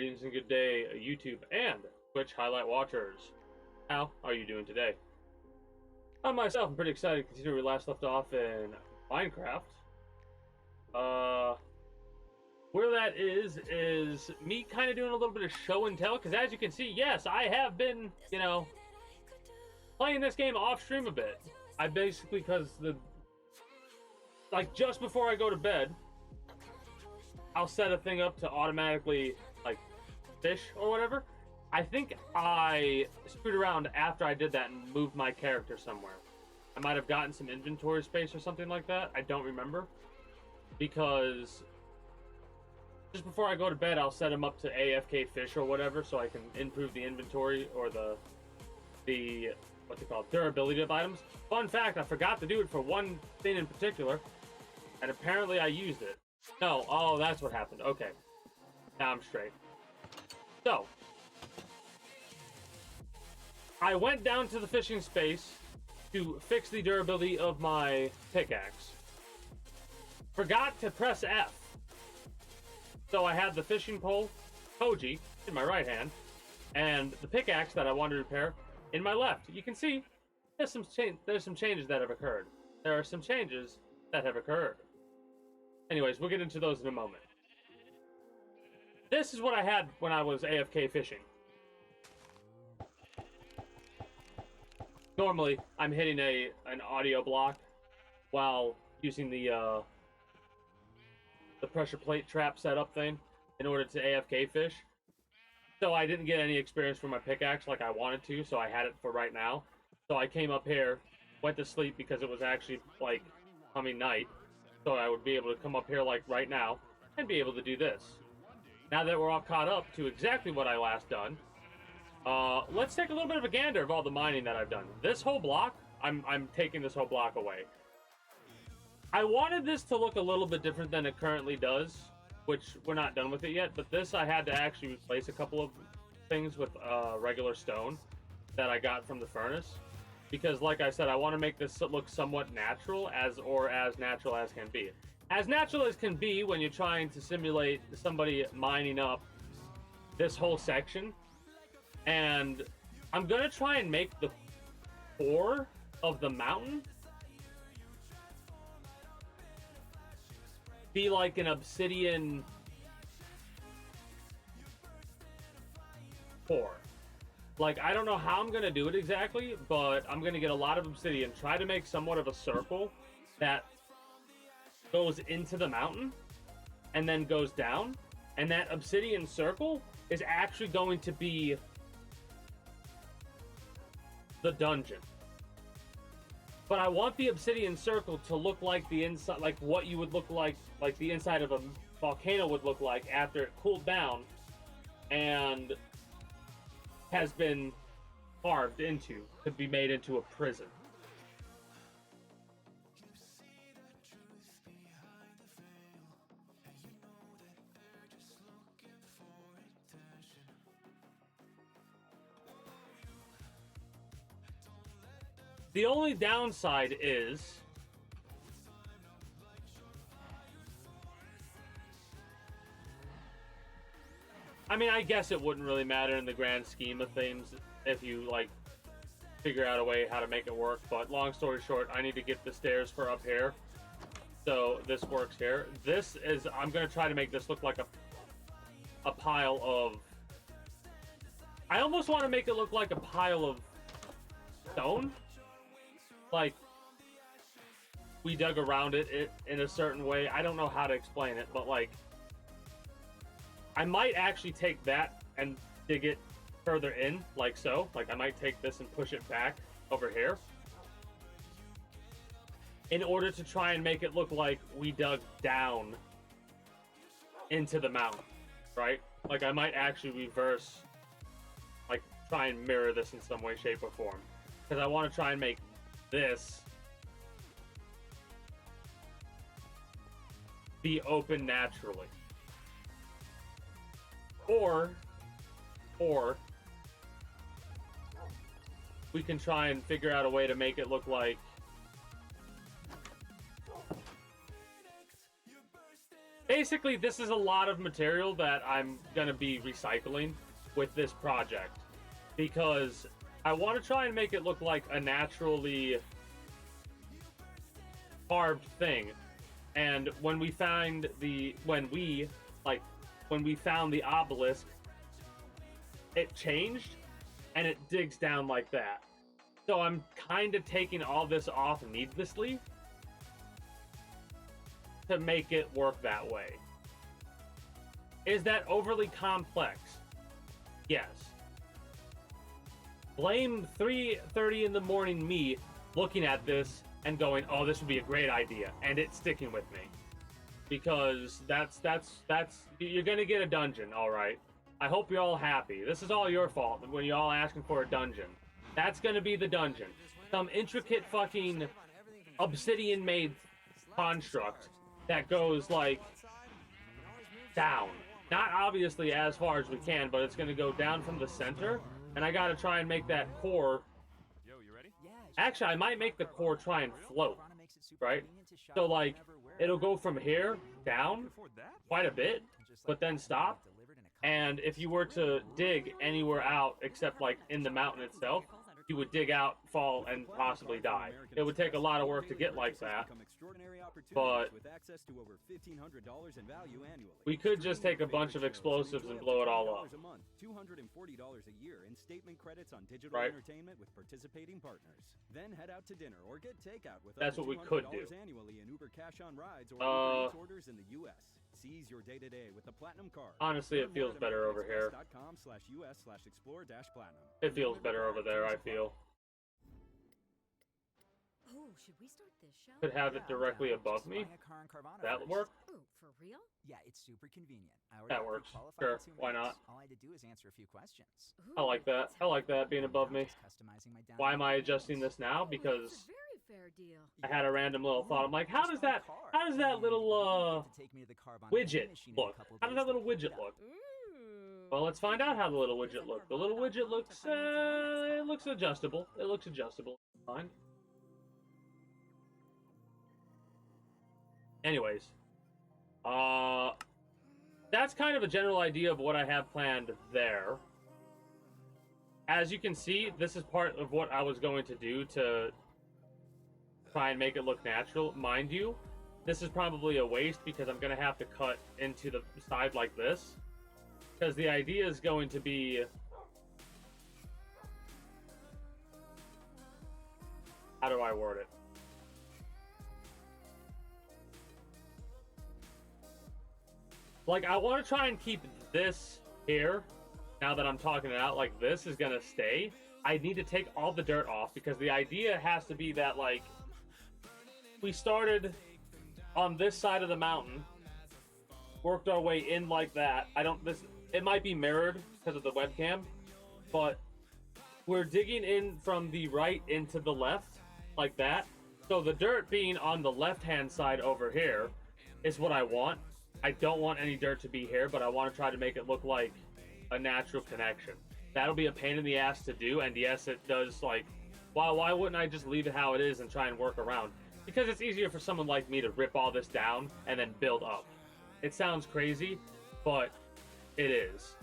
Greetings and good day, YouTube and Twitch highlight watchers. How are you doing today? I myself am pretty excited to continue where we last left off in Minecraft. Where that is me kind of doing a little bit of show and tell, because as you can see, yes, I have been, playing this game off stream a bit. I basically, because just before I go to bed, I'll set a thing up to automatically, fish or whatever. I think I screwed around after I did that and moved my character somewhere. I might have gotten some inventory space or something like that. I don't remember. Because just before I go to bed, I'll set him up to AFK fish or whatever so I can improve the inventory or the what's it called, durability of items. Fun fact, I forgot to do it for one thing in particular, and apparently I used it. No, oh, that's what happened. Okay. Now I'm straight. So, I went down to the fishing space to fix the durability of my pickaxe. Forgot to press F. So I had the fishing pole, Koji, in my right hand, and the pickaxe that I wanted to repair in my left. You can see there's some changes that have occurred. There are some changes that have occurred. Anyways, we'll get into those in a moment. This is what I had when I was AFK fishing. Normally, I'm hitting an audio block while using the pressure plate trap setup thing in order to AFK fish. So I didn't get any experience from my pickaxe like I wanted to, so I had it for right now. So I came up here, went to sleep because it was actually coming night. So I would be able to come up here right now and be able to do this. Now that we're all caught up to exactly what I last done, let's take a little bit of a gander of all the mining that I've done. This whole block, I'm taking this whole block away. I wanted this to look a little bit different than it currently does, which we're not done with it yet, but this I had to actually replace a couple of things with regular stone that I got from the furnace. Because like I said, I want to make this look somewhat natural, as natural as can be. As natural as can be when you're trying to simulate somebody mining up this whole section. And I'm going to try and make the core of the mountain be like an obsidian core. I don't know how I'm going to do it exactly, but I'm going to get a lot of obsidian, try to make somewhat of a circle that goes into the mountain and then goes down. And that obsidian circle is actually going to be the dungeon. But I want the obsidian circle to look like the inside, like what you would look like the inside of a volcano would look like after it cooled down and has been carved into, could be made into a prison. The only downside is I guess it wouldn't really matter in the grand scheme of things if you figure out a way how to make it work, but long story short, I need to get the stairs for up here. So this works here. This is, I'm going to try to make this look like a pile of, I almost want to make it look like a pile of stone. We dug around it in a certain way. I don't know how to explain it, but I might actually take that and dig it further in, like so. I might take this and push it back over here in order to try and make it look like we dug down into the mountain, right? I might actually reverse, try and mirror this in some way, shape, or form. Because I want to try and make this be open naturally. Or we can try and figure out a way to make it look like basically, this is a lot of material that I'm going to be recycling with this project. Because I want to try and make it look like a naturally carved thing. And when we found the obelisk, it changed and it digs down like that. So I'm kind of taking all this off needlessly to make it work that way. Is that overly complex? Yes. Blame 3:30 in the morning me looking at this and going, oh, this would be a great idea, and it's sticking with me. Because that's you're gonna get a dungeon, alright. I hope you're all happy. This is all your fault when you're all asking for a dungeon. That's gonna be the dungeon. Some intricate fucking obsidian-made construct that goes, like, down. Not obviously as far as we can, but it's gonna go down from the center, and I gotta try and make that core... Actually, I might make the core try and float, right? So, like, it'll go from here down quite a bit, but then stop. And if you were to dig anywhere out except, like, in the mountain itself, you would dig out, fall, and possibly die. It would take a lot of work to get like that, but we could just take a bunch of explosives and blow it all up. $240 a year in statement credits on digital right. entertainment with participating partners. Then head out to dinner or get takeout with that's what we could do. Annually in Uber Cash on Rides or Uber Eats orders in the U.S. Seize your day-to-day with the Platinum Card. Honestly, it feels better over here. It feels better over there, I feel. Oh, should we start this show? Could have it directly above me. That work? Oh, for real? Yeah, it's super convenient. That works. Sure, why not? All I had to do is answer a few questions. I like that. I like that being above me. Why am I adjusting this now? Because That's a very fair deal. I had a random little thought. I'm like, how does that little widget look? How does that little widget look? Ooh. Well, let's find out how the little widget looks. The little widget looks, it looks adjustable. It looks adjustable. Fine. Anyways, that's kind of a general idea of what I have planned there. As you can see, this is part of what I was going to do to try and make it look natural. Mind you, this is probably a waste because I'm going to have to cut into the side like this. Because the idea is going to be... How do I word it? Like, I want to try and keep this here. Now that I'm talking it out, like, this is going to stay. I need to take all the dirt off because the idea has to be that, like, we started on this side of the mountain, worked our way in like that. It might be mirrored because of the webcam, but we're digging in from the right into the left, like that. So the dirt being on the left-hand side over here is what I want. I don't want any dirt to be here, but I want to try to make it look like a natural connection. That'll be a pain in the ass to do, and yes, it does, like, why wouldn't I just leave it how it is and try and work around? Because it's easier for someone like me to rip all this down and then build up. It sounds crazy, but it is.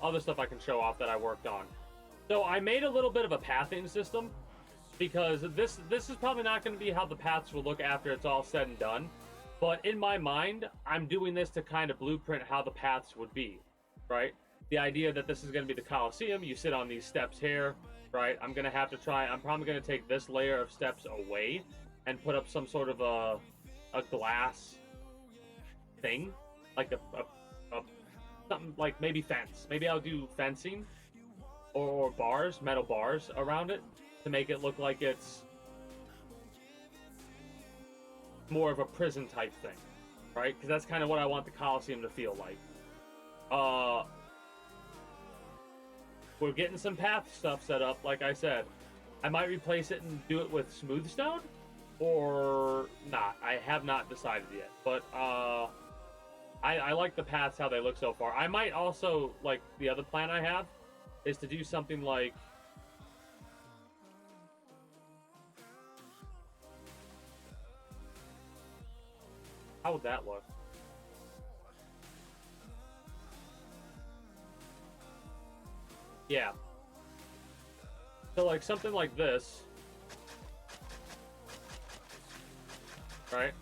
Other stuff I can show off that I worked on. So I made a little bit of a pathing system because this is probably not going to be how the paths will look after it's all said and done. But in my mind, I'm doing this to kind of blueprint how the paths would be, right? The idea that this is going to be the Colosseum, you sit on these steps here, right? I'm probably going to take this layer of steps away and put up some sort of a glass thing, like something like maybe fence. Maybe I'll do fencing or bars, metal bars around it to make it look like it's more of a prison type thing, right? Because that's kind of what I want the Colosseum to feel like. We're getting some path stuff set up, like I said. I might replace it and do it with smooth stone or not. I have not decided yet, but I like the paths how they look so far. I might also, like, the other plan I have is to do something like How would that look? Yeah. So like something like this, right?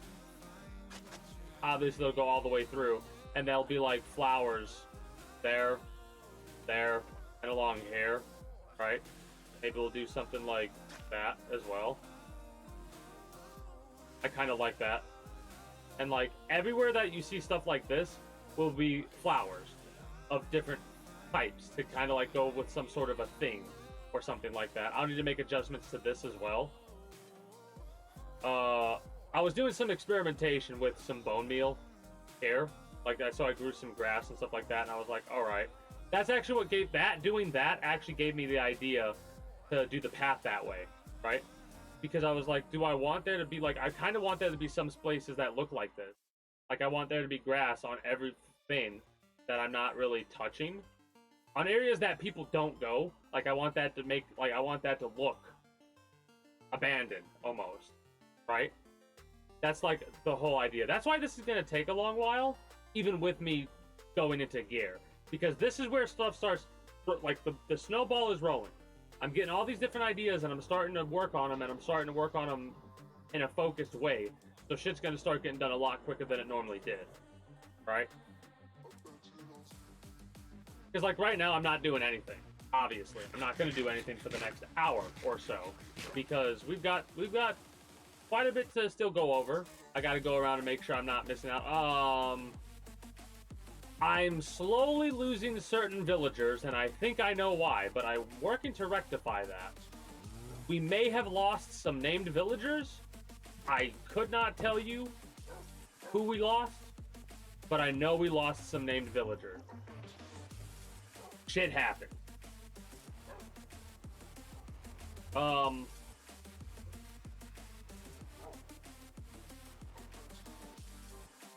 Obviously they'll go all the way through, and they'll be like flowers there, there, and along here, right? Maybe we'll do something like that as well. I kind of like that. And like everywhere that you see stuff like this will be flowers of different types to kind of like go with some sort of a thing or something like that. I'll need to make adjustments to this as well. I was doing some experimentation with some bone meal here, like that, so I grew some grass and stuff like that, and I was like, all right, that's actually what gave that, doing that actually gave me the idea to do the path that way, right? Because I was like, do I want there to be like, I kind of want there to be some places that look like this. Like I want there to be grass on everything that I'm not really touching. On areas that people don't go, like I want that to make, like I want that to look abandoned almost, right? That's like the whole idea. That's why this is going to take a long while, even with me going into gear. Because this is where stuff starts, like the snowball is rolling. I'm getting all these different ideas and I'm starting to work on them, and I'm starting to work on them in a focused way. So shit's going to start getting done a lot quicker than it normally did, right? Because like right now I'm not doing anything, obviously. I'm not going to do anything for the next hour or so, because we've got quite a bit to still go over. I got to go around and make sure I'm not missing out. I'm slowly losing certain villagers, and I think I know why, but I'm working to rectify that. We may have lost some named villagers. I could not tell you who we lost, but I know we lost some named villagers. Shit happened.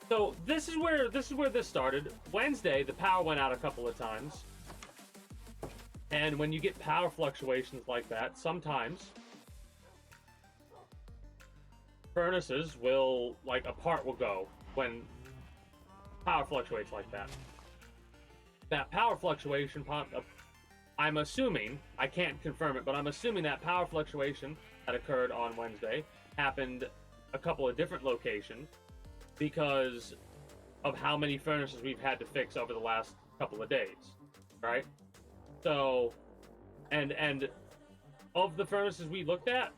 So this is where this started. Wednesday, the power went out a couple of times. And when you get power fluctuations like that, sometimes furnaces will, like, a part will go when power fluctuates like that. That power fluctuation popped up. I'm assuming, I can't confirm it, but I'm assuming that power fluctuation that occurred on Wednesday happened a couple of different locations because of how many furnaces we've had to fix over the last couple of days, right? So, and of the furnaces we looked at,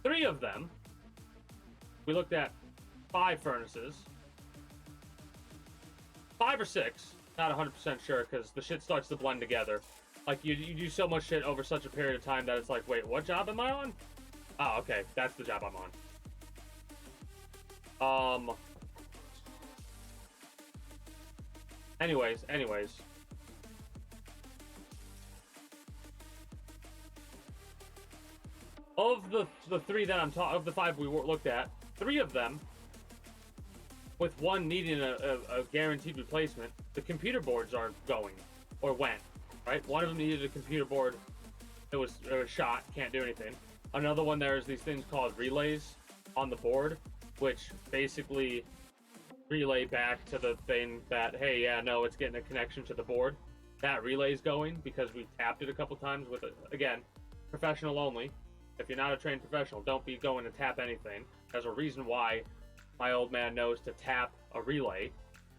3 of them, we looked at 5 furnaces, 5 or 6, not 100% sure, because the shit starts to blend together. Like, you do so much shit over such a period of time that it's like, wait, what job am I on? Oh, okay, that's the job I'm on. Anyways. Of the 3 that I'm talking, of the 5 we looked at, 3 of them, with 1 needing a guaranteed replacement, the computer boards are going, or went, right? One of them needed a computer board, it was shot, can't do anything. Another one, there's these things called relays on the board, which basically relay back to the thing that, hey, yeah, no, it's getting a connection to the board. That relay's going because we tapped it a couple times with it. Again, professional only. If you're not a trained professional, don't be going to tap anything. There's a reason why my old man knows to tap a relay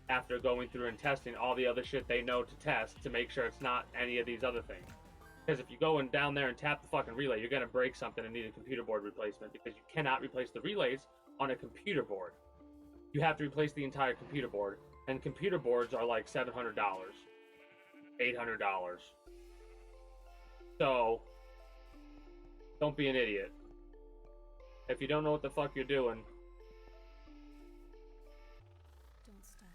after going through and testing all the other shit they know to test to make sure it's not any of these other things. Because if you go in down there and tap the fucking relay, you're going to break something and need a computer board replacement, because you cannot replace the relays on a computer board. You have to replace the entire computer board, and computer boards are like $700, $800. So, don't be an idiot. If you don't know what the fuck you're doing, Don't stop.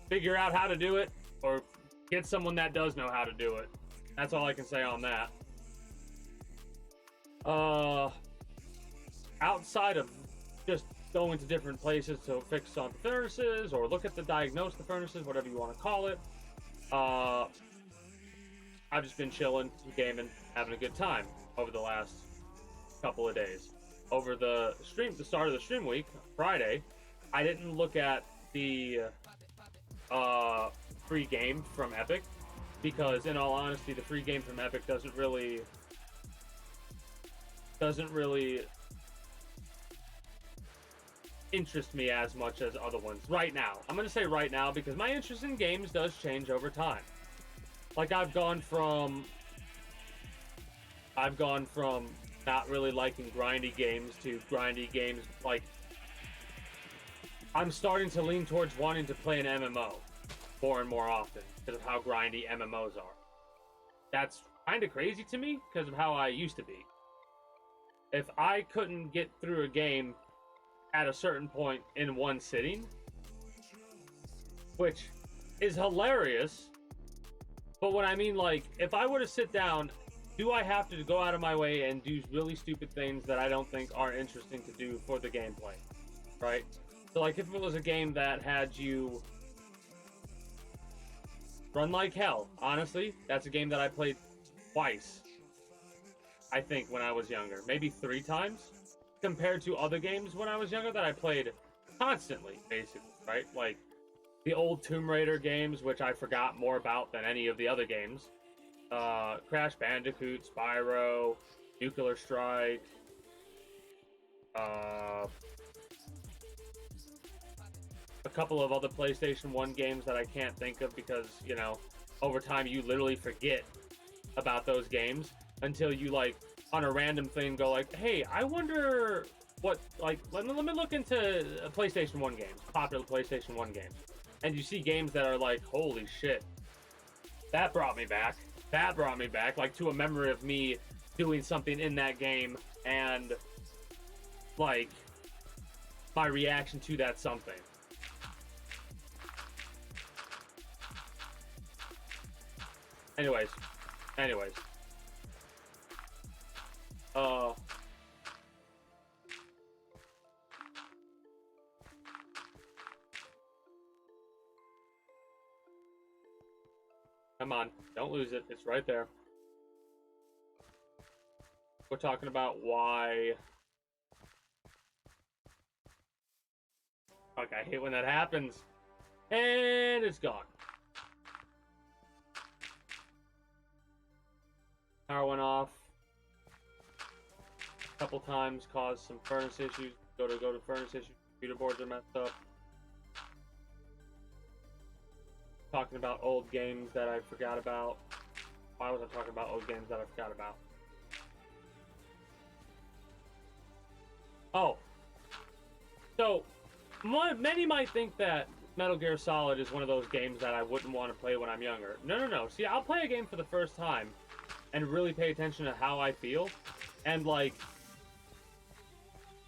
figure out how to do it, or get someone that does know how to do it. That's all I can say on that. Outside of just going to different places to fix on the furnaces, or look at diagnose the furnaces, whatever you want to call it, I've just been chilling, gaming, having a good time over the last couple of days. over the start of the stream week, Friday, I didn't look at the free game from Epic, because in all honesty, the free game from Epic doesn't really interest me as much as other ones right now. I'm gonna say right now because my interest in games does change over time. Like I've gone from not really liking grindy games to grindy games. Like I'm starting to lean towards wanting to play an MMO more and more often because of how grindy MMOs are. That's kind of crazy to me because of how I used to be. If I couldn't get through a game at a certain point in one sitting, which is hilarious, but when I mean, like, if I were to sit down, do I have to go out of my way and do really stupid things that I don't think are interesting to do for the gameplay, right? So, like, if it was a game that had you run like hell, honestly, that's a game that I played twice, I think, when I was younger. Maybe 3 times, compared to other games when I was younger that I played constantly, basically, right? Like, the old Tomb Raider games, which I forgot more about than any of the other games. Crash Bandicoot, Spyro, Nuclear Strike, a couple of other PlayStation 1 games that I can't think of because, you know, over time you literally forget about those games until you, like, on a random thing go like, hey, I wonder what, like, let me look into PlayStation 1 games, popular PlayStation 1 games. And you see games that are like, holy shit, that brought me back. That brought me back, like, to a memory of me doing something in that game and, like, my reaction to that something. Anyways. Come on, don't lose it. It's right there. We're talking about why. Fuck, I hate when that happens. And it's gone. Power went off a couple times, caused some furnace issues. Go to furnace issues. Computer boards are messed up. Talking about old games that I forgot about. Why was I talking about old games that I forgot about? Oh. So, many might think that Metal Gear Solid is one of those games that I wouldn't want to play when I'm younger. No. See, I'll play a game for the first time and really pay attention to how I feel. And, like,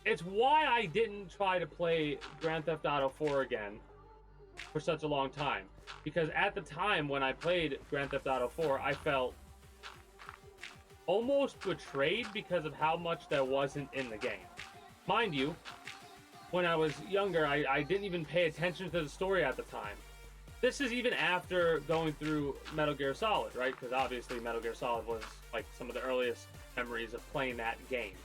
it's why I didn't try to play Grand Theft Auto 4 again for such a long time. Because at the time when I played Grand Theft Auto 4, I felt almost betrayed because of how much there wasn't in the game. Mind you, when I was younger, I didn't even pay attention to the story at the time. This is even after going through Metal Gear Solid, right? Because obviously Metal Gear Solid was like some of the earliest memories of playing that game.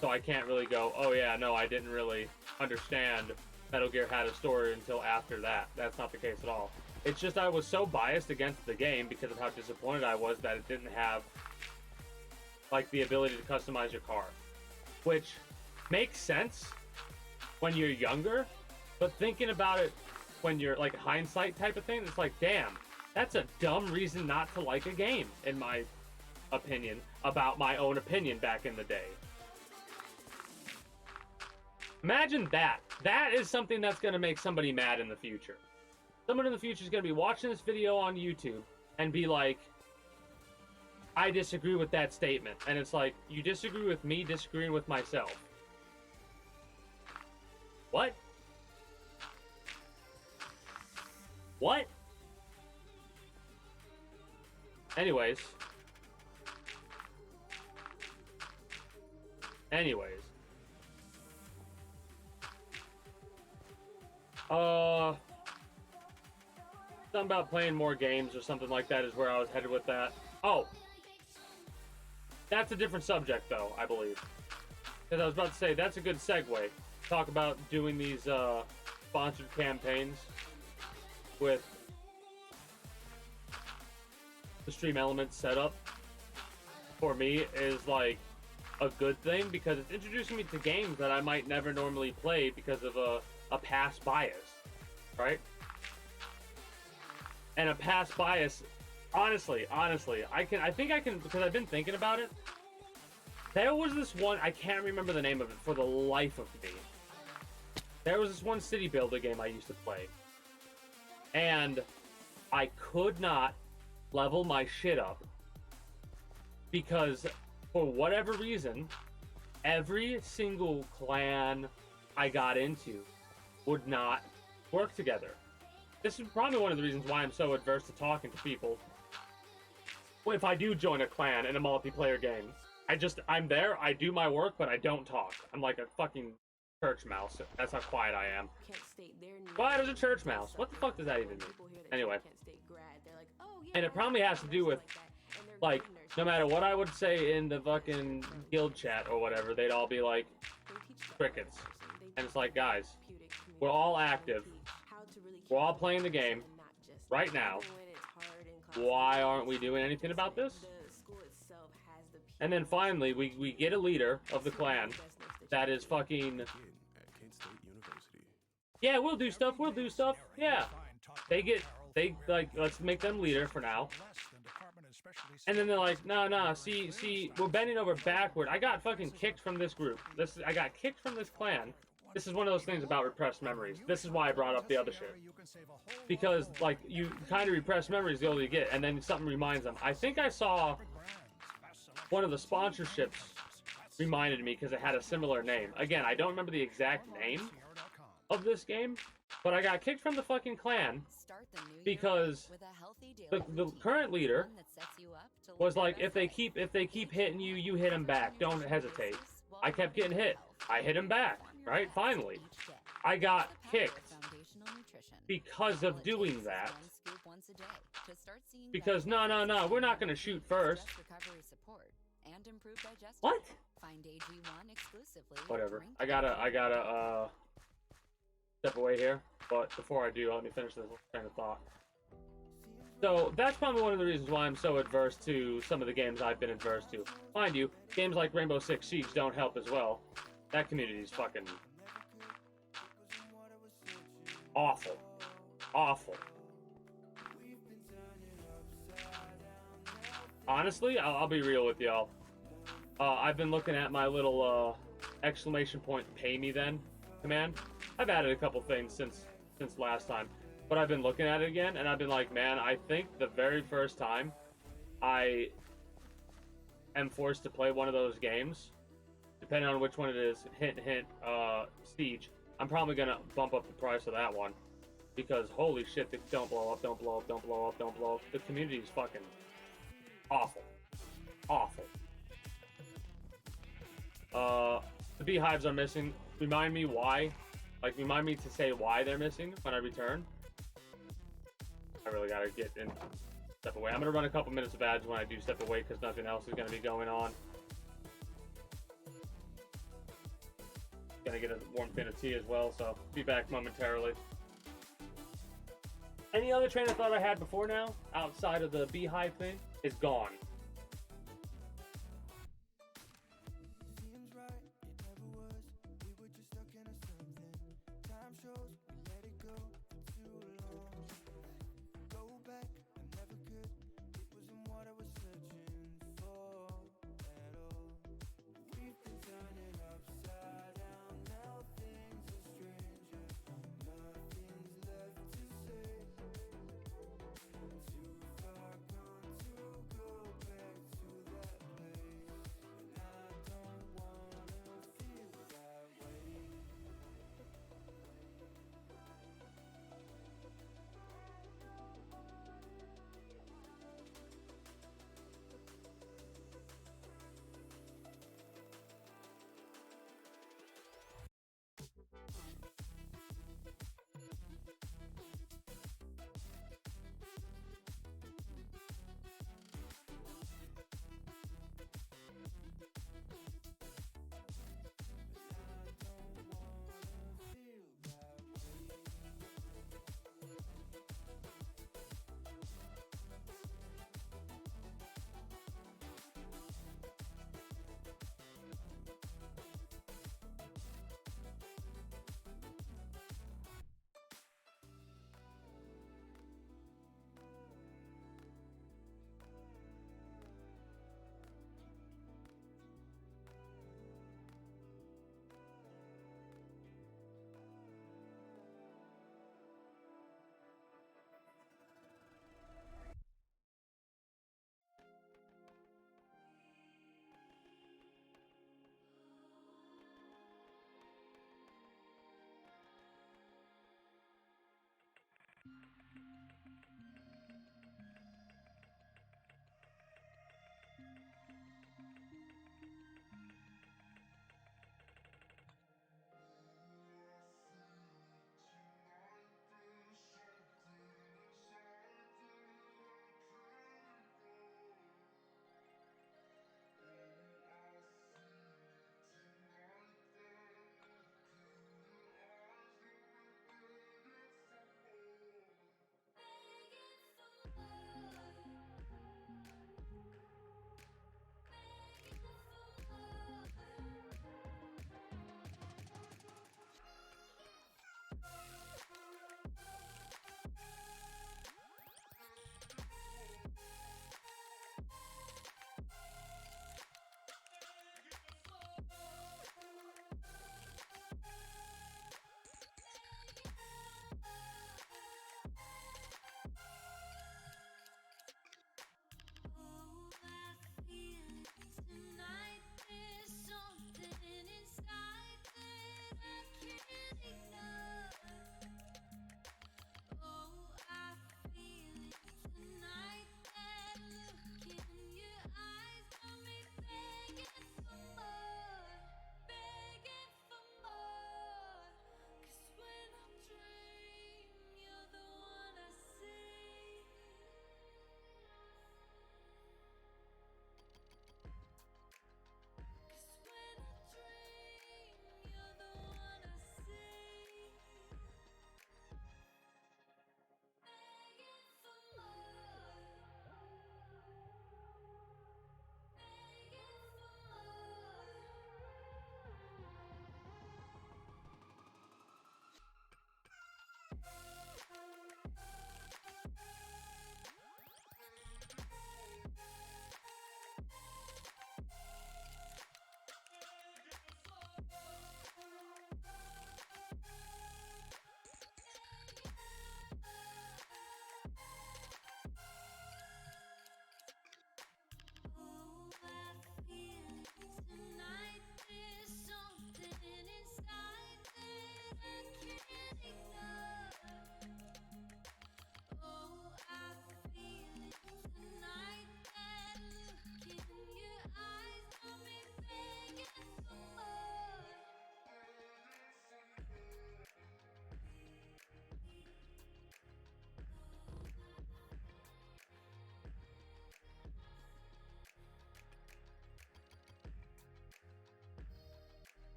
So I can't really go, oh yeah, no, I didn't really understand Metal Gear had a story until after that. That's not the case at all. It's just I was so biased against the game because of how disappointed I was that it didn't have, like, the ability to customize your car. Which makes sense when you're younger, but thinking about it when you're, like, hindsight type of thing, it's like, damn, that's a dumb reason not to like a game, in my opinion, about my own opinion back in the day. Imagine that. That is something that's going to make somebody mad in the future. Someone in the future is going to be watching this video on YouTube and be like, I disagree with that statement. And it's like, you disagree with me disagreeing with myself. What? What? Anyways. Something about playing more games or something like that is where I was headed with that. Oh. That's a different subject, though, I believe. Because I was about to say, that's a good segue. Talk about doing these sponsored campaigns with the Stream Elements setup. For me, is like a good thing because it's introducing me to games that I might never normally play because of a past bias, right? And a past bias, honestly, I think I can, because I've been thinking about it. There was this one, I can't remember the name of it for the life of me. There was this one city builder game I used to play. And I could not level my shit up because, for whatever reason, every single clan I got into would not work together. This is probably one of the reasons why I'm so adverse to talking to people. If I do join a clan in a multiplayer game, I'm there, I do my work, but I don't talk. I'm like a fucking church mouse. That's how quiet I am. Quiet as a church mouse. What the fuck does that even mean? Anyway. And it probably has to do with, like, no matter what I would say in the fucking guild chat or whatever, they'd all be like, crickets. And it's like, guys, we're all active. We're all playing the game right now. Why aren't we doing anything about this? And then finally, we get a leader of the clan that is fucking... Yeah, we'll do stuff, yeah. They like, let's make them leader for now. And then they're like, no, see, we're bending over backward. I got fucking kicked from this group. I got kicked from this clan. This is one of those things about repressed memories. This is why I brought up the other shit. Because, like, you kind of repress memories the older you get, and then something reminds them. I think I saw one of the sponsorships reminded me because it had a similar name. Again, I don't remember the exact name of this game, but I got kicked from the fucking clan because the current leader was like, if they keep hitting you, you hit them back. Don't hesitate. I kept getting hit. I hit him back. Right? Finally, I got kicked because of doing that. Because no, we're not gonna shoot first. What? Whatever. I gotta step away here. But before I do, let me finish this train of thought. So that's probably one of the reasons why I'm so adverse to some of the games I've been adverse to. Mind you, games like Rainbow Six Siege don't help as well. That community is fucking awful. Awful. Honestly, I'll be real with y'all. I've been looking at my little exclamation point pay me then command. I've added a couple things since last time, but I've been looking at it again and I've been like, man, I think the very first time I am forced to play one of those games, depending on which one it is, hint, Siege, I'm probably gonna bump up the price of that one. Because holy shit, don't blow up. The community is fucking awful. Awful. The beehives are missing. Remind me why. Like, remind me to say why they're missing when I return. I really gotta get in. Step away. I'm gonna run a couple minutes of ads when I do step away because nothing else is gonna be going on. Gonna get a warm fin of tea as well, so be back momentarily. Any other train of thought I had before now, outside of the beehive thing, is gone.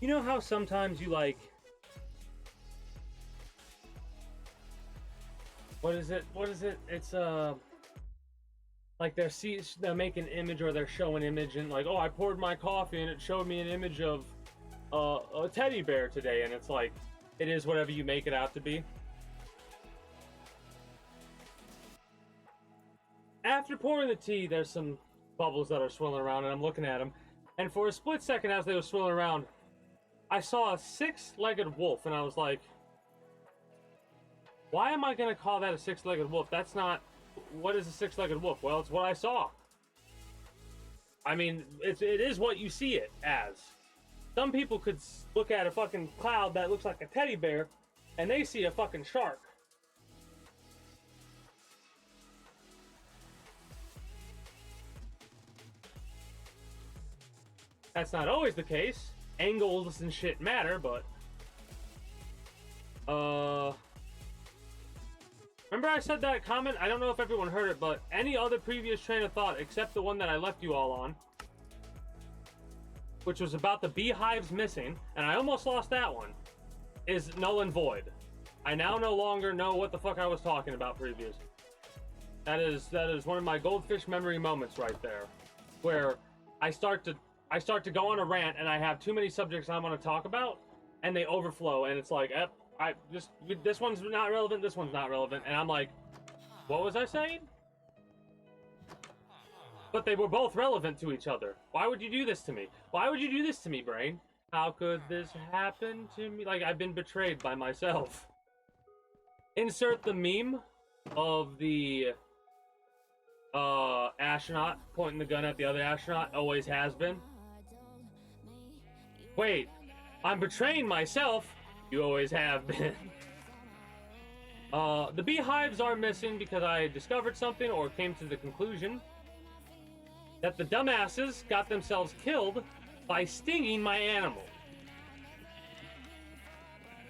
You know how sometimes you like, what is it? It's like they're making an image or they're showing an image and like, oh, I poured my coffee and it showed me an image of a teddy bear today, and it's like, it is whatever you make it out to be. After pouring the tea, there's some bubbles that are swirling around, and I'm looking at them, and for a split second as they were swirling around, I saw a six-legged wolf, and I was like, why am I going to call that a six-legged wolf? That's not... What is a six-legged wolf? Well, it's what I saw. I mean, it is what you see it as. Some people could look at a fucking cloud that looks like a teddy bear, and they see a fucking shark. That's not always the case. Angles and shit matter, but... Remember I said that comment? I don't know if everyone heard it, but any other previous train of thought, except the one that I left you all on, which was about the beehives missing, and I almost lost that one, is null and void. I now no longer know what the fuck I was talking about previous. That is one of my goldfish memory moments right there, where I start to go on a rant and I have too many subjects I want to talk about, and they overflow, and it's like, this one's not relevant, this one's not relevant, and I'm like, what was I saying? But they were both relevant to each other. Why would you do this to me? Why would you do this to me, brain? How could this happen to me? Like, I've been betrayed by myself. Insert the meme of the astronaut pointing the gun at the other astronaut. Always has been. Wait, I'm betraying myself. You always have been. The beehives are missing because I discovered something or came to the conclusion that the dumbasses got themselves killed by stinging my animal.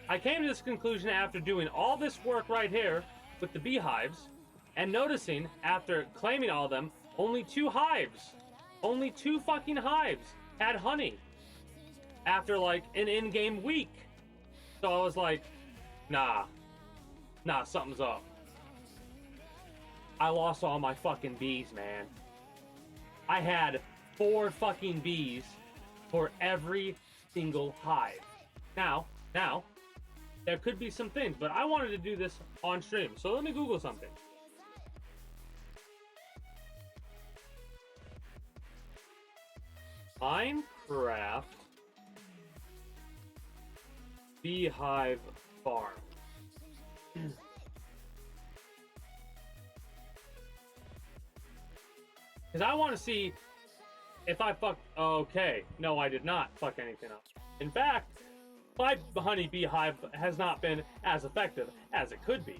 I came to this conclusion after doing all this work right here with the beehives and noticing after claiming all of them, only 2 hives, only 2 fucking hives had honey after like an in-game week. So I was like, nah, something's up. I lost all my fucking bees, man. I had 4 fucking bees for every single hive. Now, there could be some things, but I wanted to do this on stream, so let me Google something. Minecraft beehive farm. Because I want to see if I fucked... Okay. No, I did not fuck anything up. In fact, my honey beehive has not been as effective as it could be.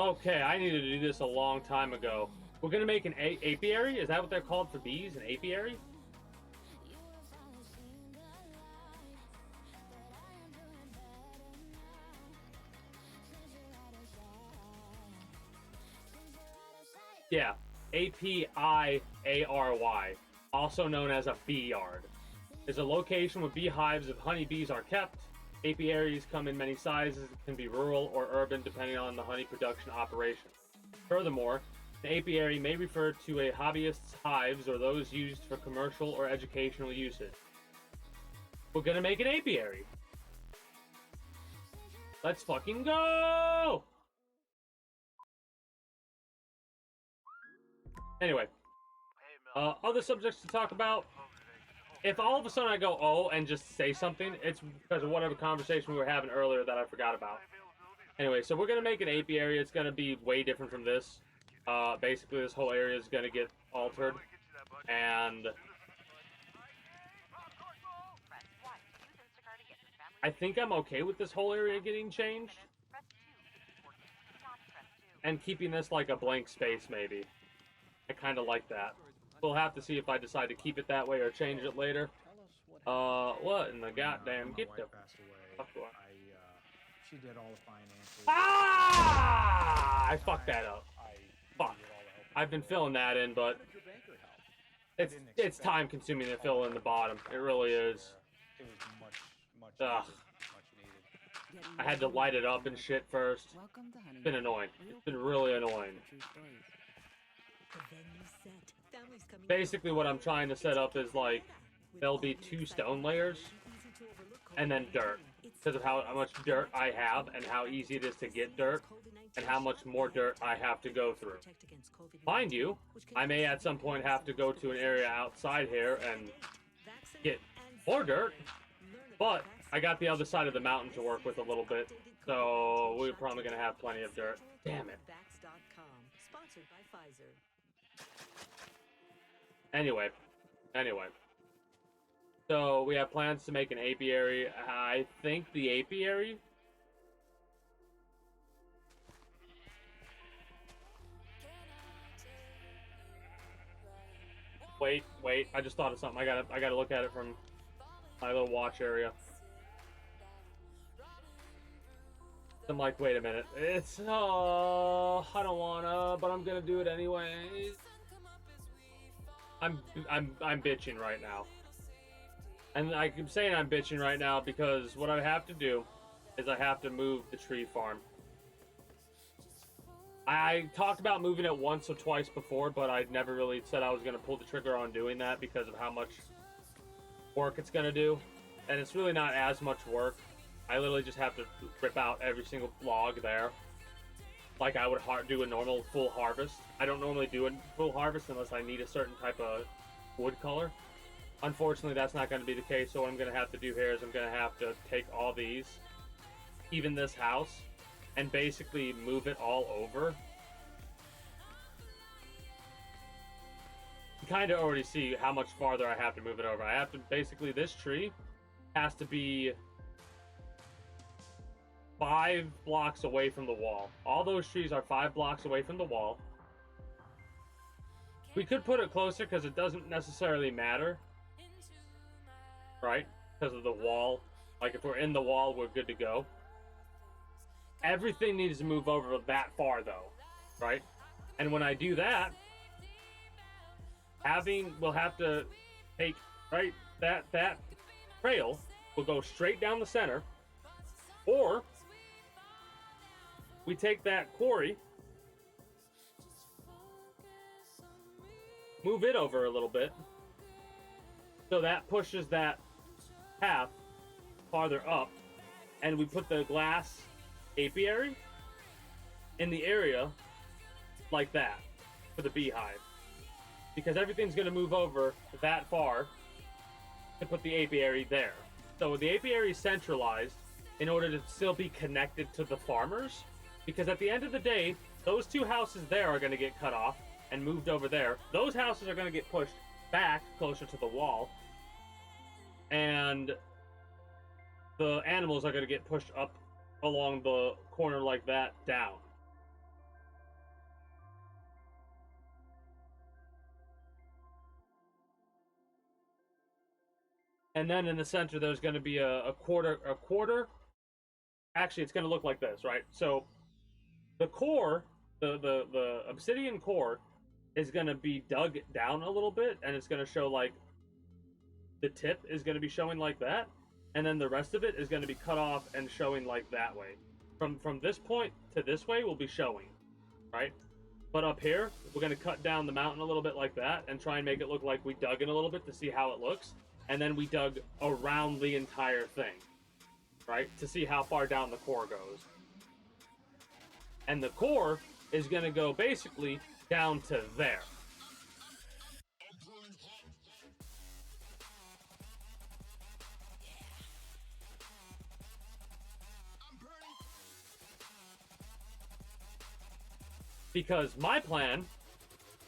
Okay, I needed to do this a long time ago. We're gonna make an apiary? Is that what they're called for bees? An apiary? Yeah, A-P-I-A-R-Y, also known as a bee yard, is a location where beehives of honeybees are kept. Apiaries come in many sizes and can be rural or urban depending on the honey production operation. Furthermore, an apiary may refer to a hobbyist's hives or those used for commercial or educational usage. We're gonna make an apiary. Let's fucking go! Anyway, other subjects to talk about. If all of a sudden I go, oh, and just say something, it's because of whatever conversation we were having earlier that I forgot about. Anyway, so we're going to make an apiary. It's going to be way different from this. Basically, this whole area is going to get altered. And I think I'm okay with this whole area getting changed. And keeping this like a blank space, maybe. I kind of like that. We'll have to see if I decide to keep it that way or change it later. What in the goddamn... Get the... Fuck away. She did all the finances. Ah! I fucked that up. Fuck. I've been filling that in, but... It's time consuming to fill in the bottom. It really is. It was much Ugh. needed. I had to light it up and shit first. It's been annoying. It's been really annoying. Basically what I'm trying to set up is like, there'll be 2 stone layers, and then dirt. Because of how much dirt I have, and how easy it is to get dirt, and how much more dirt I have to go through. Mind you, I may at some point have to go to an area outside here and get more dirt, but I got the other side of the mountain to work with a little bit, so we're probably going to have plenty of dirt. Damn it. Anyway. So, we have plans to make an apiary. I think the apiary... Wait, I just thought of something. I gotta look at it from my little watch area. I'm like, wait a minute. It's, I don't wanna, but I'm gonna do it anyways. I'm bitching right now. And I'm saying I'm bitching right now because what I have to do is I have to move the tree farm. I talked about moving it once or twice before, but I never really said I was going to pull the trigger on doing that because of how much work it's going to do. And it's really not as much work. I literally just have to rip out every single log there, like I would do a normal full harvest. I don't normally do a full harvest unless I need a certain type of wood color. Unfortunately, that's not going to be the case, so what I'm going to have to do here is I'm going to have to take all these, even this house, and basically move it all over. You kind of already see how much farther I have to move it over. I have to, basically, this tree has to be 5 blocks away from the wall. All those trees are 5 blocks away from the wall. We could put it closer because it doesn't necessarily matter. Right? Because of the wall. Like, if we're in the wall, we're good to go. Everything needs to move over that far, though. Right? And when I do that, we'll have to take, right, that trail will go straight down the center. Or, we take that quarry, move it over a little bit, so that pushes that path farther up, and we put the glass apiary in the area like that for the beehive, because everything's going to move over that far to put the apiary there. So the apiary is centralized in order to still be connected to the farmers, because at the end of the day, those 2 houses there are going to get cut off and moved over there. Those houses are going to get pushed back closer to the wall, and the animals are going to get pushed up along the corner like that down. And then in the center, there's going to be a quarter. Actually, it's going to look like this, right? So the core, the obsidian core, is going to be dug down a little bit, and it's going to show like the tip is going to be showing like that, and then the rest of it is going to be cut off and showing like that way. From this point to this way will be showing, right? But up here, we're going to cut down the mountain a little bit like that and try and make it look like we dug in a little bit to see how it looks. And then we dug around the entire thing, right? To see how far down the core goes. And the core is going to go basically down to there. Because my plan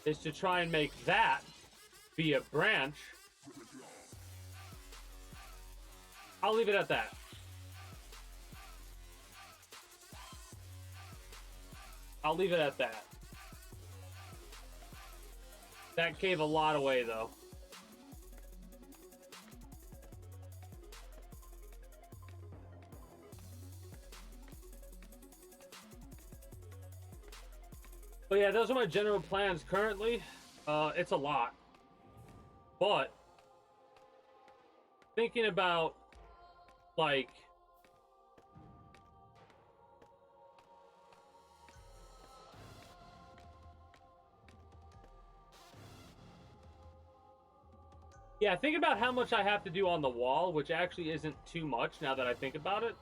is to try and make that be a branch. I'll leave it at that. I'll leave it at that. That gave a lot away, though. But yeah, those are my general plans currently. It's a lot. But thinking about, like, yeah, think about how much I have to do on the wall, which actually isn't too much now that I think about it.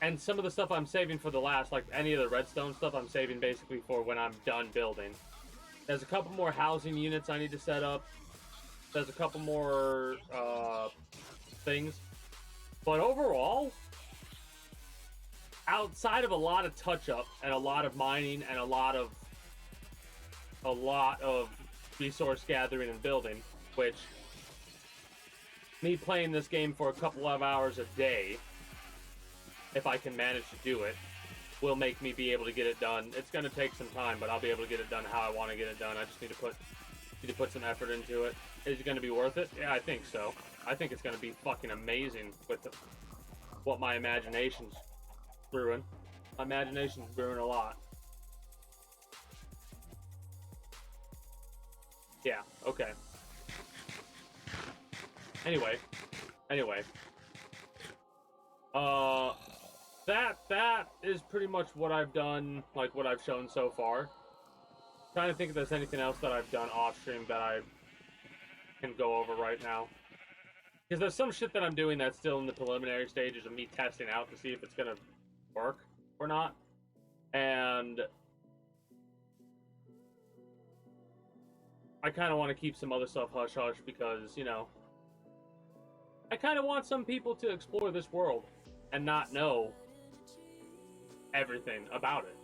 And some of the stuff I'm saving for the last, like any of the redstone stuff, I'm saving basically for when I'm done building. There's a couple more housing units I need to set up. There's a couple more things. But overall, outside of a lot of touch-up and a lot of mining and a lot of resource gathering and building, which me playing this game for a couple of hours a day, if I can manage to do it, will make me be able to get it done. It's going to take some time, but I'll be able to get it done how I want to get it done. I just need to put some effort into it. Is it going to be worth it? Yeah, I think so. I think it's going to be fucking amazing with what my imagination's brewing. My imagination's brewing a lot. Yeah, okay. Anyway. That is pretty much what I've done, like what I've shown so far. Trying to think if there's anything else that I've done off stream that I can go over right now. Because there's some shit that I'm doing that's still in the preliminary stages of me testing out to see if it's gonna work or not. And I kind of want to keep some other stuff hush-hush because, you know, I kind of want some people to explore this world and not know everything about it.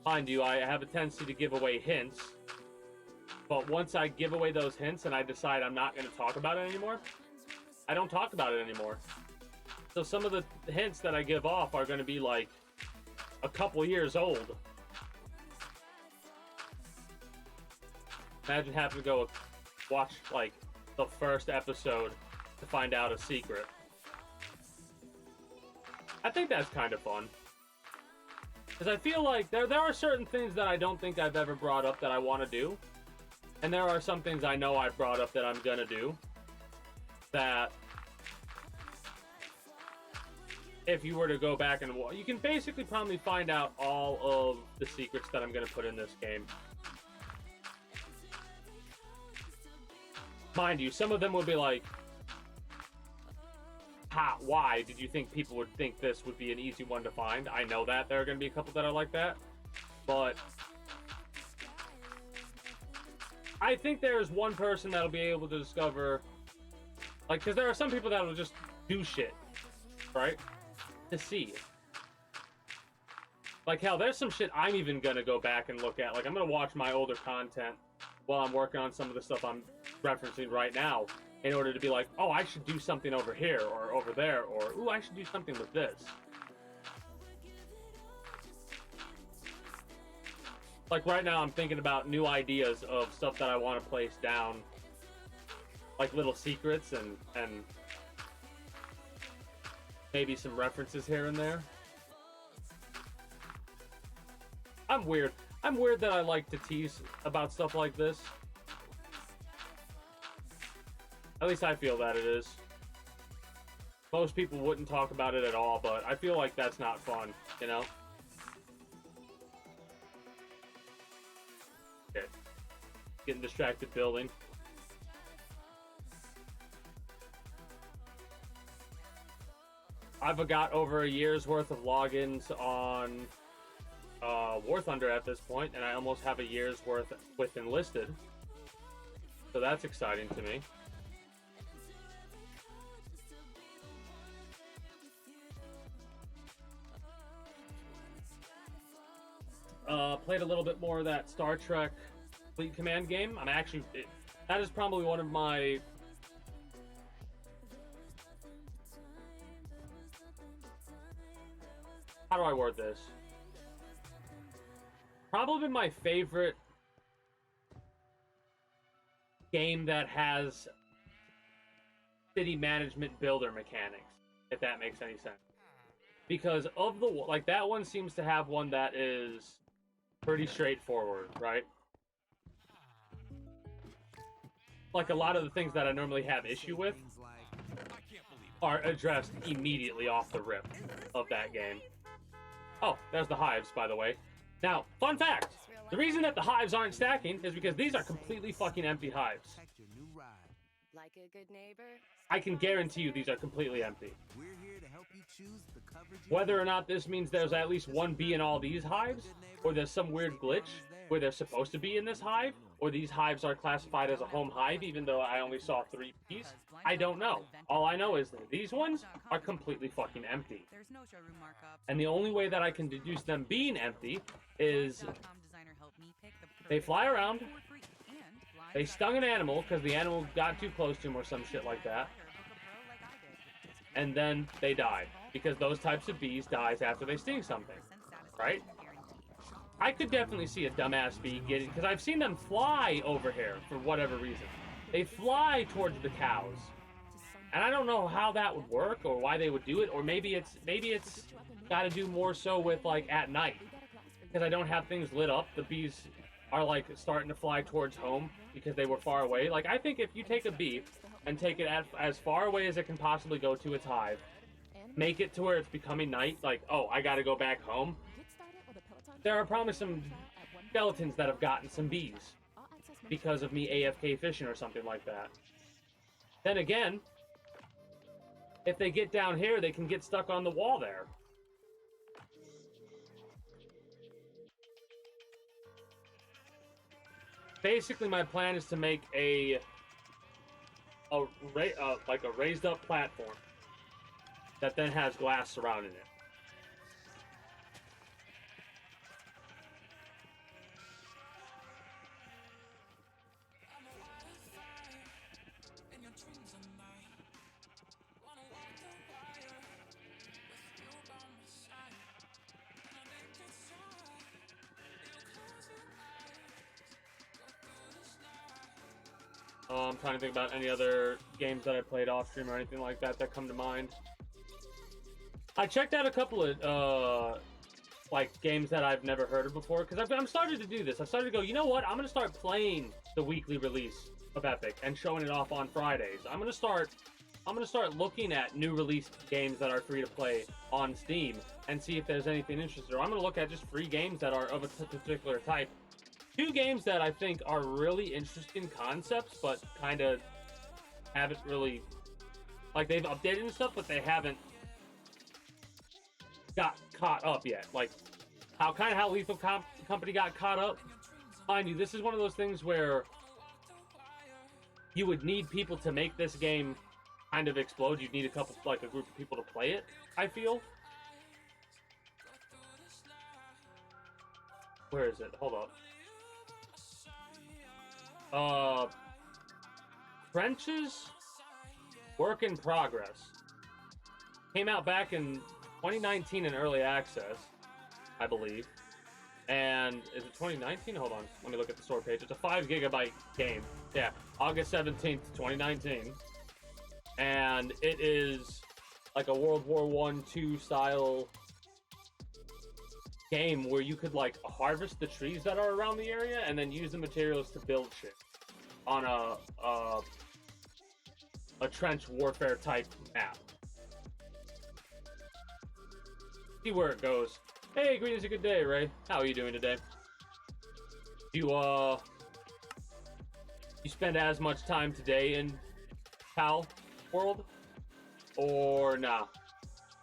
Mind you, I have a tendency to give away hints, but once I give away those hints and I decide I'm not going to talk about it anymore, I don't talk about it anymore. So some of the hints that I give off are going to be like a couple years old. Imagine having to go watch like the first episode to find out a secret. I think that's kind of fun. Because I feel like there are certain things that I don't think I've ever brought up that I want to do. And there are some things I know I've brought up that I'm going to do. That if you were to go back and watch, you can basically probably find out all of the secrets that I'm going to put in this game. Mind you, some of them would be like, why did you think people would think this would be an easy one to find? I know that there are going to be a couple that are like that, but I think there's one person that'll be able to discover, like, because there are some people that'll just do shit, right, to see. Like, hell, there's some shit I'm even going to go back and look at. Like, I'm going to watch my older content while I'm working on some of the stuff I'm referencing right now, in order to be like, oh, I should do something over here or over there, or ooh, I should do something with this. Like right now I'm thinking about new ideas of stuff that I want to place down, like little secrets and maybe some references here and there. I'm weird that I like to tease about stuff like this. At least I feel that it is. Most people wouldn't talk about it at all, but I feel like that's not fun, you know? Okay. Getting distracted building. I've got over a year's worth of logins on War Thunder at this point, and I almost have a year's worth with Enlisted. So that's exciting to me. Played a little bit more of that Star Trek Fleet Command game. I'm actually... that is probably one of my... how do I word this? Probably my favorite game that has city management builder mechanics, if that makes any sense. Because of the, like, that one seems to have one that is pretty straightforward, right? Like, a lot of the things that I normally have issue with are addressed immediately off the rip of that game. Oh, there's the hives, by the way. Now, fun fact, the reason that the hives aren't stacking is because these are completely fucking empty hives. Like a good neighbor. I can guarantee you these are completely empty. We're here to help you choose the coverage. Whether or not this means there's at least one bee in all these hives, or there's some weird glitch where they're supposed to be in this hive, or these hives are classified as a home hive even though I only saw 3 bees, I don't know. All I know is that these ones are completely fucking empty. And the only way that I can deduce them being empty is they fly around, they stung an animal because the animal got too close to him or some shit like that, and then they die, because those types of bees dies after they sting something, right? I could definitely see a dumbass bee getting, because I've seen them fly over here for whatever reason. They fly towards the cows, and I don't know how that would work or why they would do it, or maybe it's got to do more so with like at night, because I don't have things lit up. The bees are like starting to fly towards home because they were far away. Like, I think if you take a bee and take it as far away as it can possibly go to its hive, make it to where it's becoming night, like, oh, I gotta go back home. There are probably some skeletons that have gotten some bees because of me AFK fishing or something like that. Then again, if they get down here, they can get stuck on the wall there. Basically, my plan is to make like a raised up platform that then has glass surrounding it. I'm trying to think about any other games that I played off stream or anything like that that come to mind. I checked out a couple of like games that I've never heard of before, because I'm starting to do this. I started to go, you know what? I'm gonna start playing the weekly release of Epic and showing it off on Fridays. I'm gonna start looking at new release games that are free to play on Steam and see if there's anything interesting. Or I'm gonna look at just free games that are of a particular type. 2 games that I think are really interesting concepts, but kind of haven't really, like, they've updated and stuff, but they haven't got caught up yet. Like, how Lethal Company got caught up. Mind you, this is one of those things where you would need people to make this game kind of explode. You'd need a group of people to play it, I feel. Where is it? Hold up. Trenches Work in Progress came out back in 2019 in early access, I believe. And is it 2019? Hold on, let me look at the store page. It's a 5 gigabyte game. Yeah, August 17th, 2019. And it is like a World War II style game where you could like harvest the trees that are around the area and then use the materials to build shit on a trench warfare type map. See where it goes. Hey, greetings, a good day, Ray. How are you doing today? You spend as much time today in PAL World, or nah?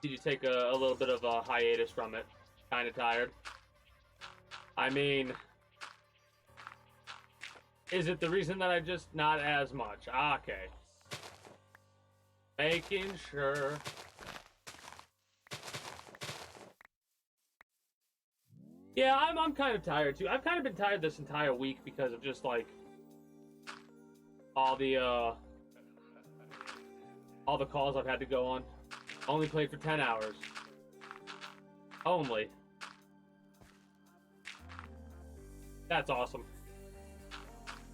Did you take a little bit of a hiatus from it? Kind of tired? I mean, is it the reason that I just not as much? Okay. Making sure. Yeah, I'm kind of tired too. I've kind of been tired this entire week because of just like all the calls I've had to go on. Only played for 10 hours. only. That's awesome.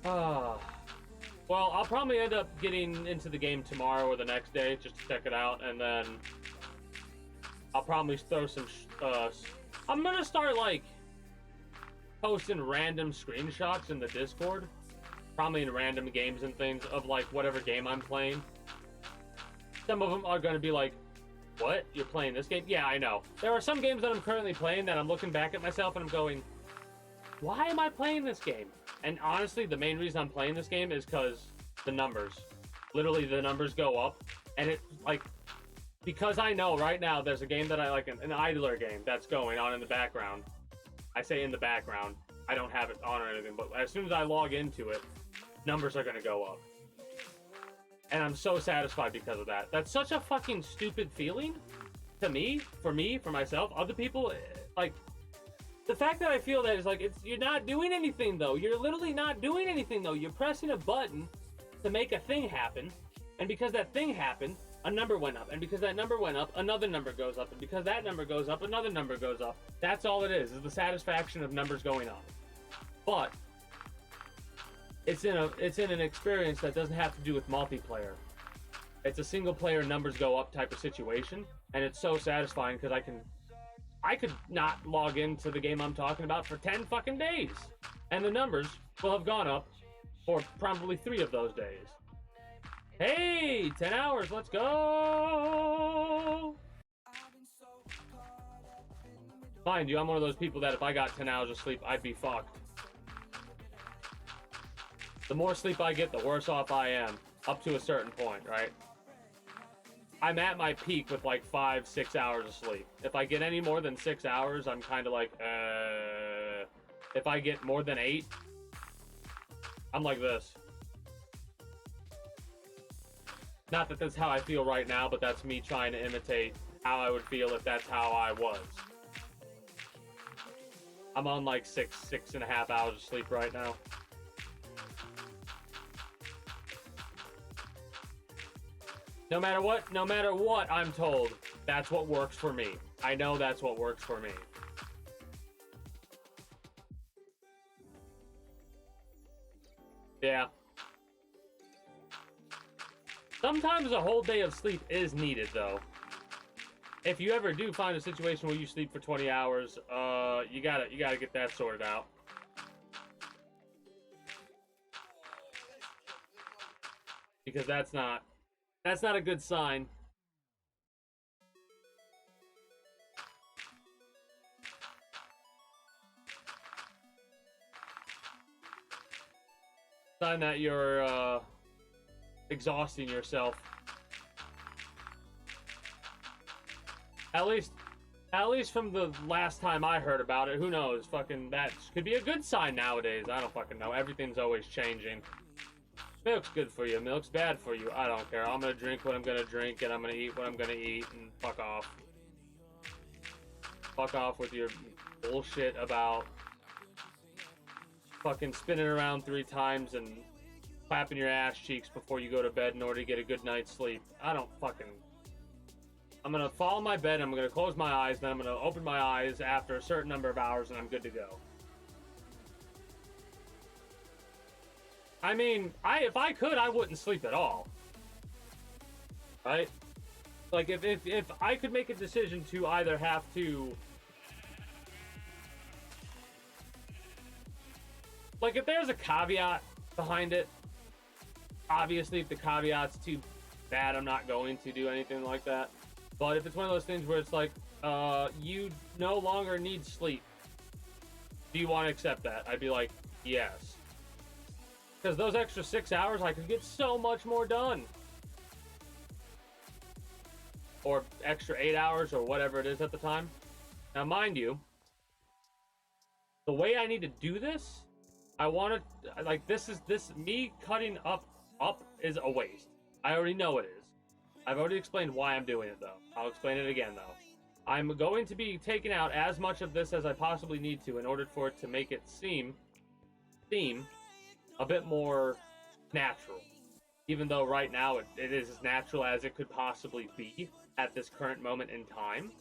Well, I'll probably end up getting into the game tomorrow or the next day just to check it out, and then I'll probably throw some. I'm gonna start like posting random screenshots in the Discord, probably in random games and things of like whatever game I'm playing. Some of them are gonna be like, "What? You're playing this game?" Yeah, I know. There are some games that I'm currently playing that I'm looking back at myself and I'm going, "Why am I playing this game?" And honestly, the main reason I'm playing this game is because the numbers. Literally, the numbers go up. And it, like, because I know right now there's a game that I like, an idler game that's going on in the background. I say in the background. I don't have it on or anything. But as soon as I log into it, numbers are going to go up. And I'm so satisfied because of that. That's such a fucking stupid feeling to me, for myself. Other people, like... The fact that I feel that is like, you're not doing anything though. You're literally not doing anything though. You're pressing a button to make a thing happen. And because that thing happened, a number went up. And because that number went up, another number goes up. And because that number goes up, another number goes up. That's all it is the satisfaction of numbers going up. But it's in an experience that doesn't have to do with multiplayer. It's a single player numbers go up type of situation. And it's so satisfying because I could not log into the game I'm talking about for 10 fucking days. And the numbers will have gone up for probably 3 of those days. Hey, 10 hours, let's go! Mind you, I'm one of those people that if I got 10 hours of sleep, I'd be fucked. The more sleep I get, the worse off I am. Up to a certain point, right? I'm at my peak with like 5-6 hours of sleep. If I get any more than 6 hours, I'm kind of like, If I get more than 8, I'm like this. Not that that's how I feel right now, but that's me trying to imitate how I would feel if that's how I was. I'm on like 6.5 hours of sleep right now. No matter what I'm told, that's what works for me. I know that's what works for me. Yeah. Sometimes a whole day of sleep is needed, though. If you ever do find a situation where you sleep for 20 hours, you gotta get that sorted out. Because that's not a good sign. Sign that you're exhausting yourself. At least from the last time I heard about it, who knows? Fucking that could be a good sign nowadays. I don't fucking know. Everything's always changing. Milk's good for you. Milk's bad for you. I don't care. I'm gonna drink what I'm gonna drink, and I'm gonna eat what I'm gonna eat, and fuck off. Fuck off with your bullshit about fucking spinning around 3 times and clapping your ass cheeks before you go to bed in order to get a good night's sleep. I don't fucking... I'm gonna fall in my bed, I'm gonna close my eyes, then I'm gonna open my eyes after a certain number of hours, and I'm good to go. I mean, if I could, I wouldn't sleep at all. Right? Like, if I could make a decision to either have to... Like, if there's a caveat behind it, obviously, if the caveat's too bad, I'm not going to do anything like that. But if it's one of those things where it's like, you no longer need sleep, do you want to accept that? I'd be like, yes. Because those extra 6 hours, I could get so much more done. Or extra 8 hours, or whatever it is at the time. Now, mind you, the way I need to do this, I want to, like, me cutting up is a waste. I already know it is. I've already explained why I'm doing it, though. I'll explain it again, though. I'm going to be taking out as much of this as I possibly need to in order for it to make it seem a bit more natural. Even though right now it is as natural as it could possibly be at this current moment in time.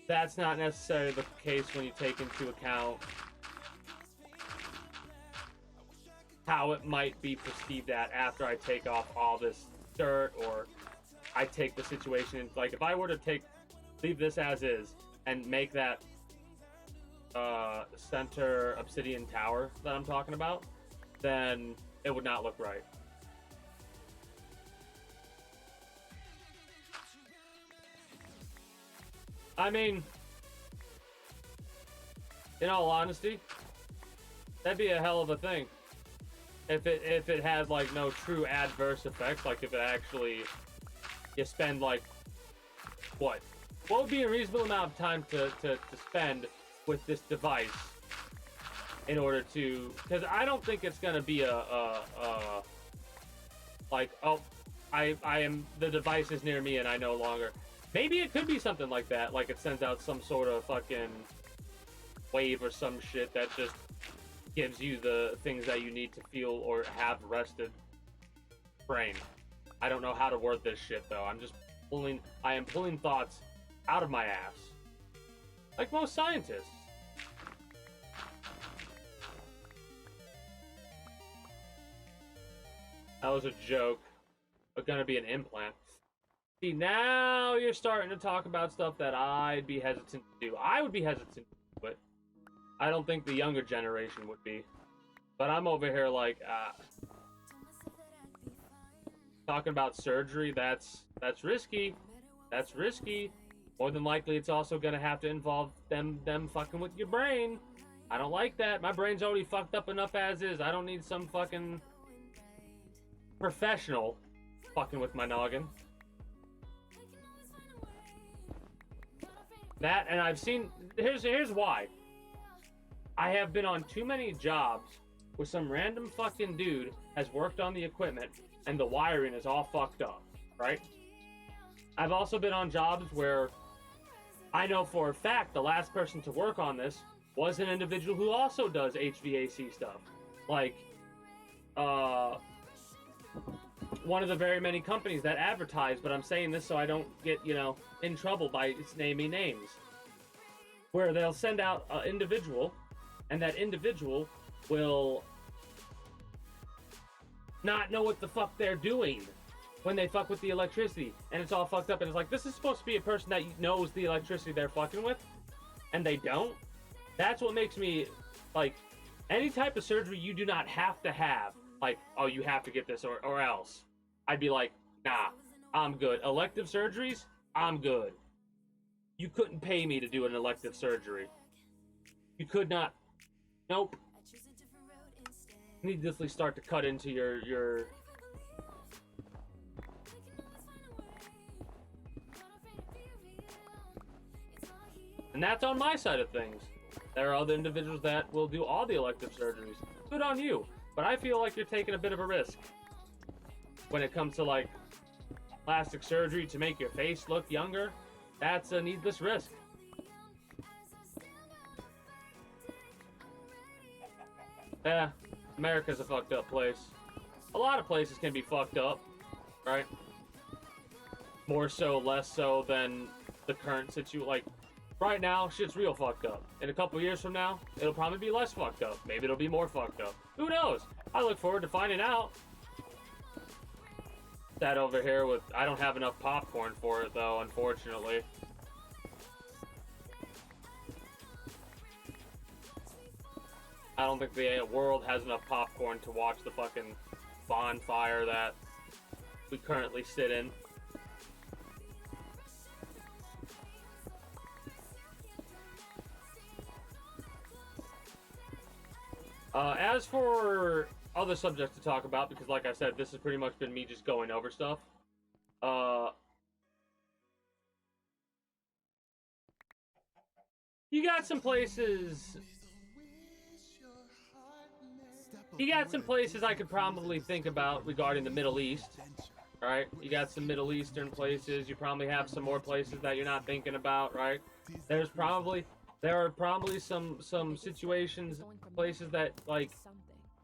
that's not necessarily the case when you take into account how it might be perceived at after I take off all this dirt, or I take the situation. Like, if I were to leave this as is and make that center obsidian tower that I'm talking about, then it would not look right. I mean, in all honesty, that'd be a hell of a thing. If it had like no true adverse effects, like if it actually, you spend like, what would be a reasonable amount of time to spend with this device in order to, because I don't think it's gonna be like, oh, I am, the device is near me and I no longer. Maybe it could be something like that, like it sends out some sort of fucking wave or some shit that just gives you the things that you need to feel or have rested brain. I don't know how to word this shit though. I am pulling thoughts out of my ass. Like most scientists. That was a joke. But gonna be an implant. See, now you're starting to talk about stuff that I'd be hesitant to do. I would be hesitant to do, but I don't think the younger generation would be. But I'm over here like, talking about surgery, that's risky. That's risky. More than likely, it's also gonna have to involve them fucking with your brain. I don't like that. My brain's already fucked up enough as is. I don't need some fucking professional fucking with my noggin. That, and I've seen, here's why. I have been on too many jobs where some random fucking dude has worked on the equipment and the wiring is all fucked up, right? I've also been on jobs where I know for a fact the last person to work on this was an individual who also does HVAC stuff. Like, one of the very many companies that advertise, but I'm saying this so I don't get, in trouble by naming names, where they'll send out an individual, and that individual will not know what the fuck they're doing when they fuck with the electricity, and it's all fucked up, and it's like, this is supposed to be a person that knows the electricity they're fucking with, and they don't. That's what makes me, like, any type of surgery you do not have to have, like, oh, you have to get this or else. I'd be like, nah, I'm good. Elective surgeries, I'm good. You couldn't pay me to do an elective surgery. You could not. Nope. Needlessly start to cut into your and that's on my side of things. There are other individuals that will do all the elective surgeries. Good on you. But I feel like you're taking a bit of a risk when it comes to like plastic surgery to make your face look younger. That's a needless risk. Yeah, America's a fucked up place. A lot of places can be fucked up, right? More so, less so than the current situation. Like, right now, shit's real fucked up. In a couple years from now, it'll probably be less fucked up. Maybe it'll be more fucked up. Who knows? I look forward to finding out. That over here with, I don't have enough popcorn for it though, unfortunately. I don't think the world has enough popcorn to watch the fucking bonfire that we currently sit in. As for other subjects to talk about, because like I said, this has pretty much been me just going over stuff. You got some places... You got some places I could probably think about regarding the Middle East, right? You got some Middle Eastern places. You probably have some more places that you're not thinking about, right? There are probably some situations, places that, like,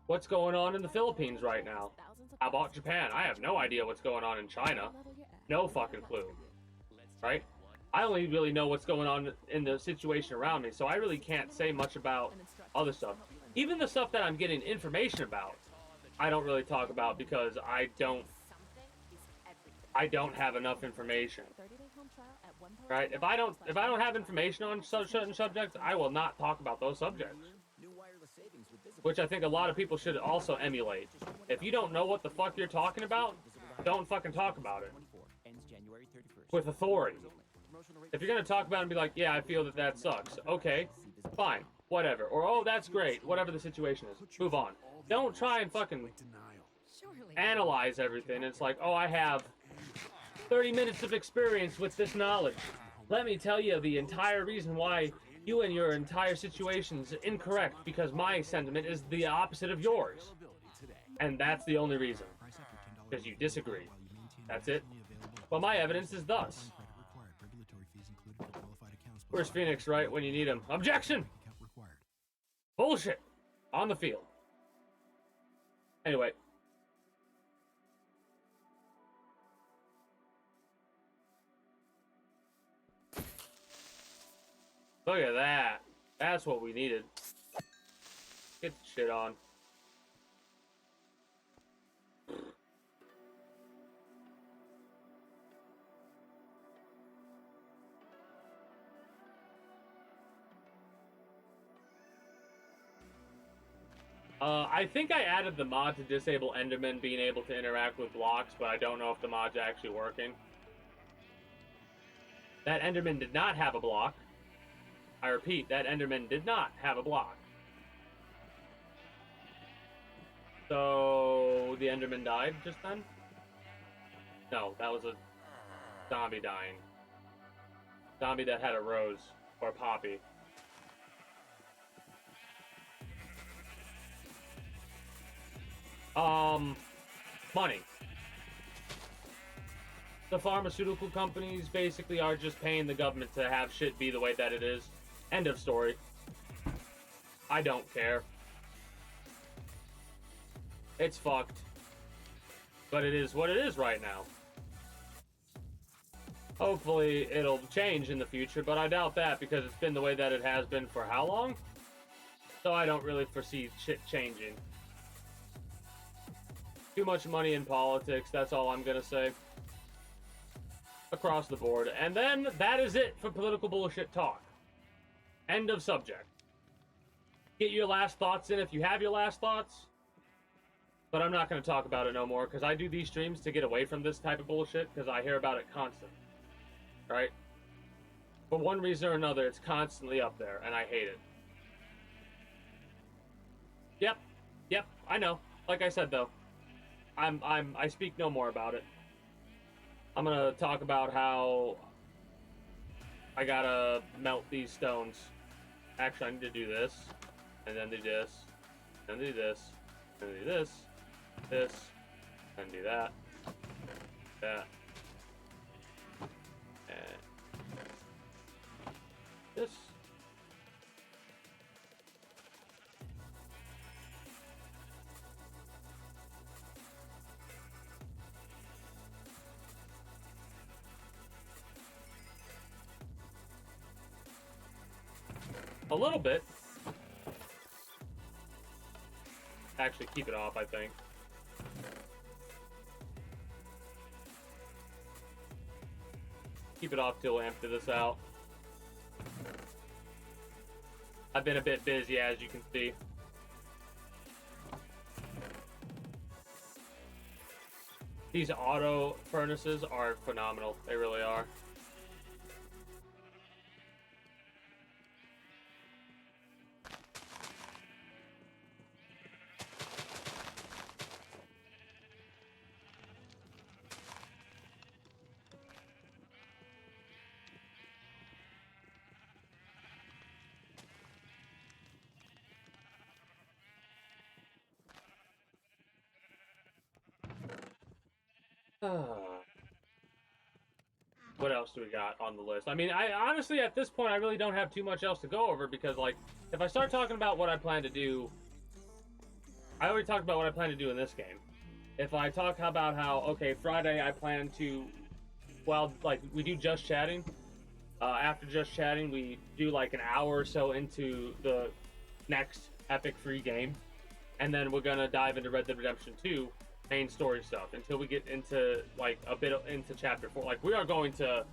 what's going on in the Philippines right now? How about Japan? I have no idea what's going on in China. No fucking clue, right? I only really know what's going on in the situation around me, so I really can't say much about other stuff. Even the stuff that I'm getting information about, I don't really talk about because I don't have enough information. Right? If I don't have information on certain subjects, I will not talk about those subjects. Which I think a lot of people should also emulate. If you don't know what the fuck you're talking about, don't fucking talk about it. With authority. If you're gonna talk about it and be like, yeah, I feel that sucks. Okay, fine, whatever. Or, oh, that's great. Whatever the situation is. Move on. Don't try and fucking analyze everything. It's like, oh, I have 30 minutes of experience with this knowledge. Let me tell you the entire reason why you and your entire situation is incorrect, because my sentiment is the opposite of yours. And that's the only reason. Because you disagree. That's it. Well, my evidence is thus. Where's Phoenix, right, when you need him? Objection! Bullshit! On the field. Anyway. Look at that. That's what we needed. Get the shit on. I think I added the mod to disable Enderman being able to interact with blocks, but I don't know if the mod's actually working. That Enderman did not have a block. I repeat, that Enderman did not have a block. So, the Enderman died just then? No, that was a zombie dying. Zombie that had a rose, or poppy. Money. The pharmaceutical companies basically are just paying the government to have shit be the way that it is. End of story. I don't care. It's fucked. But it is what it is right now. Hopefully it'll change in the future, but I doubt that because it's been the way that it has been for how long? So I don't really foresee shit changing. Too much money in politics, that's all I'm gonna say. Across the board. And then, that is it for political bullshit talk. End of subject. Get your last thoughts in if you have your last thoughts. But I'm not gonna talk about it no more, because I do these streams to get away from this type of bullshit, because I hear about it constantly. Right? For one reason or another, it's constantly up there, and I hate it. Yep, I know. Like I said, though. I speak no more about it. I'm gonna talk about how I gotta melt these stones. Actually, I need to do this, and then do this, and do this, and do this, and do that, and this. A little bit. Actually, keep it off, I think. Keep it off till we empty this out. I've been a bit busy, as you can see. These auto furnaces are phenomenal. They really are. What else do we got on the list? I mean, I honestly, at this point, I really don't have too much else to go over because, like, if I start talking about what I plan to do, I already talked about what I plan to do in this game. If I talk about how, okay, Friday I plan to, well, like, we do just chatting, After just chatting, we do like an hour or so into the next epic free game, and then we're gonna dive into Red Dead Redemption 2 main story stuff until we get into like a bit into chapter 4. Like we are going to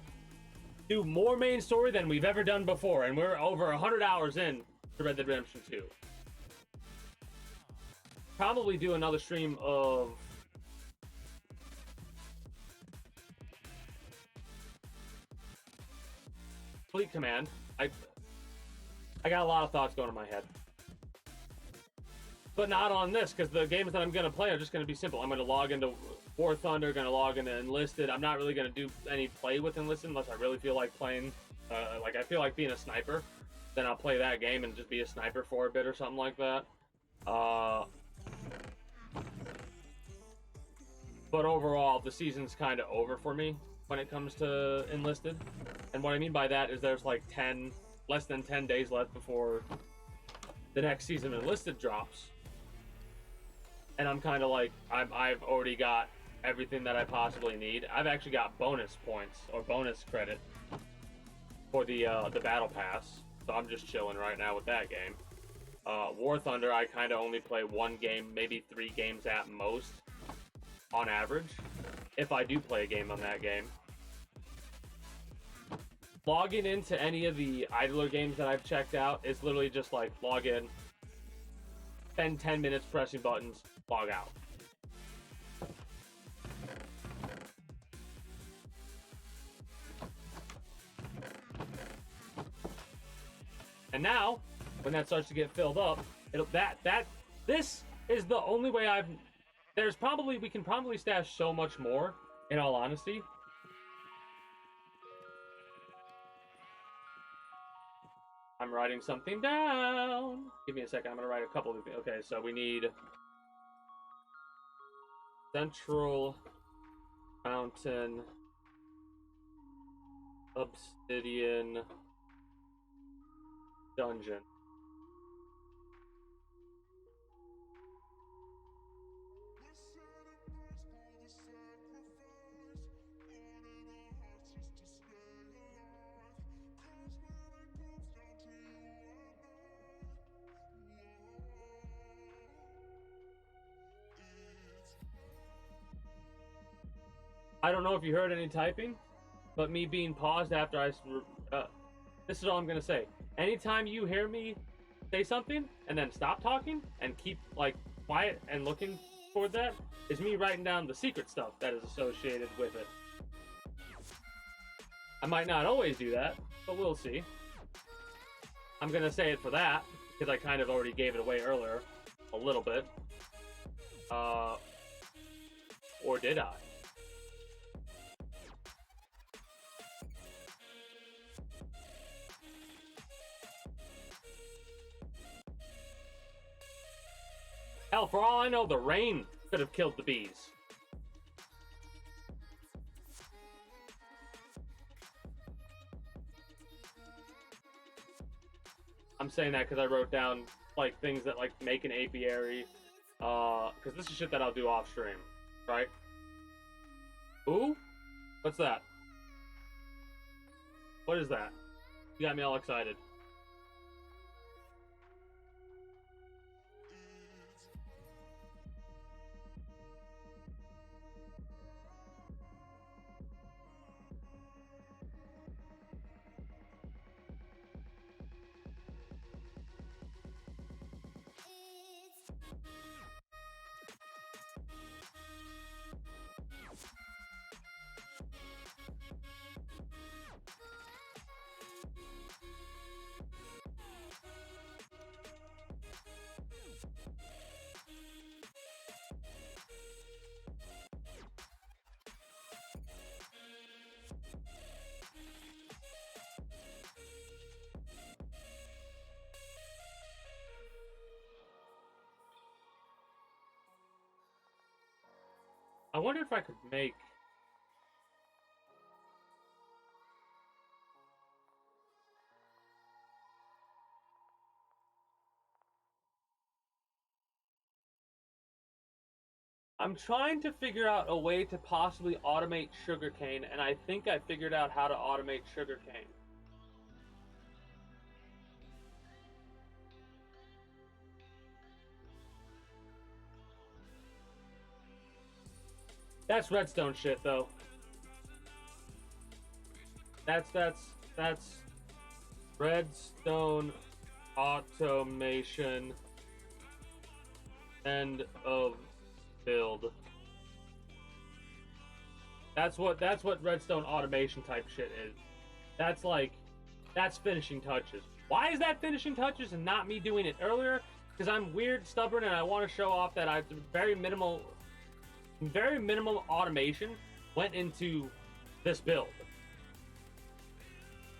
do more main story than we've ever done before, and we're over 100 hours in to Red Dead Redemption 2. Probably do another stream of Fleet Command. I got a lot of thoughts going in my head. But not on this, because the games that I'm going to play are just going to be simple. I'm going to log into War Thunder, going to log into Enlisted. I'm not really going to do any play with Enlisted unless I really feel like playing, like I feel like being a sniper. Then I'll play that game and just be a sniper for a bit or something like that. But overall, the season's kind of over for me when it comes to Enlisted. And what I mean by that is there's like less than 10 days left before the next season of Enlisted drops. And I'm kind of like, I've already got everything that I possibly need. I've actually got bonus points or bonus credit for the battle pass, so I'm just chilling right now with that game. War Thunder, I kind of only play one game, maybe 3 games at most, on average, if I do play a game on that game. Logging into any of the idler games that I've checked out is literally just like log in, spend 10 minutes pressing buttons, log out. And now, when that starts to get filled up, this is the only way we can probably stash so much more, in all honesty. I'm writing something down. Give me a second. I'm going to write a couple of things. Okay, so we need Central Mountain Obsidian Dungeon. I don't know if you heard any typing, but me being paused after this is all I'm gonna say. Anytime you hear me say something and then stop talking and keep like quiet and looking toward that, is me writing down the secret stuff that is associated with it. I might not always do that, but we'll see. I'm gonna say it for that because I kind of already gave it away earlier, a little bit. Or did I? Hell, for all I know, the rain could have killed the bees. I'm saying that because I wrote down like things that like make an apiary, because this is shit that I'll do off stream, right? Ooh, what's that? What is that? You got me all excited. I wonder if I could make... I'm trying to figure out a way to possibly automate sugarcane, and I think I figured out how to automate sugarcane. That's Redstone shit, though. That's Redstone automation. End of build. That's what Redstone automation type shit is. That's finishing touches. Why is that finishing touches and not me doing it earlier? Because I'm weird, stubborn, and I want to show off that I very minimal automation went into this build.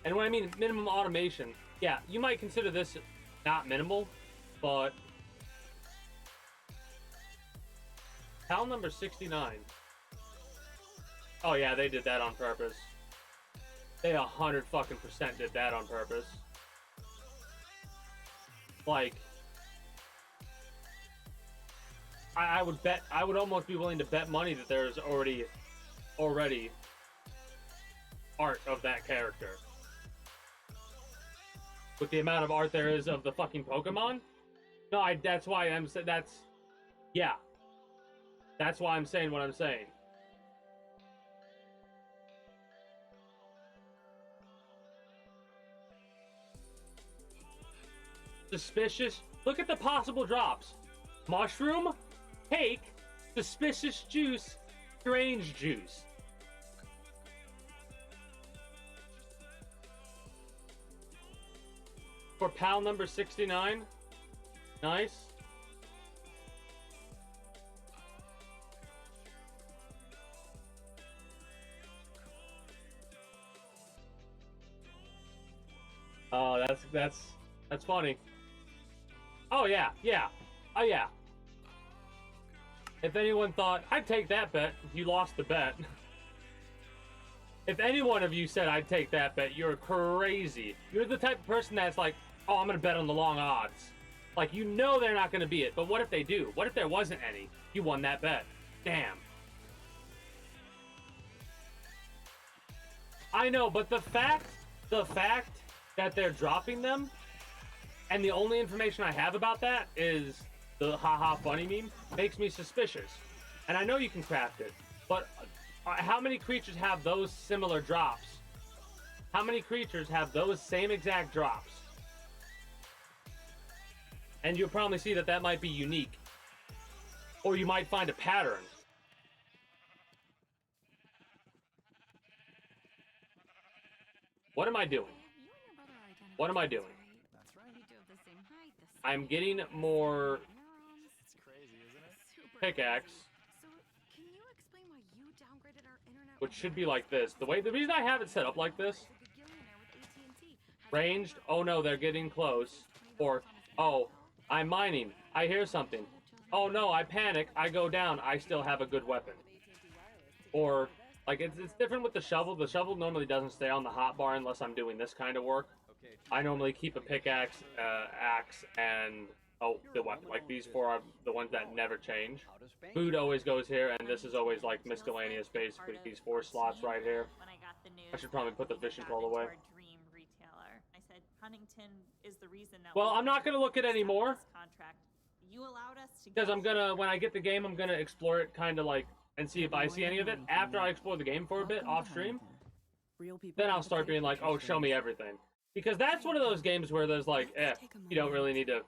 And when I mean minimum automation, yeah, you might consider this not minimal, but tile number 69. Oh yeah, they did that on purpose. They 100% did that on purpose. Like, I would almost be willing to bet money that there's already art of that character. With the amount of art there is of the fucking Pokemon? No, that's why I'm saying, yeah. That's why I'm saying what I'm saying. Suspicious. Look at the possible drops. Mushroom, cake, suspicious juice, strange juice. For pal number 69. Nice. Oh, that's funny. Oh yeah, yeah. Oh yeah. If anyone thought, I'd take that bet, you lost the bet. If any one of you said I'd take that bet, you're crazy. You're the type of person that's like, oh, I'm gonna bet on the long odds. Like, you know they're not gonna be it, but what if they do? What if there wasn't any? You won that bet. Damn. I know, but the fact that they're dropping them, and the only information I have about that is the haha funny meme, makes me suspicious. And I know you can craft it, but how many creatures have those similar drops? How many creatures have those same exact drops? And you'll probably see that might be unique. Or you might find a pattern. What am I doing? What am I doing? That's right. You do have the same height, the same I'm getting more It's crazy, isn't it? pickaxe, So, can you explain why you downgraded our internet? which should be like this. The reason I have it set up like this, ranged, oh no, they're getting close, or, oh, I'm mining, I hear something, oh no, I panic, I go down, I still have a good weapon. Or, like, it's different with the shovel. The shovel normally doesn't stay on the hotbar unless I'm doing this kind of work. I normally keep a pickaxe, axe, and, oh, the weapon. Like, these four are the ones that never change. Food always goes here, and this is always, like, miscellaneous, basically. These 4 slots right here. I should probably put the fishing pole away. I said Huntington is the reason that Well, I'm not going to look at any more. You allowed us to Because I'm going to, when I get the game, I'm going to explore it kind of like, and see if I see any of it. After I explore the game for a bit, off stream, then I'll start being like, oh, show me everything. Because that's one of those games where there's like, you don't really need to,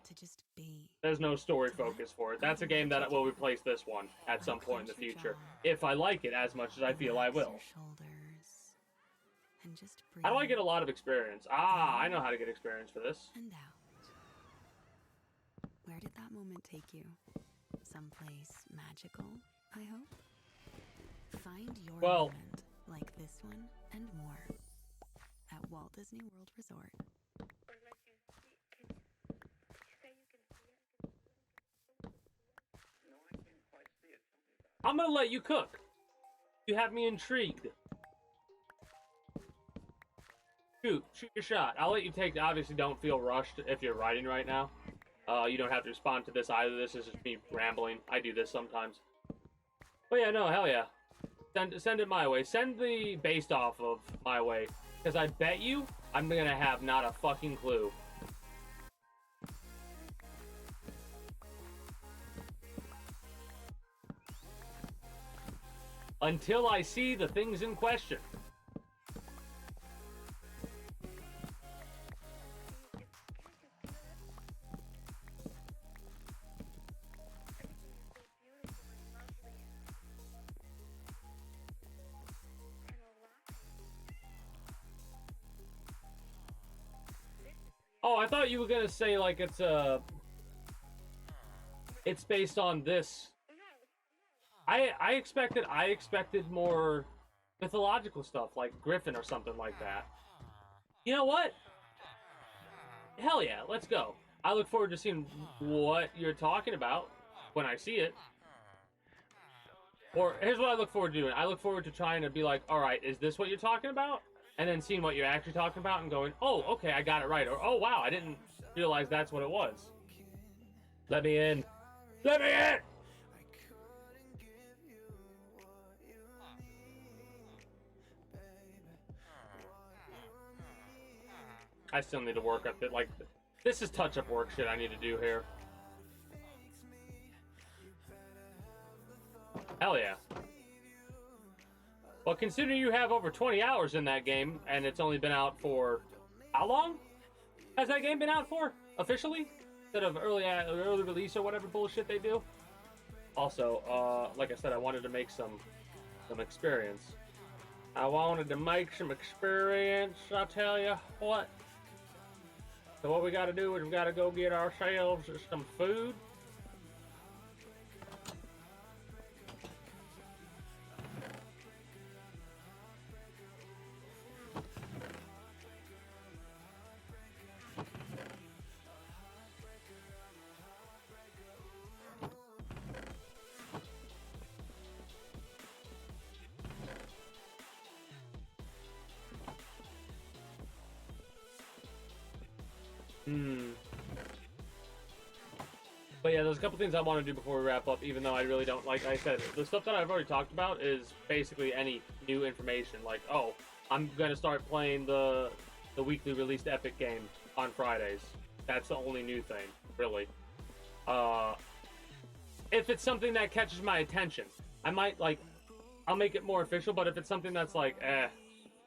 there's no story focus for it. That's a game that will replace this one at some point in the future, if I like it as much as I feel I will. How do I get a lot of experience? Ah, I know how to get experience for this. And out. Where did that moment take you? Someplace magical, I hope? Find your moment, like this one and more, at Walt Disney World Resort. I'm gonna let you cook. You have me intrigued. Shoot your shot. I'll let you take. Obviously, don't feel rushed if you're writing right now. You don't have to respond to this either. This is just me rambling. I do this sometimes. But yeah, no, hell yeah. Send it my way. Send the based off of my way. Because I bet you I'm going to have not a fucking clue. until I see the things in question. Oh, I thought you were gonna say like it's based on this. I expected more mythological stuff like Griffin or something like that. You know what? Hell yeah, let's go. I look forward to seeing what you're talking about when I see it. Or here's what I look forward to doing. I look forward to trying to be like, all right, is this what you're talking about? And then seeing what you're actually talking about and going, oh, okay, I got it right. Or, oh, wow, I didn't realize that's what it was. Let me in. Let me in! I still need to work at it. Like, this is touch-up work shit I need to do here. Hell yeah. Well, considering you have over 20 hours in that game, and it's only been out for... How long has that game been out for, officially? Instead of early release or whatever bullshit they do? Also, like I said, I wanted to make some experience. I wanted to make some experience, I'll tell you what. So what we gotta do is we gotta go get ourselves some food. But yeah, there's a couple things I want to do before we wrap up, even though I really don't, like I said, the stuff that I've already talked about is basically any new information. Like, oh, I'm going to start playing the weekly released Epic game on Fridays. That's the only new thing, really. If it's something that catches my attention, I might, like, I'll make it more official, but if it's something that's like,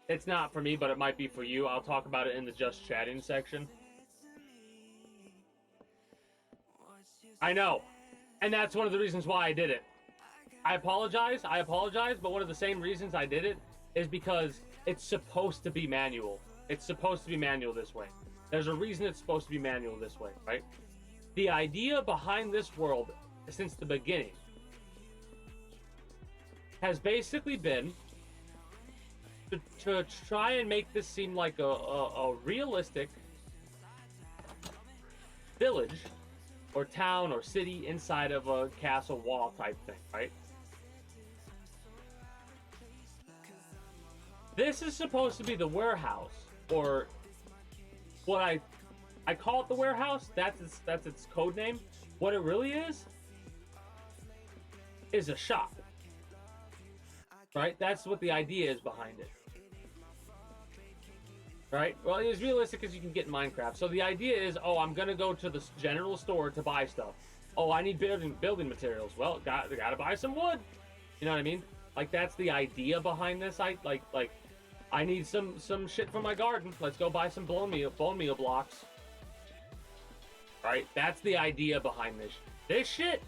it's not for me, but it might be for you, I'll talk about it in the Just Chatting section. I know. And that's one of the reasons why I did it. I apologize, but one of the same reasons I did it is because it's supposed to be manual. It's supposed to be manual this way. There's a reason it's supposed to be manual this way, right? The idea behind this world, since the beginning, has basically been to try and make this seem like a realistic village or town or city inside of a castle wall type thing, right? This is supposed to be the warehouse, or what I call it the warehouse. That's its code name. What it really is a shop, right? That's what the idea is behind it. Right? Well, as realistic as you can get in Minecraft. So the idea is, oh, I'm gonna go to the general store to buy stuff. Oh, I need building materials. Well, gotta buy some wood. You know what I mean? Like, that's the idea behind this. I need some shit for my garden. Let's go buy some bone meal blocks. Right? That's the idea behind this. This shit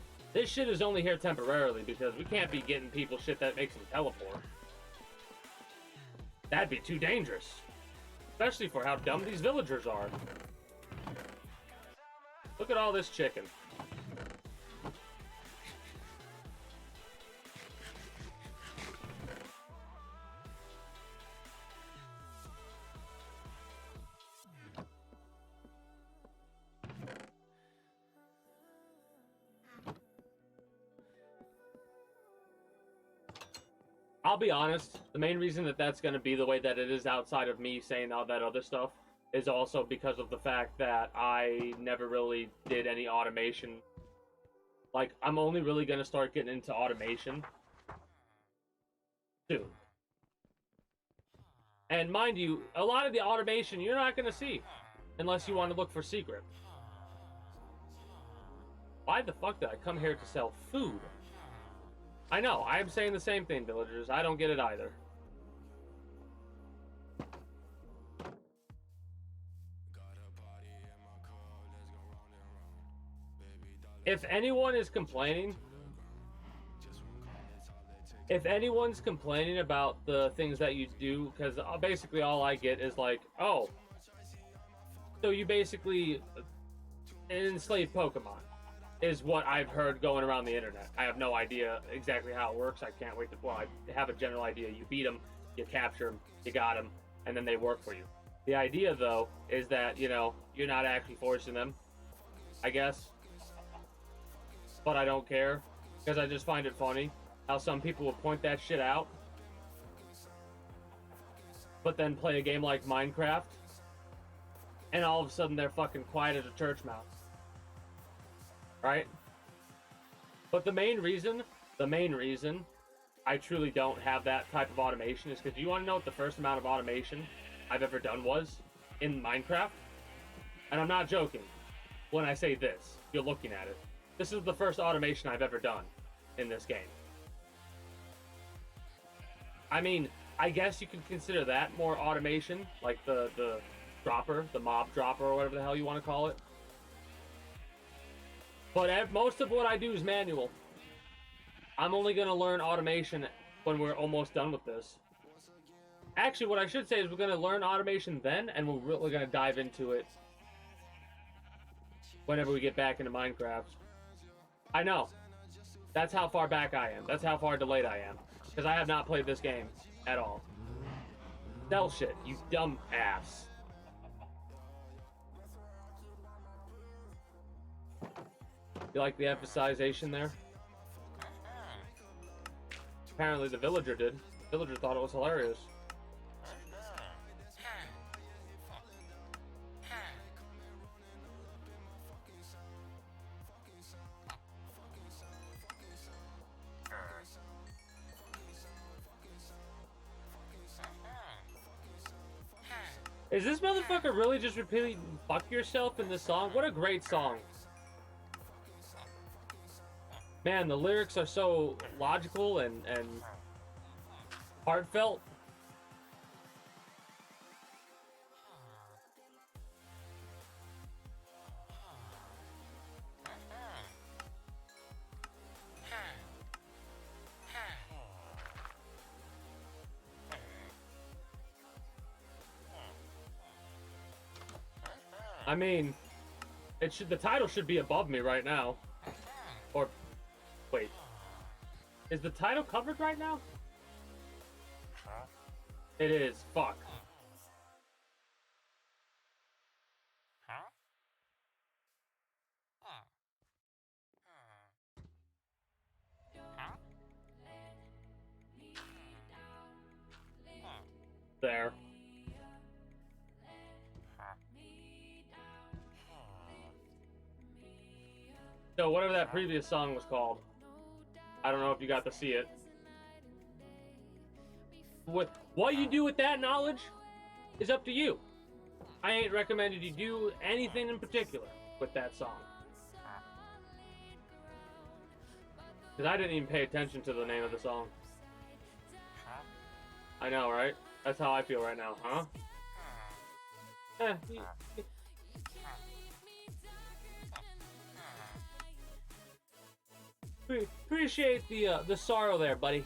is only here temporarily because we can't be getting people shit that makes them teleport. That'd be too dangerous. Especially for how dumb these villagers are. Look at all this chicken. I'll be honest, the main reason that that's going to be the way that it is outside of me saying all that other stuff is also because of the fact that I never really did any automation. Like, I'm only really going to start getting into automation soon. And mind you, a lot of the automation you're not going to see unless you want to look for secret. Why the fuck did I come here to sell food? I know, I'm saying the same thing, villagers. I don't get it either. If anyone is complaining, if anyone's complaining about the things that you do, because basically all I get is like, oh, so you basically enslaved Pokemon, is what I've heard going around the internet. I have no idea exactly how it works. I can't wait to, well, I have a general idea. You beat them, you capture them, you got them, and then they work for you. The idea, though, is that, you know, you're not actually forcing them, I guess. But I don't care, because I just find it funny how some people will point that shit out, but then play a game like Minecraft, and all of a sudden they're fucking quiet as a church mouse. Right? But the main reason I truly don't have that type of automation is because you want to know what the first amount of automation I've ever done was in Minecraft? And I'm not joking when I say this. You're looking at it. This is the first automation I've ever done in this game. I mean, I guess you could consider that more automation, like the dropper, the mob dropper, or whatever the hell you want to call it. But most of what I do is manual. I'm only going to learn automation when we're almost done with this. Actually, what I should say is we're going to learn automation then, and we're really going to dive into it whenever we get back into Minecraft. I know. That's how far back I am. That's how far delayed I am. Because I have not played this game at all. Sell shit, you dumb ass. You like the emphasization there? Apparently the villager did. The villager thought it was hilarious. Is this motherfucker really just repeating "fuck yourself" in this song? What a great song. Man, the lyrics are so logical and heartfelt. I mean, the title should be above me right now. Or, wait. Is the title covered right now? It is. Fuck. There. So whatever that previous song was called, I don't know if you got to see it. What you do with that knowledge is up to you. I ain't recommended you do anything in particular with that song. Because I didn't even pay attention to the name of the song. I know, right? That's how I feel right now, huh? Appreciate the sorrow there, buddy.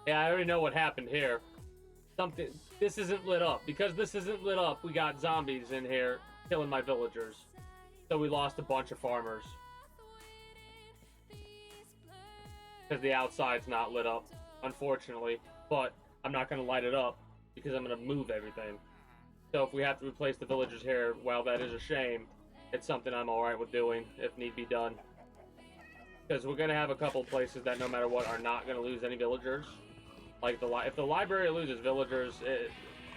Yeah, I already know what happened here. This isn't lit up. Because this isn't lit up, we got zombies in here killing my villagers. So we lost a bunch of farmers. Because the outside's not lit up, unfortunately. But I'm not going to light it up because I'm going to move everything. So if we have to replace the villagers here, while that is a shame, it's something I'm alright with doing if need be done. Because we're going to have a couple places that no matter what are not going to lose any villagers. Like, if the library loses villagers,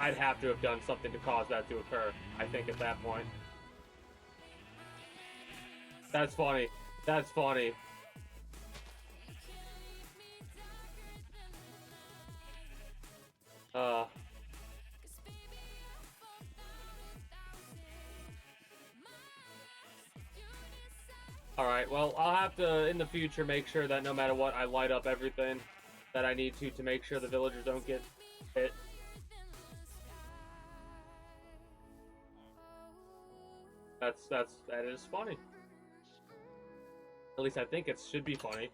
I'd have to have done something to cause that to occur, I think, at that point. That's funny. That's funny. Alright, well, I'll have to, in the future, make sure that no matter what, I light up everything that I need to make sure the villagers don't get hit. That is funny. At least I think it should be funny.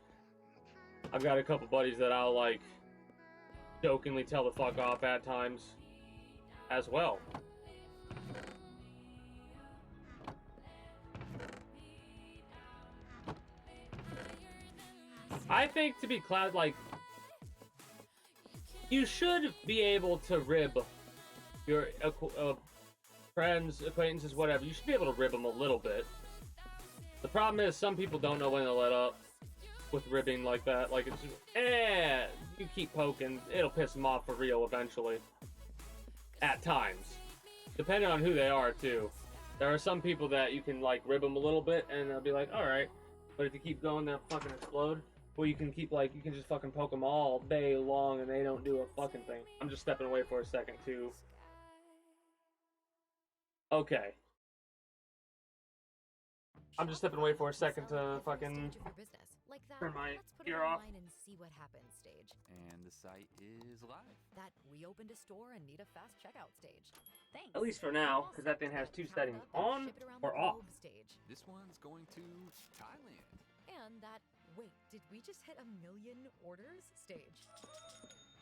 I've got a couple buddies that I'll, like, jokingly tell the fuck off at times as well. I think to be like, you should be able to rib your friends, acquaintances, whatever. You should be able to rib them a little bit. The problem is some people don't know when to let up with ribbing like that. Like, it's just, you keep poking, it'll piss them off for real eventually. At times. Depending on who they are, too. There are some people that you can, like, rib them a little bit, and they'll be like, alright. But if you keep going, they'll fucking explode. Well, you can keep, like, you can just fucking poke them all day long, and they don't do a fucking thing. I'm just stepping away for a second, too. Okay. I'm just stepping away for a second to fucking like that, turn my let's put it ear off. online and see what happens stage. And the site is live. That we opened a store and need a fast checkout stage. Thanks. At least for now, because that thing has two settings, on or off. Stage. This one's going to Thailand. And that, wait, did we just hit 1 million orders stage?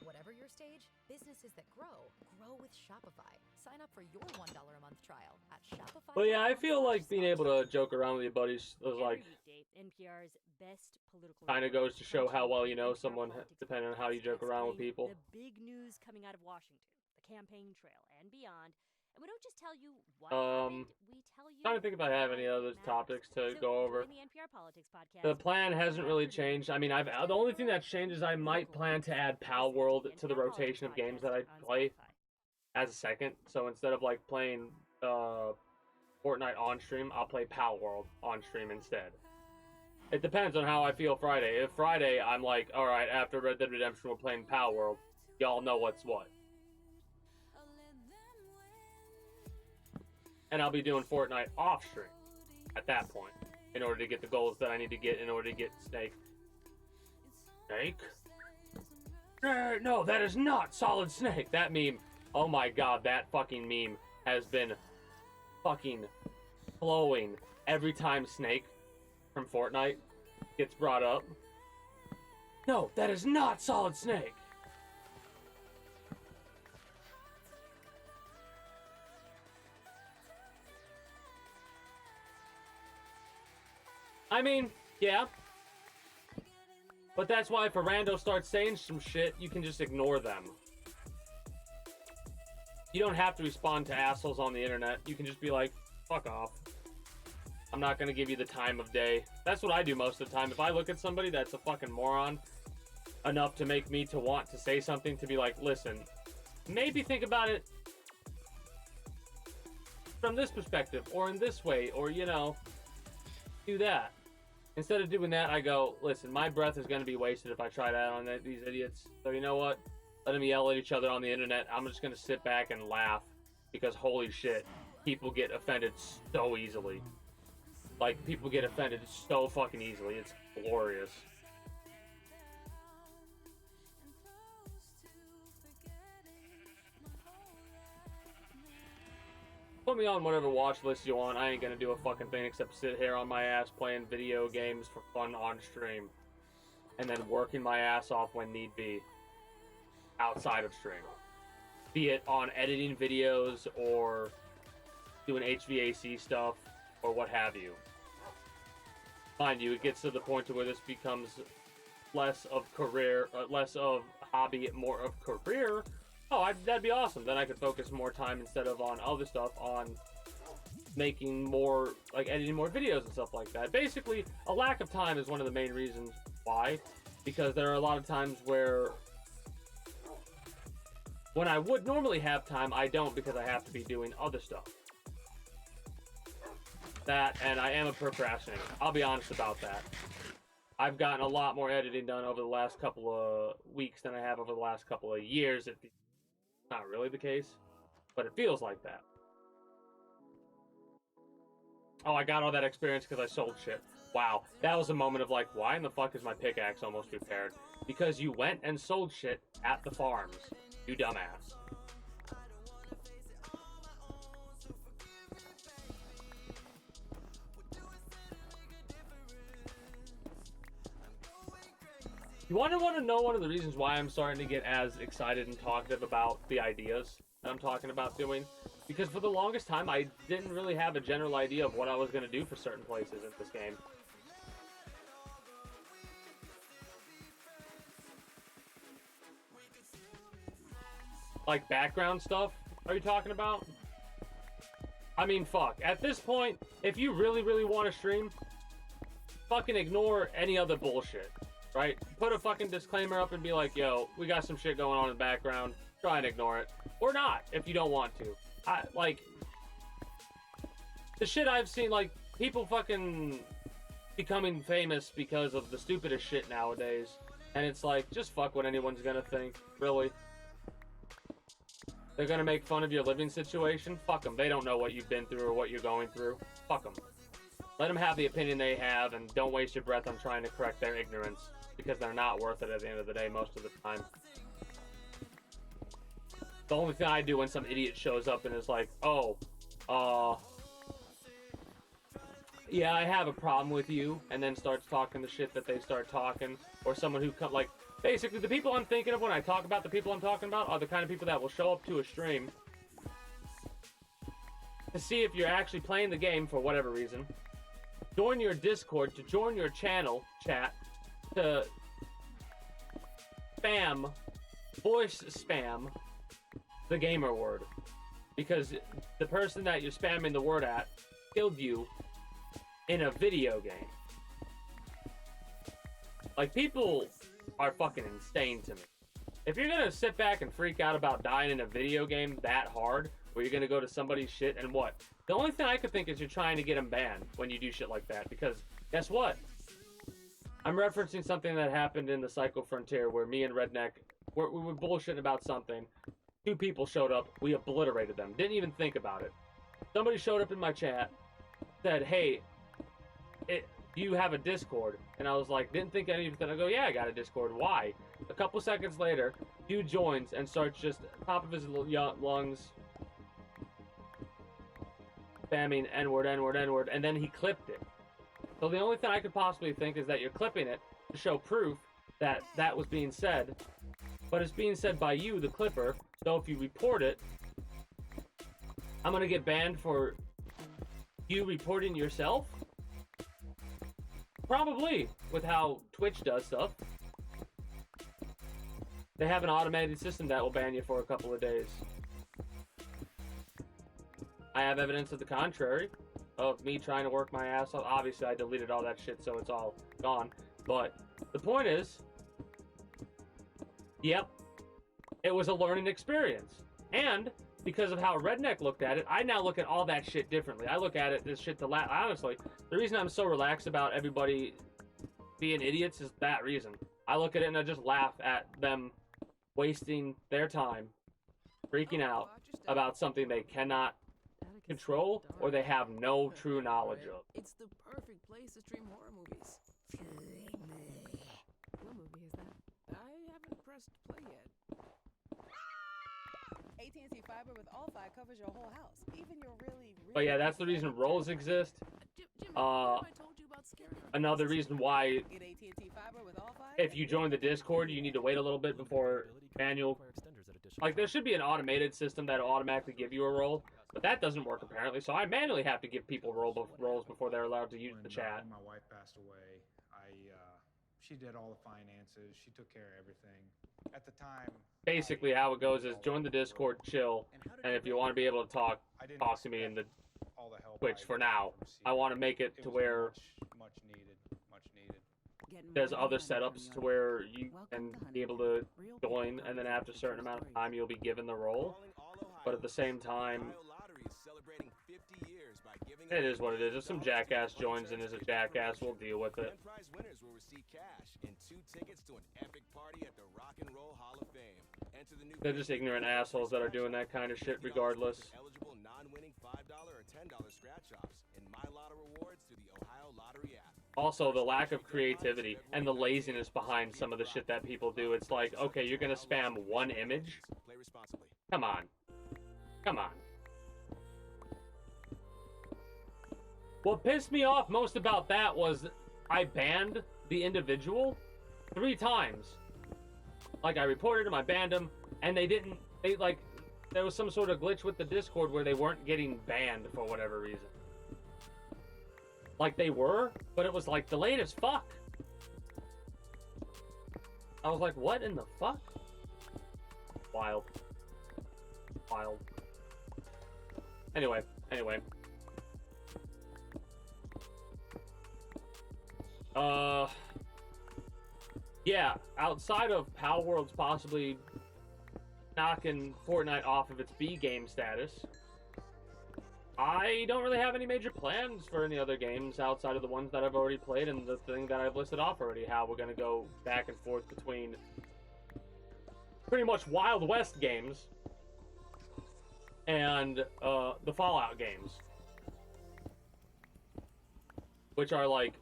Whatever your stage, businesses that grow with Shopify. Sign up for your $1 a month trial at Shopify. But yeah, I feel like being able to joke around with your buddies is like, NPR's best political kind of goes to show how well you know someone, depending on how you joke around with people. The big news coming out of Washington, the campaign trail, and beyond. And we don't just tell you what happened, we tell you. Trying to think if I have any other topics to go over. The NPR Politics podcast. The plan hasn't really changed. I mean, the only thing that's changed is I might plan to add Pal World to the rotation of games that I play as a second. So instead of like playing Fortnite on stream, I'll play Pal World on stream instead. It depends on how I feel Friday. If Friday I'm like, all right, after Red Dead Redemption we're playing Pal World, y'all know what's what. And I'll be doing Fortnite off stream at that point in order to get the goals that I need to get in order to get Snake. Snake? No, that is not Solid Snake. That meme, oh my god, that fucking meme has been fucking flowing every time Snake from Fortnite gets brought up. No, that is not Solid Snake. I mean, yeah. But that's why if a rando starts saying some shit, you can just ignore them. You don't have to respond to assholes on the internet. You can just be like, fuck off. I'm not gonna give you the time of day. That's what I do most of the time. If I look at somebody that's a fucking moron enough to make me to want to say something, to be like, listen, maybe think about it from this perspective, or in this way, or, you know, do that. Instead of doing that, I go, listen, my breath is going to be wasted if I try that on these idiots. So you know what? Let them yell at each other on the internet. I'm just going to sit back and laugh because holy shit, people get offended so easily. Like, people get offended so fucking easily. It's glorious. Put me on whatever watch list you want. I ain't gonna do a fucking thing except sit here on my ass playing video games for fun on stream. And then working my ass off when need be. Outside of stream. Be it on editing videos or doing HVAC stuff or what have you. Mind you, it gets to the point to where this becomes less of career, less of hobby, more of career. Oh, that'd be awesome. Then I could focus more time instead of on other stuff, on making more, like editing more videos and stuff like that. Basically, a lack of time is one of the main reasons why. Because there are a lot of times where when I would normally have time, I don't because I have to be doing other stuff. that, and I am a procrastinator. I'll be honest about that. I've gotten a lot more editing done over the last couple of weeks than I have over the last couple of years. It's not really the case, but it feels like that. Oh, I got all that experience because I sold shit. Wow, that was a moment of like, why in the fuck is my pickaxe almost repaired? Because you went and sold shit at the farms, you dumbass. You want to know one of the reasons why I'm starting to get as excited and talkative about the ideas that I'm talking about doing? Because for the longest time, I didn't really have a general idea of what I was going to do for certain places in this game. Like background stuff, are you talking about? I mean, fuck. At this point, if you really, really want to stream, fucking ignore any other bullshit. Right? Put a fucking disclaimer up and be like, yo, we got some shit going on in the background. Try and ignore it. Or not, if you don't want to. Like, the shit I've seen, like, people fucking becoming famous because of the stupidest shit nowadays. And it's like, just fuck what anyone's gonna think. Really. They're gonna make fun of your living situation? Fuck them. They don't know what you've been through or what you're going through. Fuck them. Let them have the opinion they have, and don't waste your breath on trying to correct their ignorance. Because they're not worth it at the end of the day most of the time. The only thing I do when some idiot shows up and is like, oh, yeah, I have a problem with you, and then starts talking the shit that they start talking, or someone who like, basically the people I'm thinking of when I talk about the people I'm talking about are the kind of people that will show up to a stream to see if you're actually playing the game for whatever reason, join your Discord, to join your channel chat, to voice spam the gamer word, because the person that you're spamming the word at killed you in a video game. Like, people are fucking insane to me. If you're gonna sit back and freak out about dying in a video game that hard, where you're gonna go to somebody's shit and what? The only thing I could think is you're trying to get them banned when you do shit like that, because guess what? I'm referencing something that happened in the Psycho Frontier where me and Redneck, we were bullshitting about something. Two people showed up, we obliterated them. Didn't even think about it. Somebody showed up in my chat, said, hey, do you have a Discord? And I was like, didn't think anything. I go, yeah, I got a Discord. Why? A couple seconds later, dude joins and starts just top of his lungs spamming N-word, N-word, N-word, and then he clipped it. So the only thing I could possibly think is that you're clipping it to show proof that that was being said, but it's being said by you, the clipper. So if you report it, I'm gonna get banned for you reporting yourself? Probably, with how Twitch does stuff. They have an automated system that will ban you for a couple of days. I have evidence of the contrary, of me trying to work my ass off. Obviously, I deleted all that shit, so it's all gone. But the point is, yep, it was a learning experience. And because of how Redneck looked at it, I now look at all that shit differently. I look at it, this shit to laugh. Honestly, the reason I'm so relaxed about everybody being idiots is that reason. I look at it and I just laugh at them wasting their time, freaking out about something they cannot control or they have no true knowledge of. It's the perfect place to stream horror movies. What movie is that? I haven't pressed play yet. AT&T Fiber with all five covers your whole house, even your really But yeah, that's the reason roles exist. Another reason why, if you join the Discord, you need to wait a little bit before manual. Like, there should be an automated system that'll automatically give you a role, but that doesn't work apparently. So I manually have to give people roles before they're allowed to use the chat. When my wife passed away, she did all the finances. She took care of everything. At the time, basically how it goes is join the Discord, chill, and if you want to be able to talk to me in the Twitch for now. I want to make it to where much needed. there's other setups to where you can be able to join, and then after a certain amount of time you'll be given the role. But at the same time, It is what it is. If some jackass joins in as a jackass, we'll deal with it. Grand prize winners will receive cash and 2 tickets to an epic party at the Rock and Roll Hall of Fame. Enter the new They're just ignorant assholes that are doing that kind of shit regardless. eligible non-winning $5 or $10 scratch-offs and My Lotto rewards through the Ohio Lottery app. Also, the lack of creativity and the laziness behind some of the shit that people do. It's like, okay, you're gonna spam one image? Play responsibly. Come on. Come on. What pissed me off most about that was I banned the individual 3 times. Like, I reported him, I banned him, and there was some sort of glitch with the Discord where they weren't getting banned for whatever reason. Like, they were, but it was, like, delayed as fuck. I was like, what in the fuck? Wild. Wild. Anyway. Yeah, outside of Pal Worlds possibly knocking Fortnite off of its B game status, I don't really have any major plans for any other games outside of the ones that I've already played and the thing that I've listed off already, how we're going to go back and forth between pretty much Wild West games and the Fallout games, which are like,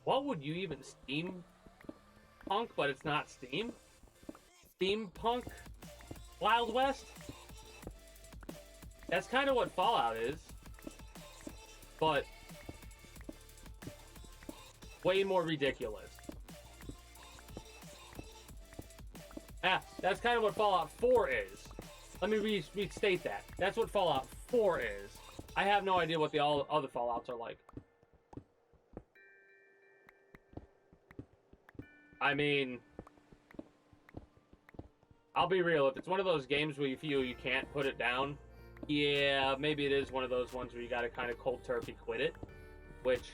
what would you even steampunk, but it's not Steam? Steampunk Wild West? That's kind of what Fallout is, but way more ridiculous. That's kind of what Fallout 4 is. Let me restate that. That's what Fallout 4 is. I have no idea what the other Fallouts are like. I mean, I'll be real. If it's one of those games where you feel you can't put it down, yeah, maybe it is one of those ones where you gotta kind of cold turkey quit it, which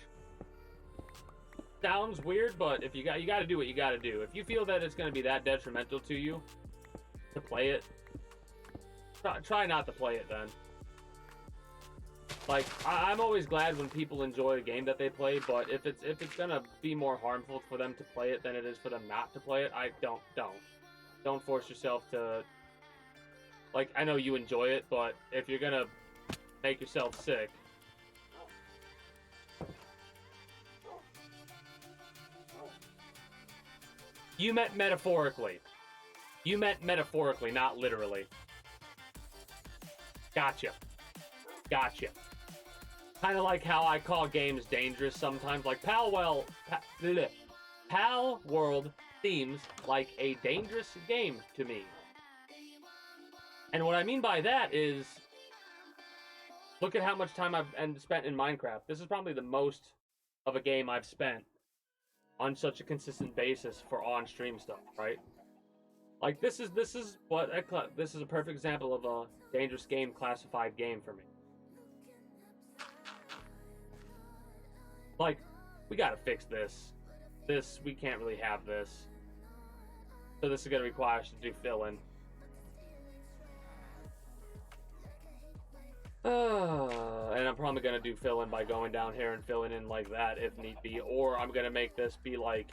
sounds weird, but if you gotta do what you gotta do. If you feel that it's gonna be that detrimental to you to play it, try not to play it then. Like, I'm always glad when people enjoy a game that they play, but if it's gonna be more harmful for them to play it than it is for them not to play it, don't force yourself to. Like, I know you enjoy it, but if you're gonna make yourself sick, you meant metaphorically. You meant metaphorically, not literally. Gotcha. Kind of like how I call games dangerous sometimes. Like Pal World seems like a dangerous game to me. And what I mean by that is, look at how much time I've spent in Minecraft. This is probably the most of a game I've spent on such a consistent basis for on-stream stuff, right? Like, this is a perfect example of a dangerous game classified game for me. Like, we gotta fix this. We can't really have this. So this is gonna require us to do fill-in. And I'm probably gonna do fill-in by going down here and filling in like that if need be, or I'm gonna make this be like,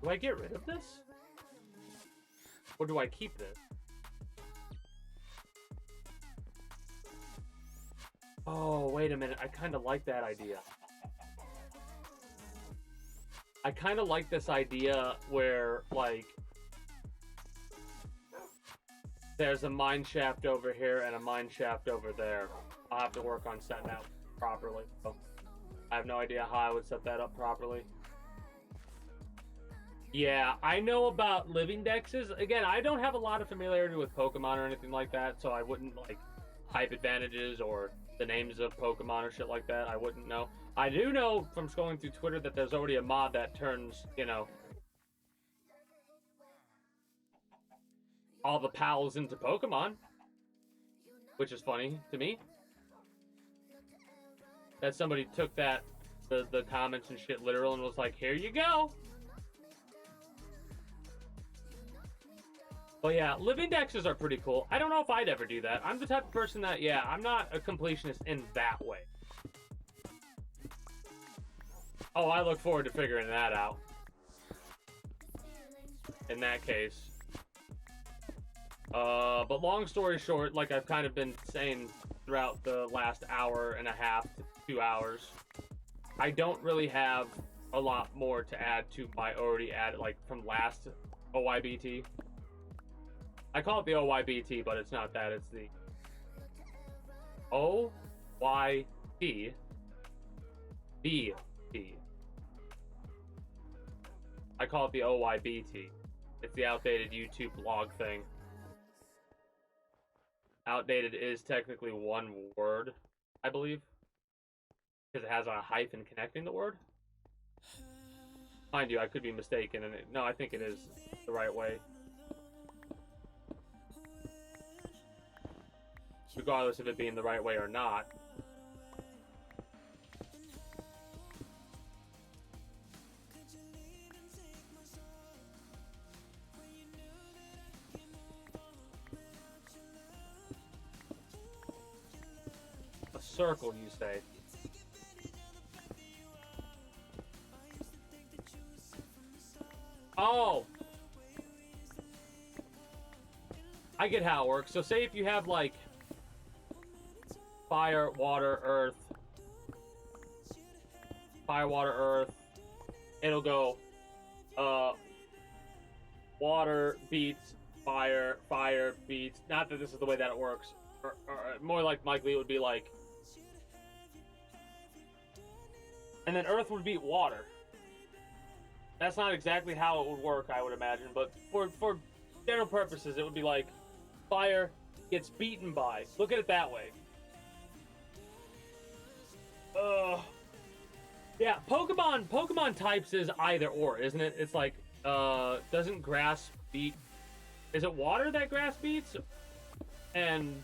do I get rid of this? Or do I keep this? Oh, wait a minute. I kind of like that idea. I kind of like this idea where, like, there's a mine shaft over here and a mine shaft over there. I'll have to work on setting that properly. So I have no idea how I would set that up properly. Yeah, I know about living dexes. Again, I don't have a lot of familiarity with Pokemon or anything like that, so I wouldn't, like, type advantages or the names of Pokemon or shit like that. I wouldn't know. I do know from scrolling through Twitter that there's already a mod that turns, you know, all the pals into Pokemon, which is funny to me. That somebody took that the comments and shit literal and was like, here you go. But yeah, living dexes are pretty cool. I don't know if I'd ever do that. I'm the type of person that, yeah, I'm not a completionist in that way. Oh, I look forward to figuring that out. In that case. But long story short, like I've kind of been saying throughout the last hour and a half to 2 hours, I don't really have a lot more to add to my already added, like from last OYBT. I call it the OYBT, but it's not that. It's the OYTBT. I call it the OYBT. It's the outdated YouTube blog thing. Outdated is technically one word, I believe, because it has a hyphen connecting the word. Mind you, I could be mistaken, and no, I think it is the right way. Regardless of it being the right way or not. A circle, you say? Oh! I get how it works. So say if you have, like, fire, water, earth. Fire, water, earth. It'll go, water beats fire, fire beats. Not that this is the way that it works. Or more likely it would be like. And then earth would beat water. That's not exactly how it would work, I would imagine. But for general purposes, it would be like fire gets beaten by. Look at it that way. Yeah, Pokemon types is either or, isn't it? It's like, doesn't grass beat... Is it water that grass beats? And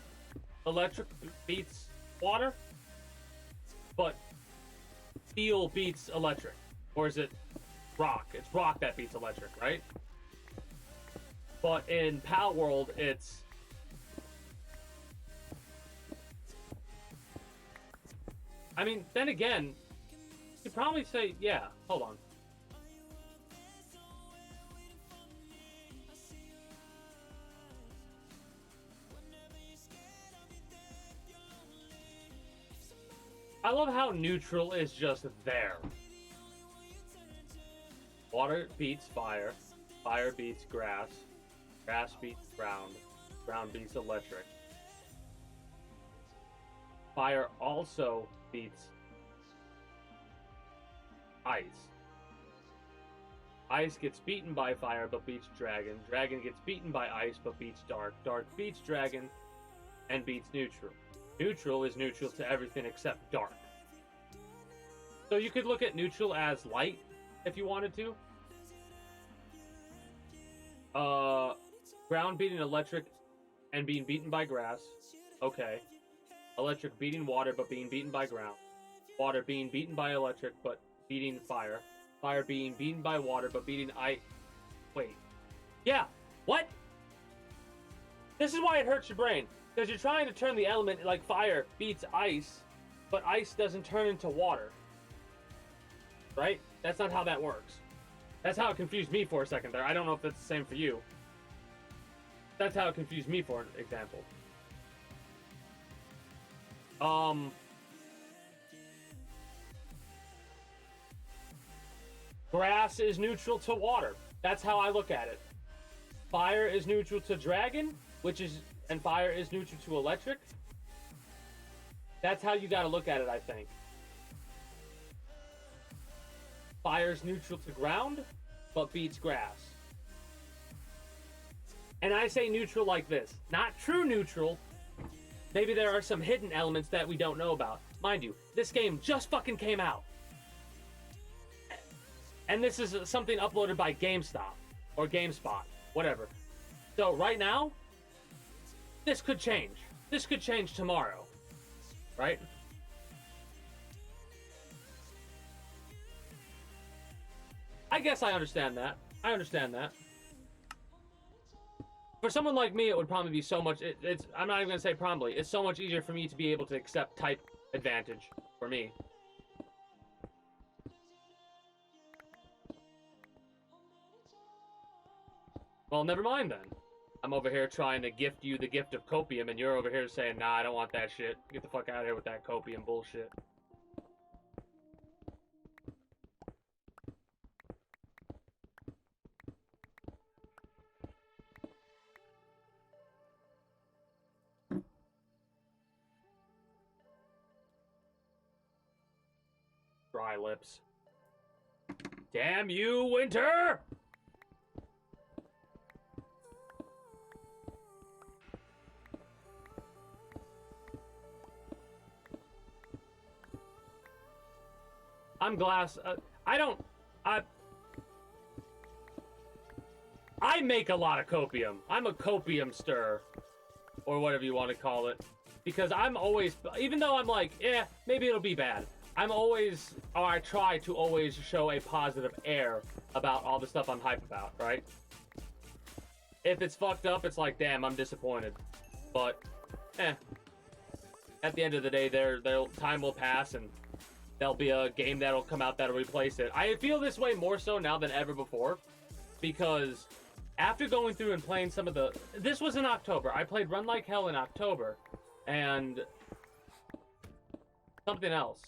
electric beats water? But steel beats electric. Or is it rock? It's rock that beats electric, right? But in Pal World, it's... I mean, then again, you'd probably say, yeah, hold on. I love how neutral is just there. Water beats fire, fire beats grass, grass beats ground, ground beats electric. Fire also beats ice. Ice gets beaten by fire but beats dragon. Dragon gets beaten by ice but beats dark. Dark beats dragon and beats neutral. Neutral is neutral to everything except dark. So you could look at neutral as light if you wanted to. Ground beating electric and being beaten by grass. Okay. Electric beating water, but being beaten by ground. Water being beaten by electric, but beating fire. Fire being beaten by water, but beating ice. Wait. Yeah. What? This is why it hurts your brain. Because you're trying to turn the element like fire beats ice, but ice doesn't turn into water. Right? That's not how that works. That's how it confused me for a second there. I don't know if that's the same for you. That's how it confused me, for an example. Grass is neutral to water. That's how I look at it. Fire is neutral to dragon, and fire is neutral to electric. That's how you gotta look at it, I think. Fire's neutral to ground, but beats grass. And I say neutral like this. Not true neutral. Maybe there are some hidden elements that we don't know about. Mind you, this game just fucking came out. And this is something uploaded by GameStop. Or GameSpot. Whatever. So right now, this could change. This could change tomorrow. Right? I guess I understand that. I understand that. For someone like me, it would probably be so much... It's I'm not even going to say probably. It's so much easier for me to be able to accept type advantage for me. Well, never mind then. I'm over here trying to gift you the gift of copium, and you're over here saying, nah, I don't want that shit. Get the fuck out of here with that copium bullshit. Dry lips. Damn you, Winter! I'm glass. I make a lot of copium. I'm a copium stir, or whatever you want to call it, because I'm always, even though I'm like, maybe it'll be bad. I'm always, or I try to always show a positive air about all the stuff I'm hype about, right? If it's fucked up, it's like, damn, I'm disappointed. But, at the end of the day, time will pass, and there'll be a game that'll come out that'll replace it. I feel this way more so now than ever before, because after going through and playing some of the... This was in October. I played Run Like Hell in October, and something else.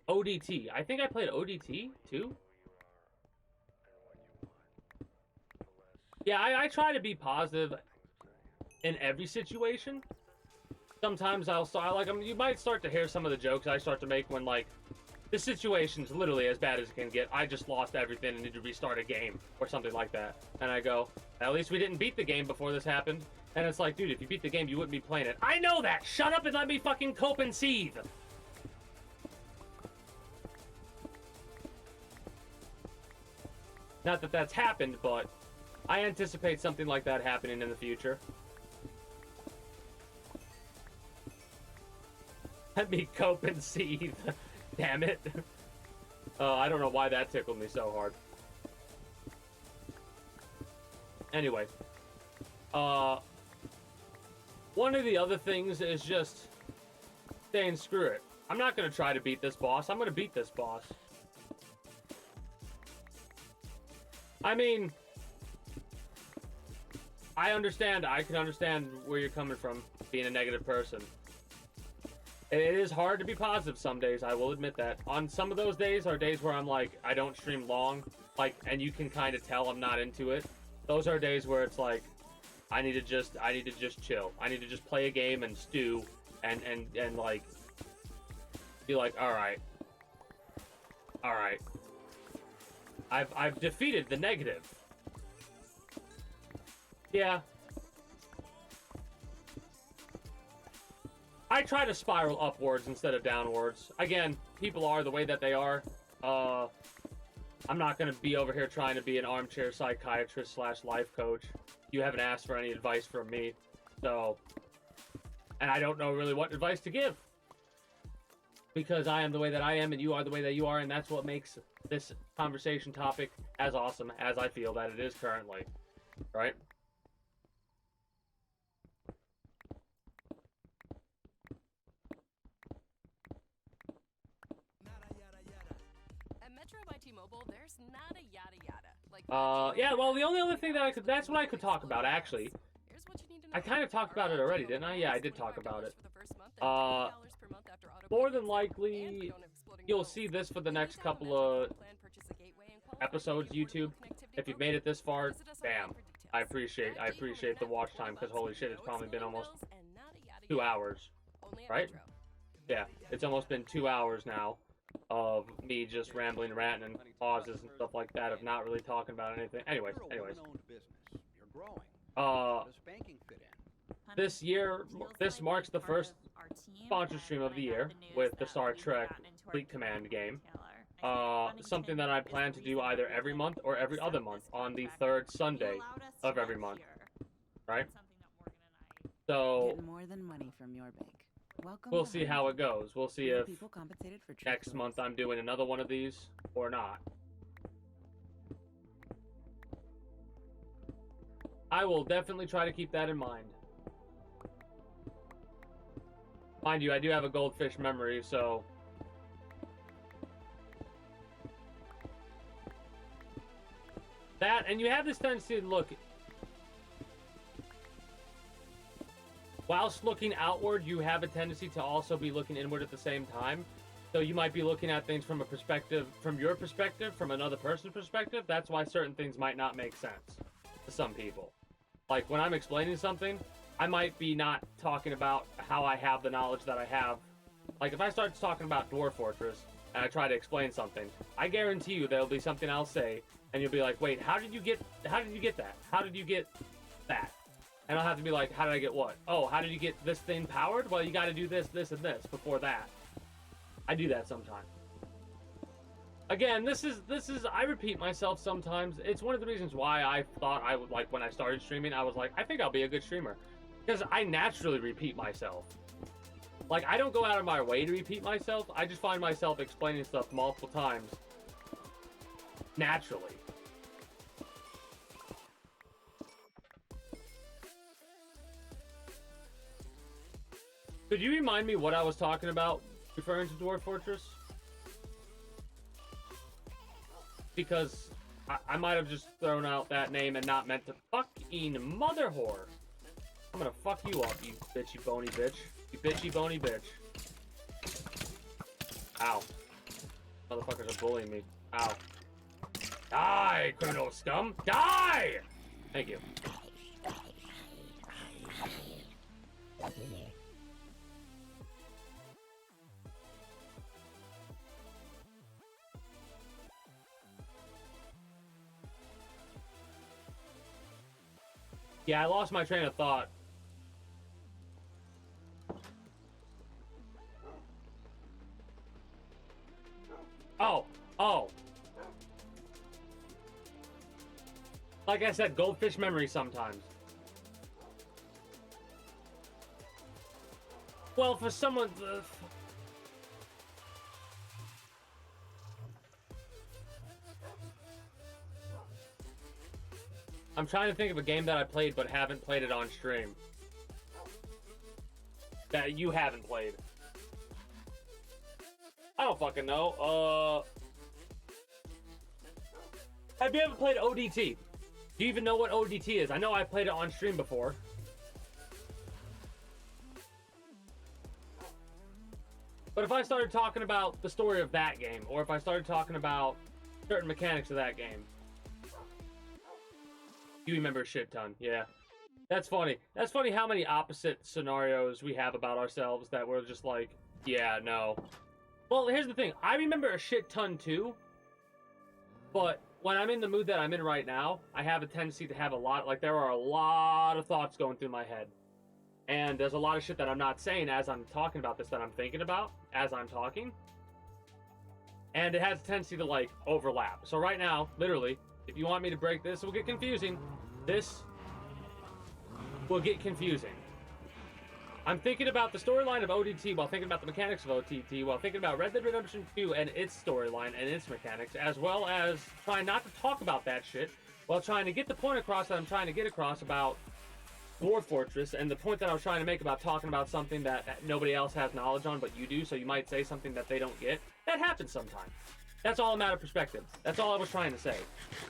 ODT. I think I played ODT, too? Yeah, I try to be positive in every situation. Sometimes I'll start, like, you might start to hear some of the jokes I start to make when, like, the situation's literally as bad as it can get. I just lost everything and need to restart a game or something like that. And I go, at least we didn't beat the game before this happened. And it's like, dude, if you beat the game, you wouldn't be playing it. I know that! Shut up and let me fucking cope and seethe! Not that that's happened, but I anticipate something like that happening in the future. Let me cope and seethe. Damn it. I don't know why that tickled me so hard. Anyway. One of the other things is just saying screw it. I'm not going to try to beat this boss. I'm going to beat this boss. I mean, I understand. I can understand where you're coming from, being a negative person. It is hard to be positive some days, I will admit that. On some of those days are days where I'm like, I don't stream long, like, and you can kind of tell I'm not into it. Those are days where it's like, I need to just chill. I need to just play a game and stew and like, be like, alright. Alright. I've defeated the negative. Yeah. I try to spiral upwards instead of downwards. Again, people are the way that they are. I'm not going to be over here trying to be an armchair psychiatrist / life coach. You haven't asked for any advice from me. So, and I don't know really what advice to give. Because I am the way that I am and you are the way that you are, and that's what makes this conversation topic as awesome as I feel that it is currently. Right? There's not a yada yada. Like, yeah, well, the only other thing that that's what I could talk about, actually. I kind of talked about it already, didn't I? Yeah, I did talk about it. More than likely, you'll see this for the next couple of episodes, YouTube. If you've made it this far, bam. I appreciate the watch time, because holy shit, it's probably been almost 2 hours. Right? Yeah, it's almost been 2 hours now of me just rambling and ranting and pauses and stuff like that of not really talking about anything. Anyways. This marks the first sponsor stream of the year with the Star Trek Fleet Command game. Something that I plan to do either every month or every other month on the third Sunday of every month. Right? So... Get more than money from your bank. we'll see how it goes. We'll see if People compensated for next month I'm doing another one of these or not. I will definitely try to keep that in mind. Mind you, I do have a goldfish memory, so... That, and you have this tendency to look... Whilst looking outward, you have a tendency to also be looking inward at the same time. So you might be looking at things from a perspective, from your perspective, from another person's perspective. That's why certain things might not make sense to some people. Like, when I'm explaining something, I might be not talking about how I have the knowledge that I have. Like, if I start talking about Dwarf Fortress, and I try to explain something, I guarantee you there'll be something I'll say, and you'll be like, wait, how did you get that? How did you get that? And I'll have to be like, how did I get what? Oh, how did you get this thing powered? Well, you got to do this, this, and this before that. I do that sometimes. Again, this is I repeat myself sometimes. It's one of the reasons why I thought I would, like, when I started streaming, I was like, I think I'll be a good streamer. Because I naturally repeat myself. Like, I don't go out of my way to repeat myself. I just find myself explaining stuff multiple times. Naturally. Could you remind me what I was talking about referring to Dwarf Fortress? Because I might have just thrown out that name and not meant to. Fucking mother whore. I'm gonna fuck you up, you bitchy bony bitch. You bitchy bony bitch. Ow. Motherfuckers are bullying me. Ow. Die, criminal scum! Die! Thank you. Yeah, I lost my train of thought. Oh. Like I said, goldfish memory sometimes. Well, for someone... I'm trying to think of a game that I played but haven't played it on stream. That you haven't played. I don't fucking know. Have you ever played ODT? Do you even know what ODT is? I know I played it on stream before. But if I started talking about the story of that game, or if I started talking about certain mechanics of that game, you remember a shit ton, yeah. That's funny. That's funny how many opposite scenarios we have about ourselves that we're just like, yeah, no. Well, here's the thing. I remember a shit ton too, but when I'm in the mood that I'm in right now, I have a tendency to have a lot, like there are a lot of thoughts going through my head. And there's a lot of shit that I'm not saying as I'm talking about this that I'm thinking about as I'm talking. And it has a tendency to, like, overlap. So right now, literally, if you want me to break this, it will get confusing. This will get confusing. I'm thinking about the storyline of ODT while thinking about the mechanics of ODT, while thinking about Red Dead Redemption 2 and its storyline and its mechanics, as well as trying not to talk about that shit, while trying to get the point across that I'm trying to get across about Dwarf Fortress, and the point that I was trying to make about talking about something that nobody else has knowledge on but you do, so you might say something that they don't get. That happens sometimes. That's all a matter of perspective. That's all I was trying to say.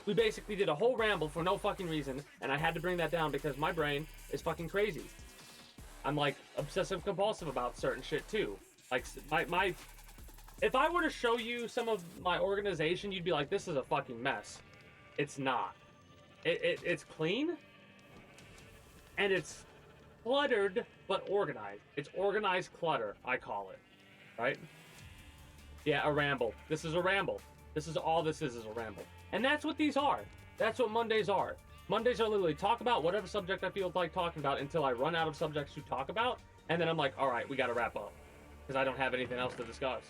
We basically did a whole ramble for no fucking reason, and I had to bring that down because my brain is fucking crazy. I'm, like, obsessive-compulsive about certain shit, too. Like, my... If I were to show you some of my organization, you'd be like, this is a fucking mess. It's not. It's clean, and it's cluttered, but organized. It's organized clutter, I call it. Right? Yeah, a ramble. This is a ramble. This is all this is a ramble. And that's what these are. That's what Mondays are. Mondays are literally talk about whatever subject I feel like talking about until I run out of subjects to talk about, and then I'm like, alright, we gotta wrap up. Because I don't have anything else to discuss.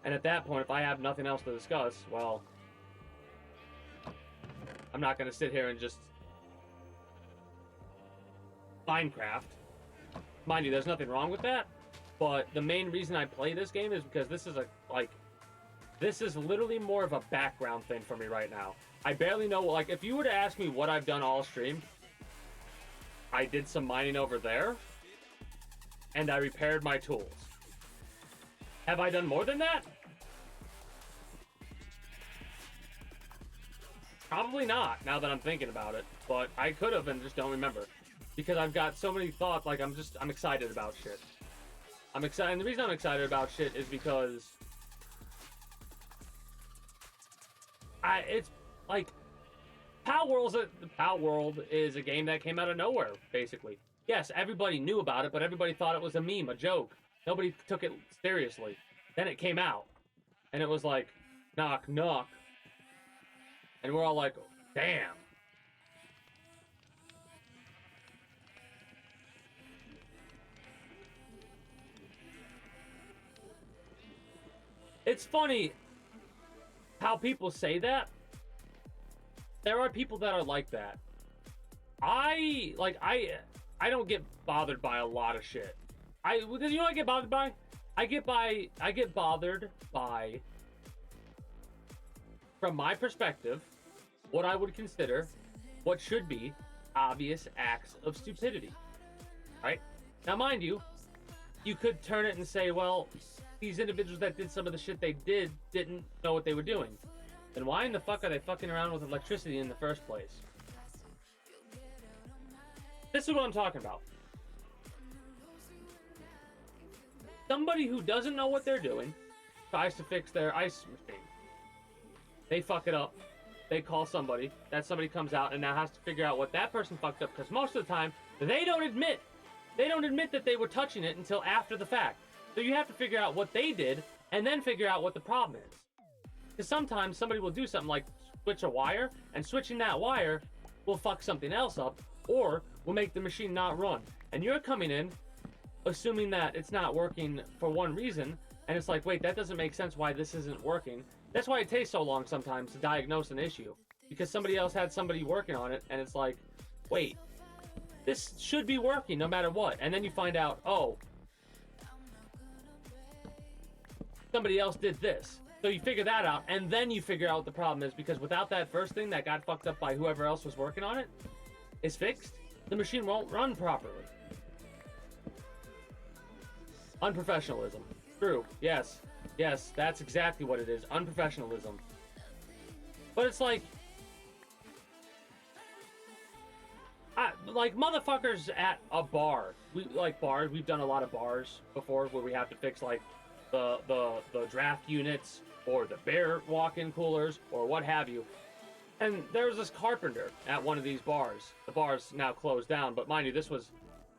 And at that point, if I have nothing else to discuss, well, I'm not gonna sit here and just Minecraft. Mind you, there's nothing wrong with that. But the main reason I play this game is because this is literally more of a background thing for me right now. I barely know, like, if you were to ask me what I've done all stream, I did some mining over there, and I repaired my tools. Have I done more than that? Probably not, now that I'm thinking about it. But I could have and just don't remember. Because I've got so many thoughts, like, I'm excited about shit. I'm excited, and the reason I'm excited about shit is because it's like Pal World is a game that came out of nowhere, basically. Yes, everybody knew about it, but everybody thought it was a meme, a joke. Nobody took it seriously. Then it came out, and it was like, knock, knock. And we're all like, damn. It's funny how people say that. There are people that are like that. I don't get bothered by a lot of shit. You know what I get bothered by? I get bothered by, from my perspective, what I would consider what should be obvious acts of stupidity. Right? Now, mind you, you could turn it and say, well, these individuals that did some of the shit they didn't know what they were doing. Then why in the fuck are they fucking around with electricity in the first place? This is what I'm talking about. Somebody who doesn't know what they're doing tries to fix their ice machine. They fuck it up. They call somebody. That somebody comes out and now has to figure out what that person fucked up, because most of the time they don't admit that they were touching it until after the fact. So you have to figure out what they did and then figure out what the problem is. Because sometimes somebody will do something like switch a wire, and switching that wire will fuck something else up or will make the machine not run. And you're coming in assuming that it's not working for one reason, and it's like, wait, that doesn't make sense why this isn't working. That's why it takes so long sometimes to diagnose an issue, because somebody else had somebody working on it, and it's like, wait, this should be working no matter what. And then you find out, oh, somebody else did this. So you figure that out, and then you figure out what the problem is, because without that first thing that got fucked up by whoever else was working on it is fixed, the machine won't run properly. Unprofessionalism. True. Yes. Yes, that's exactly what it is. Unprofessionalism. But it's like motherfuckers at a bar. We like bars. We've done a lot of bars before where we have to fix like the draft units or the beer walk-in coolers or what have you. And there was this carpenter at one of these bars. The bar's now closed down, but mind you, this was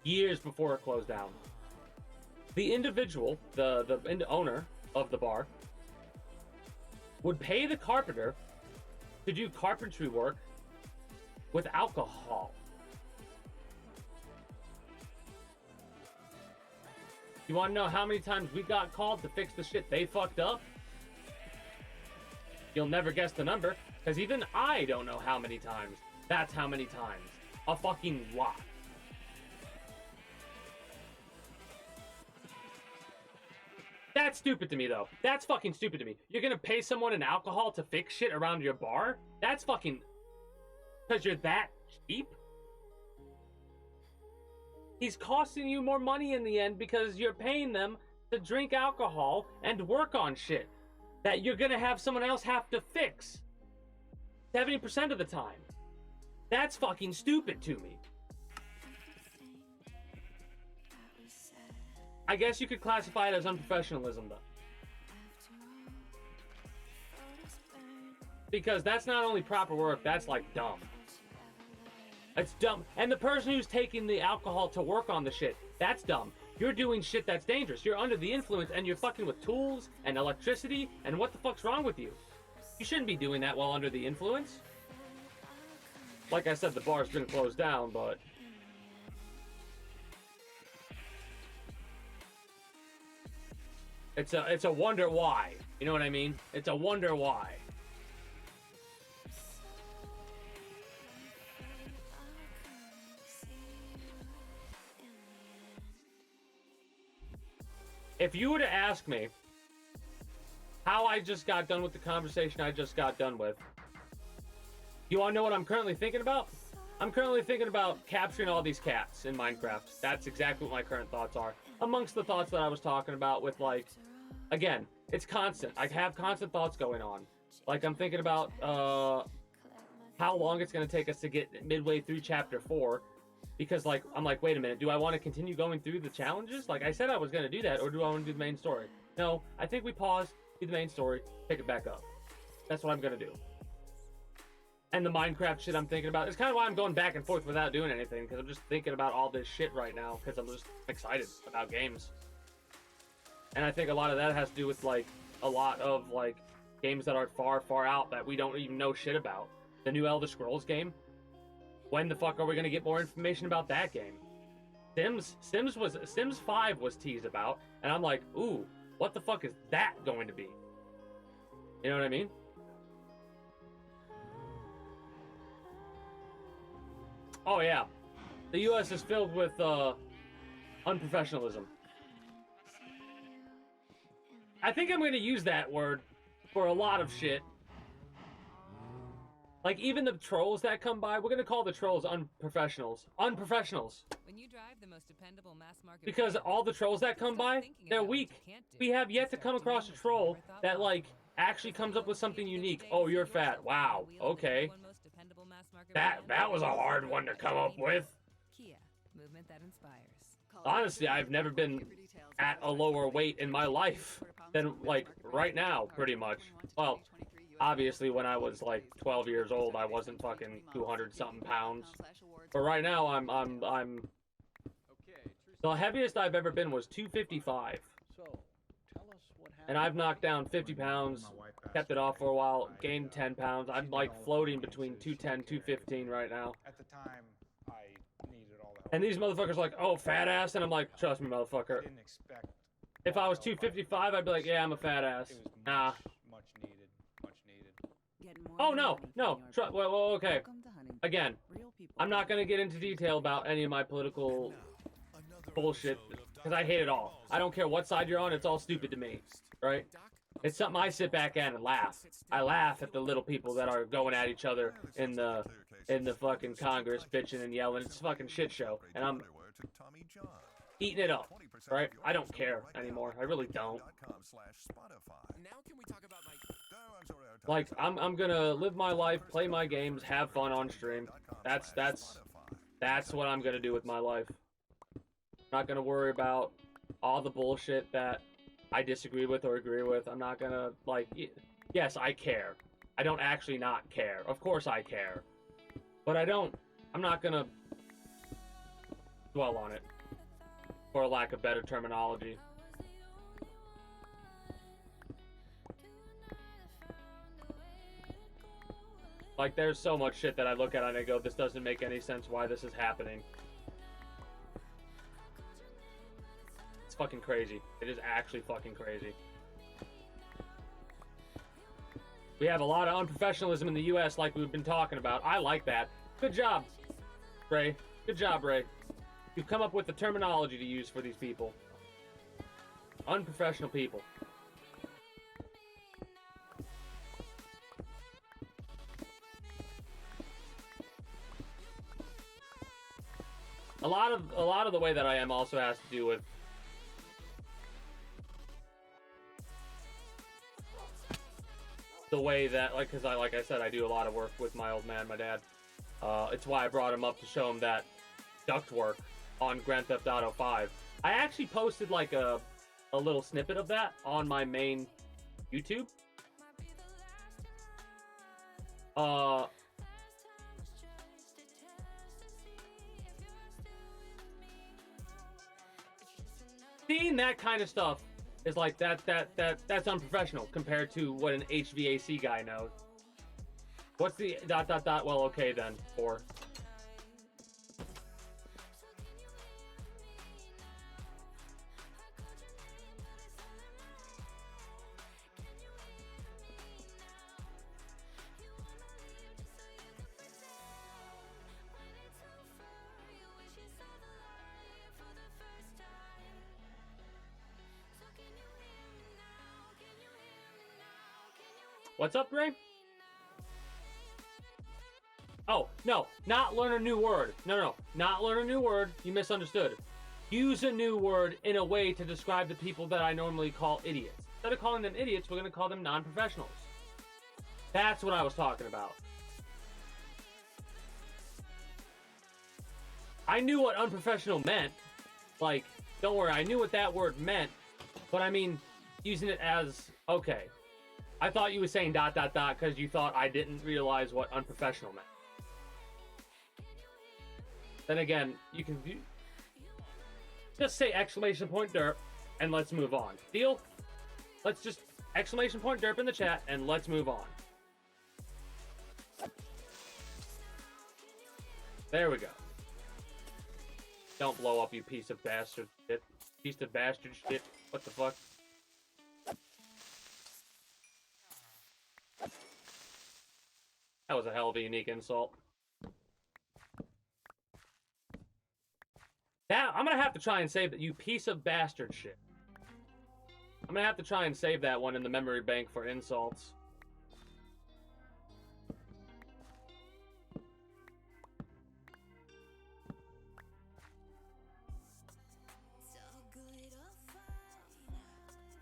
years before it closed down. The individual, the owner of the bar, would pay the carpenter to do carpentry work with alcohol. You want to know how many times we got called to fix the shit they fucked up? You'll never guess the number, because even I don't know how many times. That's how many times. A fucking lot. That's stupid to me, though. That's fucking stupid to me. You're gonna pay someone in alcohol to fix shit around your bar? That's fucking... because you're that cheap? He's costing you more money in the end because you're paying them to drink alcohol and work on shit that you're gonna have someone else have to fix 70% of the time. That's fucking stupid to me. I guess you could classify it as unprofessionalism, though. Because that's not only proper work, that's like dumb. It's dumb. And the person who's taking the alcohol to work on the shit, that's dumb. You're doing shit that's dangerous. You're under the influence and you're fucking with tools and electricity, and what the fuck's wrong with you? You shouldn't be doing that while under the influence. Like I said, the bar's been closed down, but... It's a wonder why. You know what I mean? It's a wonder why. if you were to ask me how I just got done with the conversation I just got done with, you want to know what I'm currently thinking about? I'm currently thinking about capturing all these cats in Minecraft. That's exactly what my current thoughts are. Amongst the thoughts that I was talking about with, like, again, it's constant. I have constant thoughts going on. Like, I'm thinking about how long it's going to take us to get midway through Chapter 4. Because, like, I'm like, wait a minute, do I want to continue going through the challenges? Like, I said I was going to do that, or do I want to do the main story? No, I think we pause, do the main story, pick it back up. That's what I'm going to do. And the Minecraft shit I'm thinking about. It's kind of why I'm going back and forth without doing anything, because I'm just thinking about all this shit right now, because I'm just excited about games. And I think a lot of that has to do with, like, a lot of, like, games that are far, far out that we don't even know shit about. The new Elder Scrolls game. When the fuck are we gonna get more information about that game? Sims 5 was teased about, and I'm like, ooh, what the fuck is that going to be? You know what I mean? Oh yeah, the U.S. is filled with unprofessionalism. I think I'm gonna use that word for a lot of shit. Like, even the trolls that come by, we're gonna call the trolls unprofessionals. Unprofessionals. When you drive the most dependable mass market because all the trolls that come by, they're weak. We have yet to come across a troll that, like, actually comes up with something unique. Oh, you're fat. Wow. Okay. That was a hard one to come up with. Kia, movement that inspires. Honestly, I've never been at a lower weight in my life than, like, right now, pretty much. Well, obviously, when I was like 12 years old, I wasn't fucking 200-something pounds. But right now, I'm. The heaviest I've ever been was 255. And I've knocked down 50 pounds, kept it off for a while, gained 10 pounds. I'm like floating between 210, 215 right now. At the time, I needed all the help. And these motherfuckers are like, oh, fat ass, and I'm like, trust me, motherfucker. I didn't expect. If I was 255, I'd be like, yeah, I'm a fat ass. Nah. Much needed. Oh, no, well, okay. Again, I'm not going to get into detail about any of my political bullshit, because I hate it all. I don't care what side you're on, it's all stupid to me, right? It's something I sit back at and laugh. I laugh at the little people that are going at each other in the fucking Congress, bitching and yelling. It's a fucking shit show, and I'm eating it up, right? I don't care anymore. I really don't. Like, I'm gonna live my life, play my games, have fun on stream. That's what I'm gonna do with my life. I'm not gonna worry about all the bullshit that I disagree with or agree with. I'm not gonna, like, yes, I care. I don't actually not care. Of course I care. But I'm not gonna dwell on it, for a lack of better terminology. Like, there's so much shit that I look at and I go, this doesn't make any sense why this is happening. It's fucking crazy. It is actually fucking crazy. We have a lot of unprofessionalism in the U.S. like we've been talking about. I like that. Good job, Ray. Good job, Ray. You've come up with the terminology to use for these people. Unprofessional people. A lot of the way that I am also has to do with the way that, like, because like I said, I do a lot of work with my old man, my dad. It's why I brought him up to show him that ductwork on Grand Theft Auto 5. I actually posted like a little snippet of that on my main YouTube. Seeing that kind of stuff is like that's unprofessional compared to what an HVAC guy knows. What's the ... Well, okay then, for. What's up, Ray? Oh, no, not learn a new word. No, not learn a new word. You misunderstood. Use a new word in a way to describe the people that I normally call idiots. Instead of calling them idiots, we're going to call them non-professionals. That's what I was talking about. I knew what unprofessional meant. Like, don't worry, I knew what that word meant. But I mean, using it as, okay. I thought you were saying ... because you thought I didn't realize what unprofessional meant. Then again, you can just say exclamation point derp and let's move on. Deal? Let's just exclamation point derp in the chat and let's move on. There we go. Don't blow up, you piece of bastard shit. Piece of bastard shit. What the fuck? That was a hell of a unique insult. Now, I'm gonna have to try and save that, you piece of bastard shit. I'm gonna have to try and save that one in the memory bank for insults.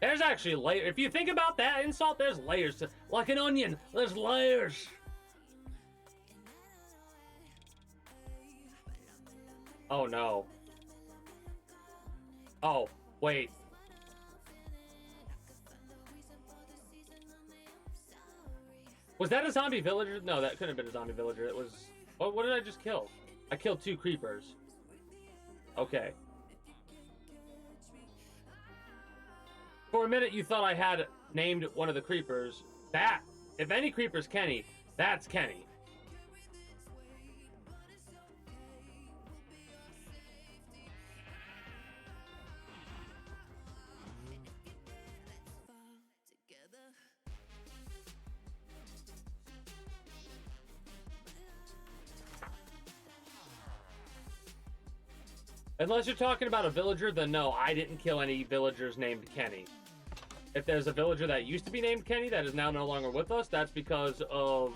There's actually layers. If you think about that insult, there's layers to, like an onion. There's layers. Oh no. Oh, wait. Was that a zombie villager? No, that couldn't have been a zombie villager. It was... What did I just kill? I killed 2 creepers. Okay. For a minute, you thought I had named one of the creepers. That, if any creeper's Kenny, that's Kenny. Unless you're talking about a villager, then no, I didn't kill any villagers named Kenny. If there's a villager that used to be named Kenny that is now no longer with us, that's because of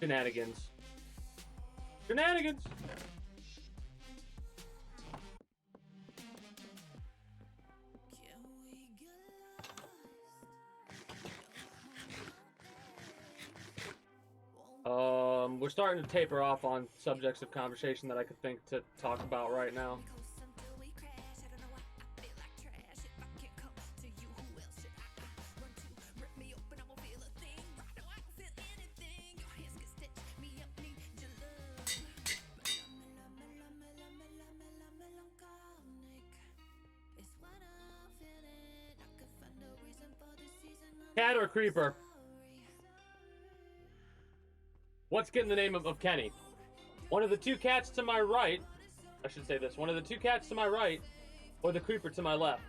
shenanigans. Shenanigans! We're starting to taper off on subjects of conversation that I could think to talk about right now. Cat or creeper? What's getting the name of Kenny? One of the 2 cats to my right, I should say this, one of the 2 cats to my right, or the creeper to my left?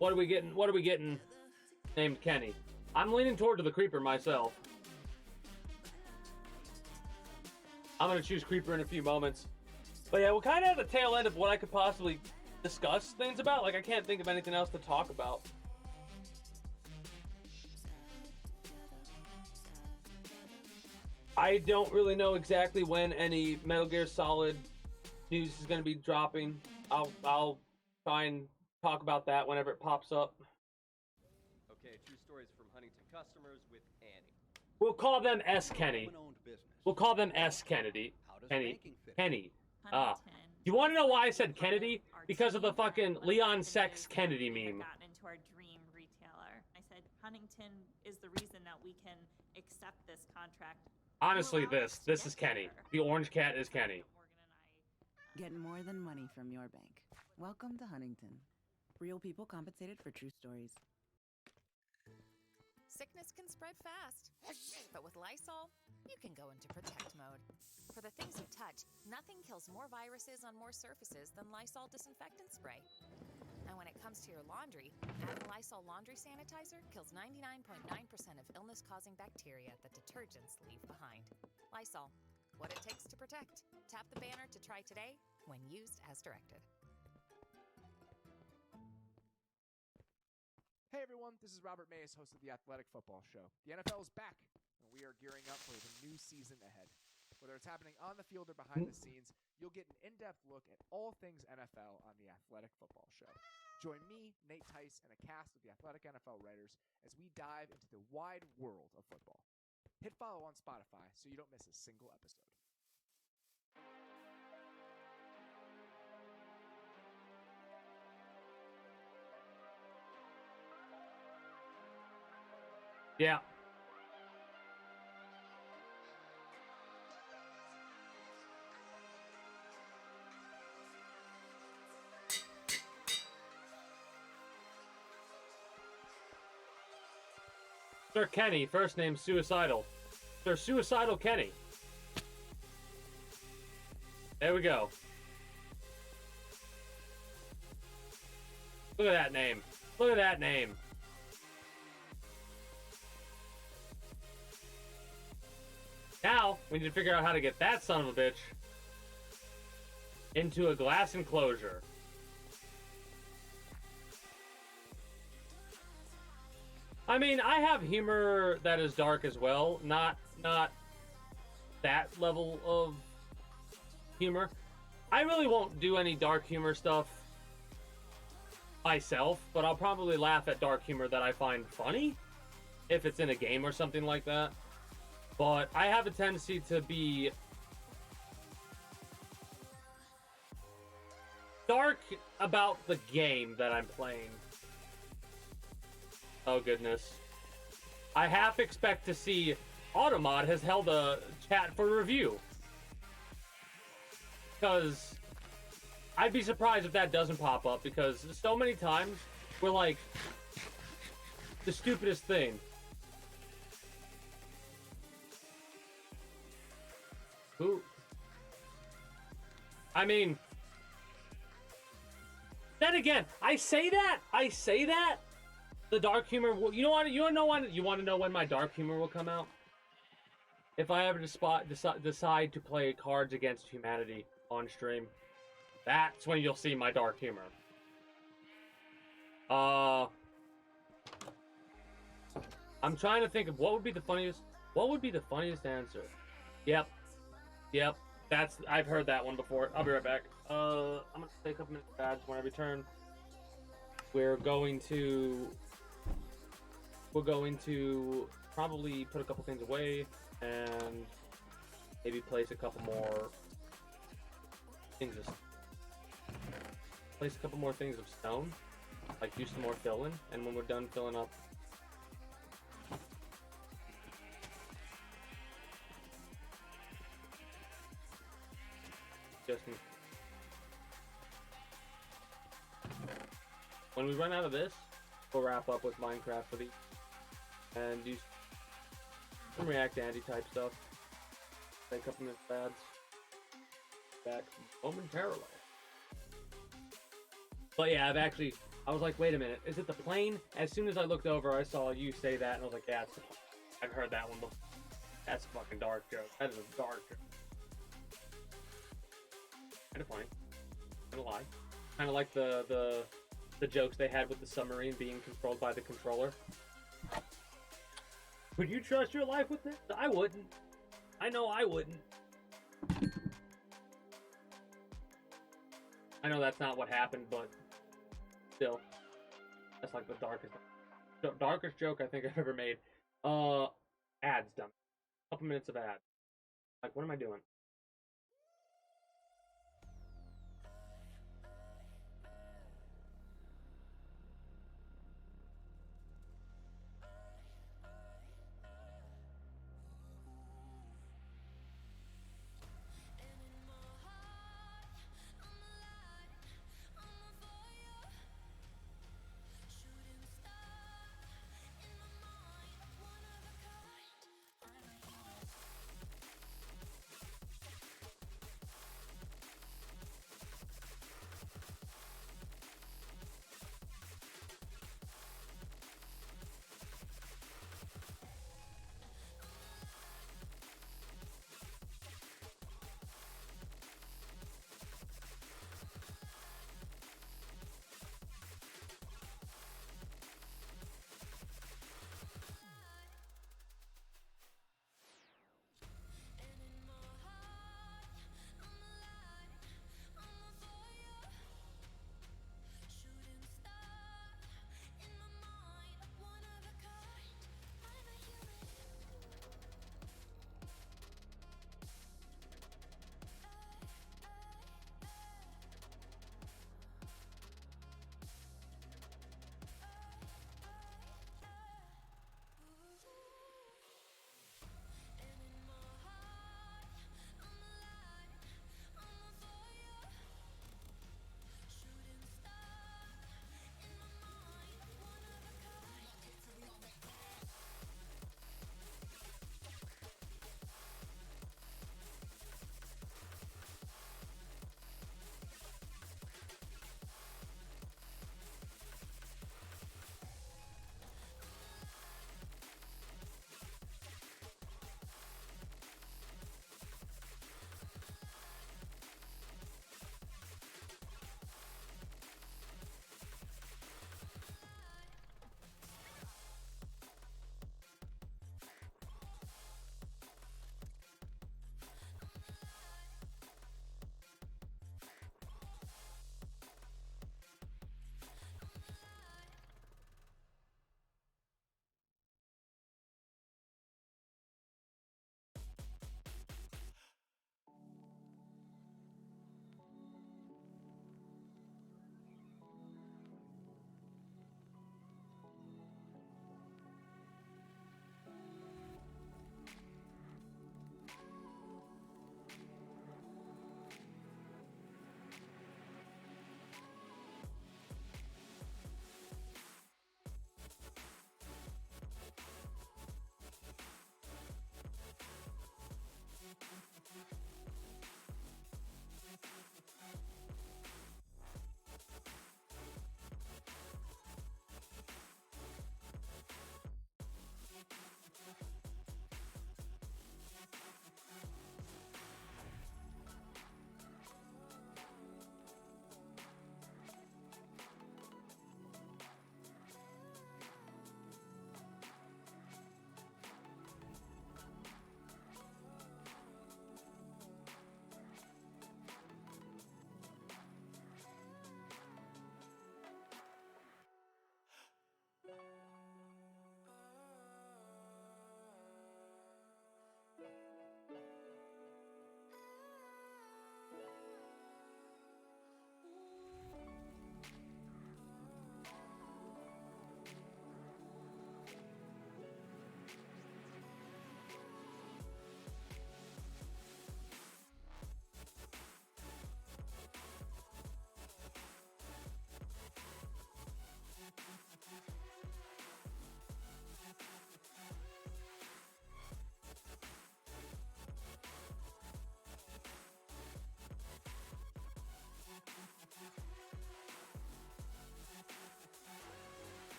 What are we getting named Kenny? I'm leaning toward to the creeper myself. I'm gonna choose creeper in a few moments. But yeah, we're kind of at the tail end of what I could possibly discuss things about. Like, I can't think of anything else to talk about. I don't really know exactly when any Metal Gear Solid news is going to be dropping. I'll try and talk about that whenever it pops up. Okay, true stories from Huntington customers with Annie. We'll call them S. Kenny. We'll call them S. Kennedy. Kenny. You want to know why I said Kennedy? Because of the fucking Leon Sex Kennedy meme. Gotten into our dream retailer. I said Huntington is the reason that we can accept this contract. Honestly, this is Kenny. The orange cat is Kenny. Get more than money from your bank. Welcome to Huntington. Real people compensated for true stories. Sickness can spread fast, but with Lysol, you can go into protect mode. For the things you touch, nothing kills more viruses on more surfaces than Lysol disinfectant spray. And when it comes to your laundry, adding Lysol laundry sanitizer kills 99.9% of illness-causing bacteria that detergents leave behind. Lysol, what it takes to protect. Tap the banner to try today when used as directed. Hey everyone, this is Robert Mays, host of the Athletic Football Show. The NFL is back, and we are gearing up for the new season ahead. Whether it's happening on the field or behind the scenes, you'll get an in-depth look at all things NFL on the Athletic Football Show. Join me, Nate Tice, and a cast of the Athletic NFL writers as we dive into the wide world of football. Hit follow on Spotify so you don't miss a single episode. Yeah. Sir Kenny, first name Suicidal. Sir Suicidal Kenny. There we go. Look at that name. Look at that name. Now, we need to figure out how to get that son of a bitch into a glass enclosure. I mean, I have humor that is dark as well. Not that level of humor. I really won't do any dark humor stuff myself, but I'll probably laugh at dark humor that I find funny if it's in a game or something like that. But I have a tendency to be dark about the game that I'm playing. Oh, goodness. I half expect to see Automod has held a chat for review. Because I'd be surprised if that doesn't pop up, because so many times we're like, the stupidest thing. Who? I mean, then again, I say that. The dark humor. You want to know when my dark humor will come out? If I ever decide to play Cards Against Humanity on stream, that's when you'll see my dark humor. I'm trying to think of what would be the funniest. What would be the funniest answer? Yep. I've heard that one before. I'll be right back. I'm gonna take a couple minutes back when I return. We're going to probably put a couple things away and maybe place a couple more things of stone, like do some more filling, and when we're done filling up, when we run out of this, we'll wrap up with Minecraft for the and do some React Andy type stuff. Take a couple minutes ads. Back momentarily. But yeah, I was like, wait a minute, is it the plane? As soon as I looked over, I saw you say that, and I was like, yeah, it's the plane. I've heard that one before. That's a fucking dark joke. That is a dark joke. Kind of funny. Not gonna lie. Kind of like the jokes they had with the submarine being controlled by the controller. Would you trust your life with this? I wouldn't. I know I wouldn't. I know that's not what happened, but still, that's like the darkest joke I think I've ever made. Ads done. A couple minutes of ads. Like, what am I doing?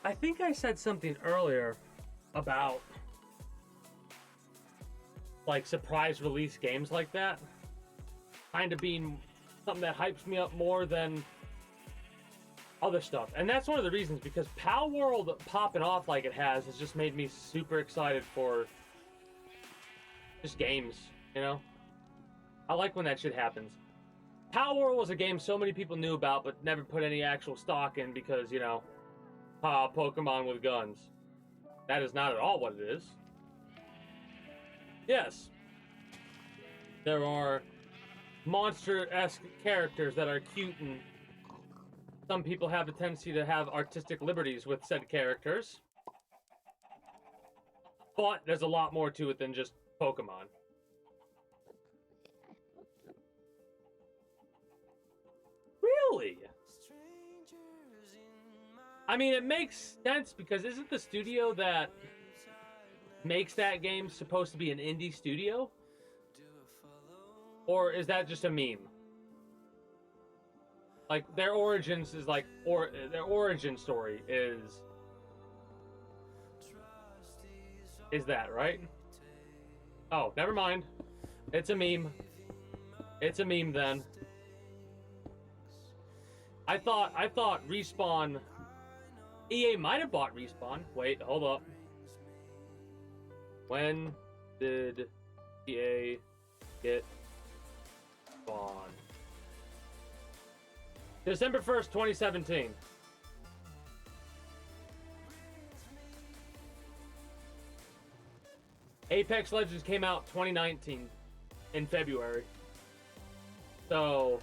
I think I said something earlier about like surprise release games like that kind of being something that hypes me up more than other stuff. And that's one of the reasons, because Pal World popping off like it has just made me super excited for just games, you know? I like when that shit happens. Pal World was a game so many people knew about but never put any actual stock in because, you know, Pokemon with guns. That is not at all what it is. Yes, there are monster-esque characters that are cute, and some people have a tendency to have artistic liberties with said characters. But there's a lot more to it than just Pokemon. Really? I mean, it makes sense because isn't the studio that makes that game supposed to be an indie studio? Or is that just a meme? Like, their origins is like, or their origin story is that, right? Oh, never mind. It's a meme. It's a meme then. I thought Respawn, EA might have bought Respawn. Wait, hold up. When did EA get Spawn? December 1st, 2017. Apex Legends came out 2019 in February. So,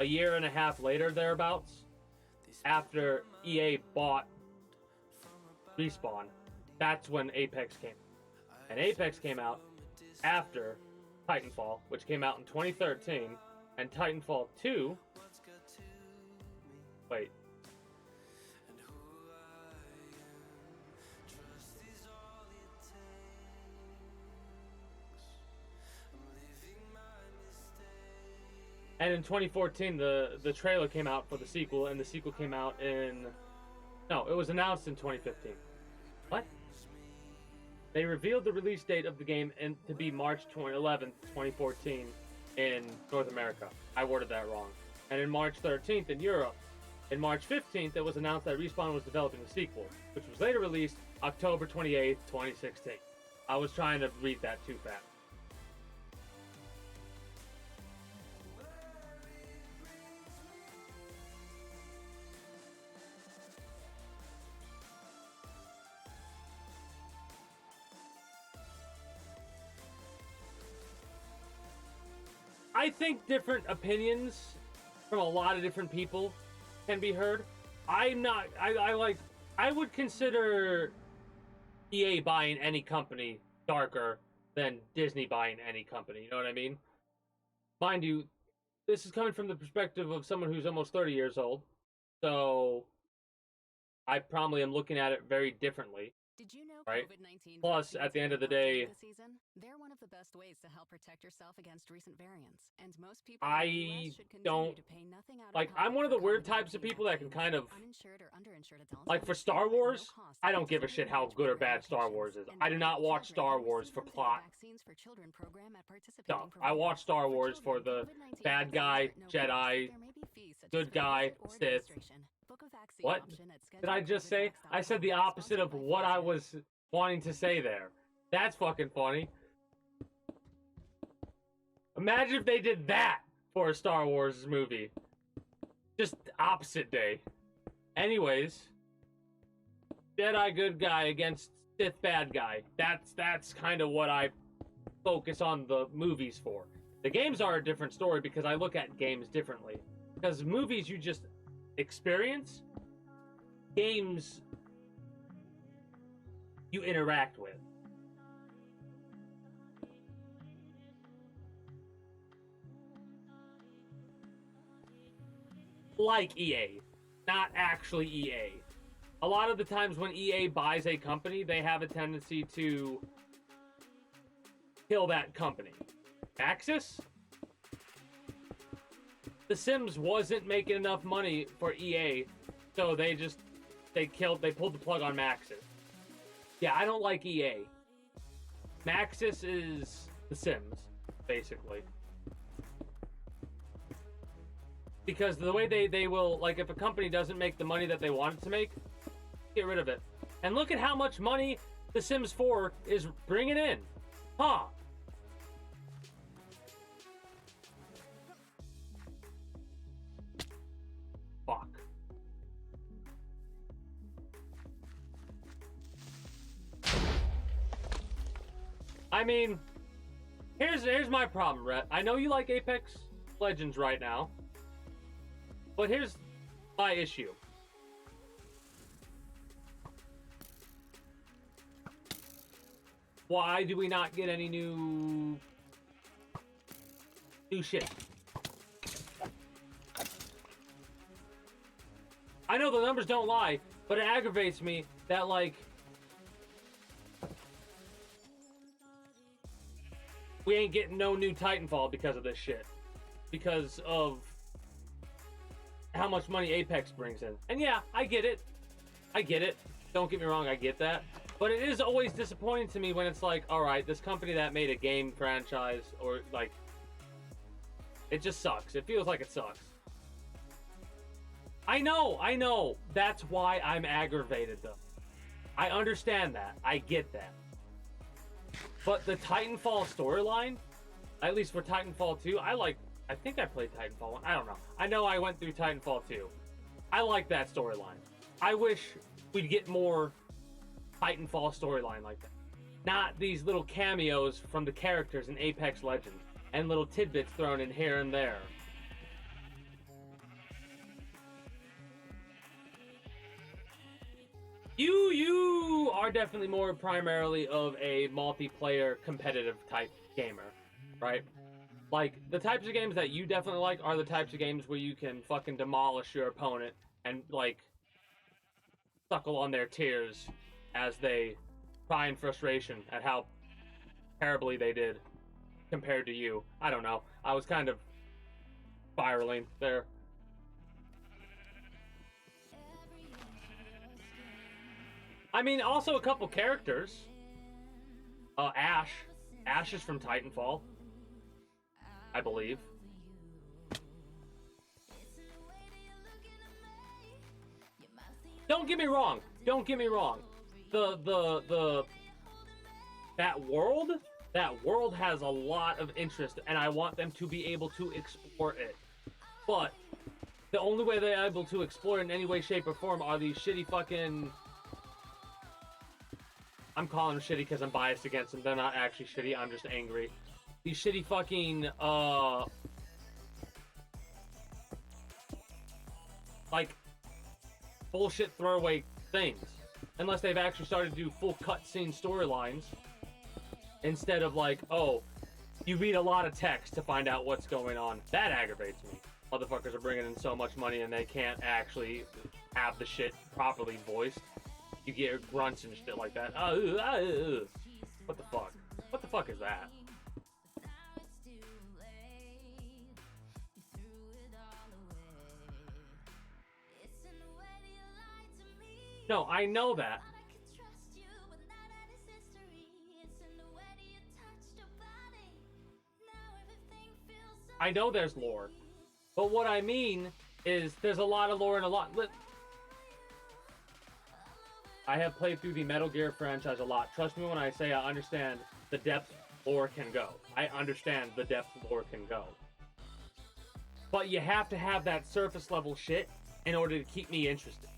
a year and a half later, thereabouts, after EA bought Respawn, that's when Apex came. And Apex came out after Titanfall, which came out in 2013, and Titanfall 2... Wait. And in 2014, the trailer came out for the sequel, and the sequel came out in... No, it was announced in 2015. What? They revealed the release date of the game to be March 11th, 2014 in North America. I worded that wrong. And in March 13th in Europe. In March 15th, it was announced that Respawn was developing a sequel, which was later released October 28th, 2016. I was trying to read that too fast. I think different opinions from a lot of different people can be heard. I would consider EA buying any company darker than Disney buying any company. You know what I mean? Mind you, this is coming from the perspective of someone who's almost 30 years old. So I probably am looking at it very differently. Did you know right? COVID-19 Plus, at the end of the day, this season? They're one of the best ways to help protect yourself against recent variants, and most people in the US should continue to pay nothing out of like. pocket I'm one of the for weird COVID-19 types of people that can kind of uninsured or underinsured adults like for Star Wars. I don't give a shit how good or bad Star Wars is. I do not watch Star Wars for plot stuff. I watch Star Wars for the bad guy, Jedi, good guy, Sith. What did I just say? I said the opposite of what I was wanting to say there. That's fucking funny. Imagine if they did that for a Star Wars movie. Just opposite day. Anyways, Jedi good guy against Sith bad guy. That's kind of what I focus on the movies for. The games are a different story because I look at games differently. Because movies you just experience, games you interact with. Like EA, not actually EA. A lot of the times when EA buys a company, they have a tendency to kill that company. Axis? The Sims wasn't making enough money for EA, so they just they pulled the plug on Maxis. Yeah, I don't like EA. Maxis is The Sims, basically. Because the way they will, like, if a company doesn't make the money that they want it to make, get rid of it. And look at how much money The Sims 4 is bringing in. Huh. Fuck. I mean, here's my problem, Rhett. I know you like Apex Legends right now, but here's my issue. Why do we not get any new shit? I know the numbers don't lie, but it aggravates me that, like, we ain't getting no new Titanfall because of this shit. Because of how much money Apex brings in. And yeah, I get it. I get it. Don't get me wrong, I get that. But it is always disappointing to me when it's like, alright, this company that made a game franchise, or like, it just sucks. It feels like it sucks. I know. That's why I'm aggravated, though. I understand that. I get that. But the Titanfall storyline, at least for Titanfall 2, I think I played Titanfall 1. I don't know. I know I went through Titanfall 2. I like that storyline. I wish we'd get more Titanfall storyline like that. Not these little cameos from the characters in Apex Legends and little tidbits thrown in here and there. You are definitely more primarily of a multiplayer competitive type gamer, right? Like, the types of games that you definitely like are the types of games where you can fucking demolish your opponent and, like, suckle on their tears as they cry in frustration at how terribly they did compared to you. I don't know. I was kind of spiraling there. I mean, also a couple characters. Ash. Ash is from Titanfall, I believe. Don't get me wrong. That world has a lot of interest, and I want them to be able to explore it. But the only way they're able to explore it in any way, shape, or form are these shitty fucking... I'm calling them shitty because I'm biased against them. They're not actually shitty. I'm just angry. These shitty fucking, like, bullshit throwaway things. Unless they've actually started to do full cutscene storylines. Instead of like, oh, you read a lot of text to find out what's going on. That aggravates me. Motherfuckers are bringing in so much money and they can't actually have the shit properly voiced. You get grunts and shit like that. What the fuck? What the fuck is that? No, I know that. I know there's lore. But what I mean is there's a lot of lore and a lot... I have played through the Metal Gear franchise a lot. Trust me when I say I understand the depth lore can go. I understand the depth lore can go. But you have to have that surface level shit in order to keep me interested.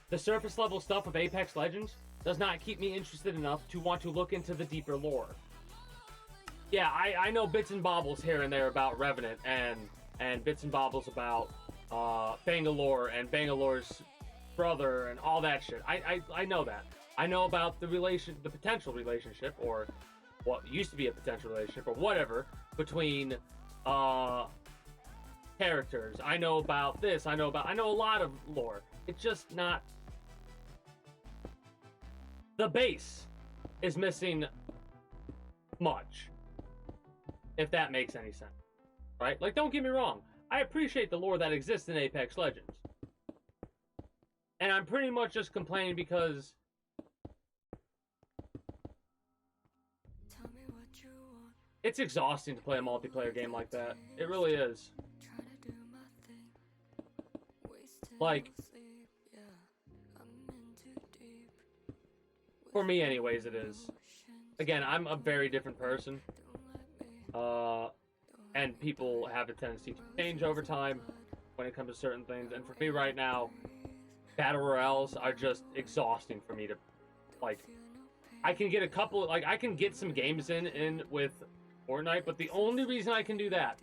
The surface level stuff of Apex Legends does not keep me interested enough to want to look into the deeper lore. Yeah, I know bits and bobbles here and there about Revenant and bits and bobbles about Bangalore and Bangalore's brother and all that shit. I know that. I know about the potential relationship, or what used to be a potential relationship, or whatever, between characters. I know about this. I know a lot of lore. It's just not... The base is missing much, if that makes any sense, right? Like, don't get me wrong. I appreciate the lore that exists in Apex Legends. And I'm pretty much just complaining because it's exhausting to play a multiplayer game like that. It really is. Like, for me anyways, it is. Again, I'm a very different person. And people have a tendency to change over time when it comes to certain things. And for me right now, battle royales are just exhausting for me to, like, I can get a couple, like, I can get some games in with Fortnite, but the only reason I can do that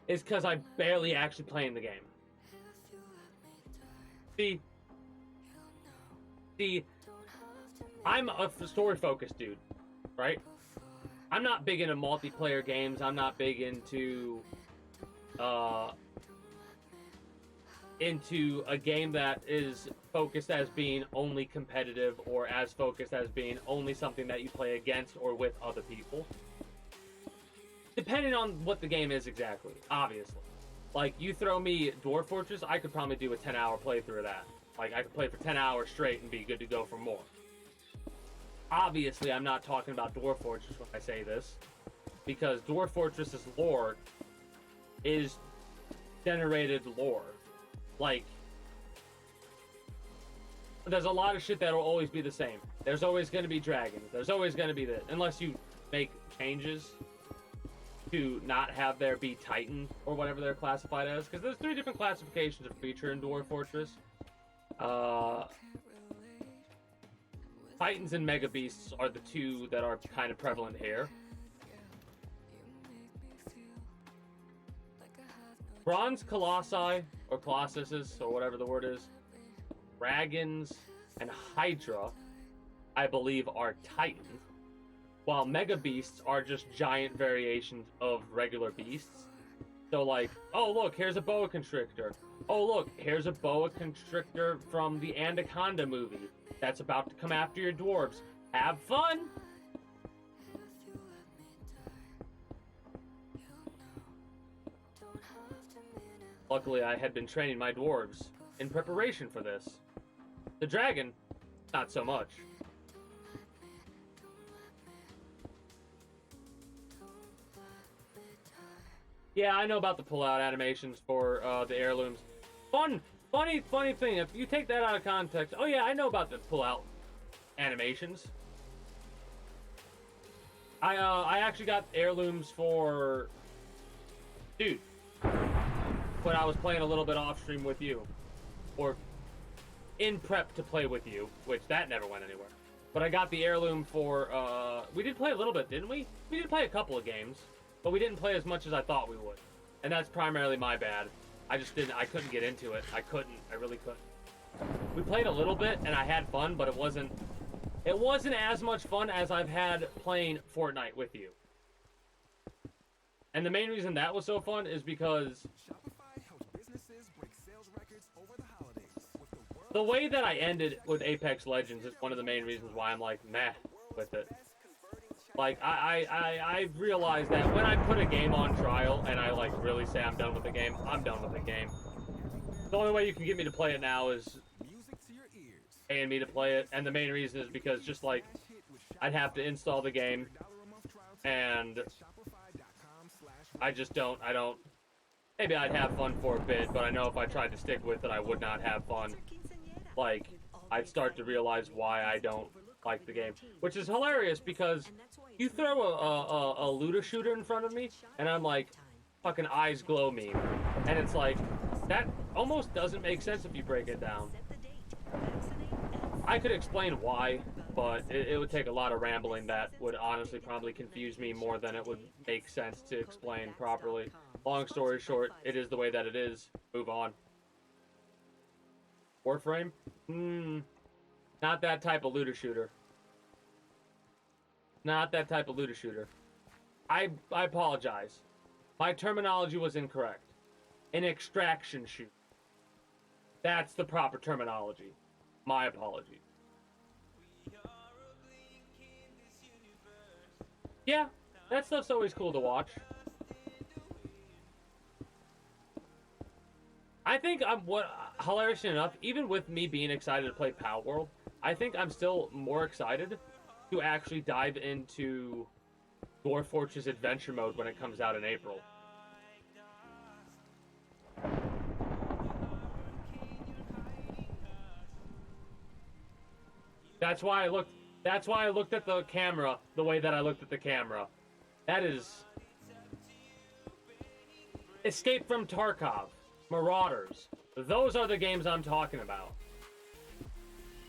is because I'm barely actually playing the game. See, I'm a story-focused dude, right? I'm not big into multiplayer games. I'm not big into a game that is focused as being only competitive or as focused as being only something that you play against or with other people. Depending on what the game is exactly, obviously. Like, you throw me Dwarf Fortress, I could probably do a 10-hour playthrough of that. Like, I could play for 10 hours straight and be good to go for more. Obviously, I'm not talking about Dwarf Fortress when I say this, because Dwarf Fortress's lore is generated lore. Like, there's a lot of shit that'll always be the same. There's always going to be dragons. There's always going to be this, unless you make changes to not have there be Titan or whatever they're classified as, because there's 3 different classifications of creature in Dwarf Fortress. Titans and Mega Beasts are the 2 that are kind of prevalent here. Bronze Colossi, or Colossuses, or whatever the word is, Dragons, and Hydra, I believe, are Titans, while Mega Beasts are just giant variations of regular beasts. So, like, oh, look, here's a boa constrictor. Oh, look, here's a boa constrictor from the Anaconda movie that's about to come after your dwarves. Have fun! Luckily, I had been training my dwarves in preparation for this. The dragon, not so much. Yeah, I know about the pull-out animations for the heirlooms. Funny thing, if you take that out of context, oh yeah, I know about the pull-out animations. I actually got heirlooms for, dude, when I was playing a little bit off-stream with you, or in prep to play with you, which that never went anywhere. But I got the heirloom for, we did play a little bit, didn't we? We did play a couple of games, but we didn't play as much as I thought we would. And that's primarily my bad. I couldn't get into it. I really couldn't. We played a little bit, and I had fun, but it wasn't as much fun as I've had playing Fortnite with you. And the main reason that was so fun is because the way that I ended with Apex Legends is one of the main reasons why I'm like, meh, with it. Like, I realized that when I put a game on trial and I, like, really say I'm done with the game, I'm done with the game. The only way you can get me to play it now is paying me to play it, and the main reason is because just, like, I'd have to install the game, and I don't, maybe I'd have fun for a bit, but I know if I tried to stick with it, I would not have fun. Like, I'd start to realize why I don't like the game, which is hilarious because you throw a looter shooter in front of me and I'm like, fucking eyes glow meme, and it's like, that almost doesn't make sense if you break it down. I could explain why, but it would take a lot of rambling that would honestly probably confuse me more than it would make sense to explain properly. Long story short, it is the way that it is. Move on. Warframe? Not that type of looter shooter. Not that type of looter shooter. I apologize. My terminology was incorrect. An extraction shoot. That's the proper terminology. My apology. Yeah, that stuff's always cool to watch. I think hilariously enough, even with me being excited to play Power World, I think I'm still more excited to actually dive into Dwarf Fortress Adventure Mode when it comes out in April. That's why I looked at the camera the way that I looked at the camera. That is Escape from Tarkov, Marauders. Those are the games I'm talking about.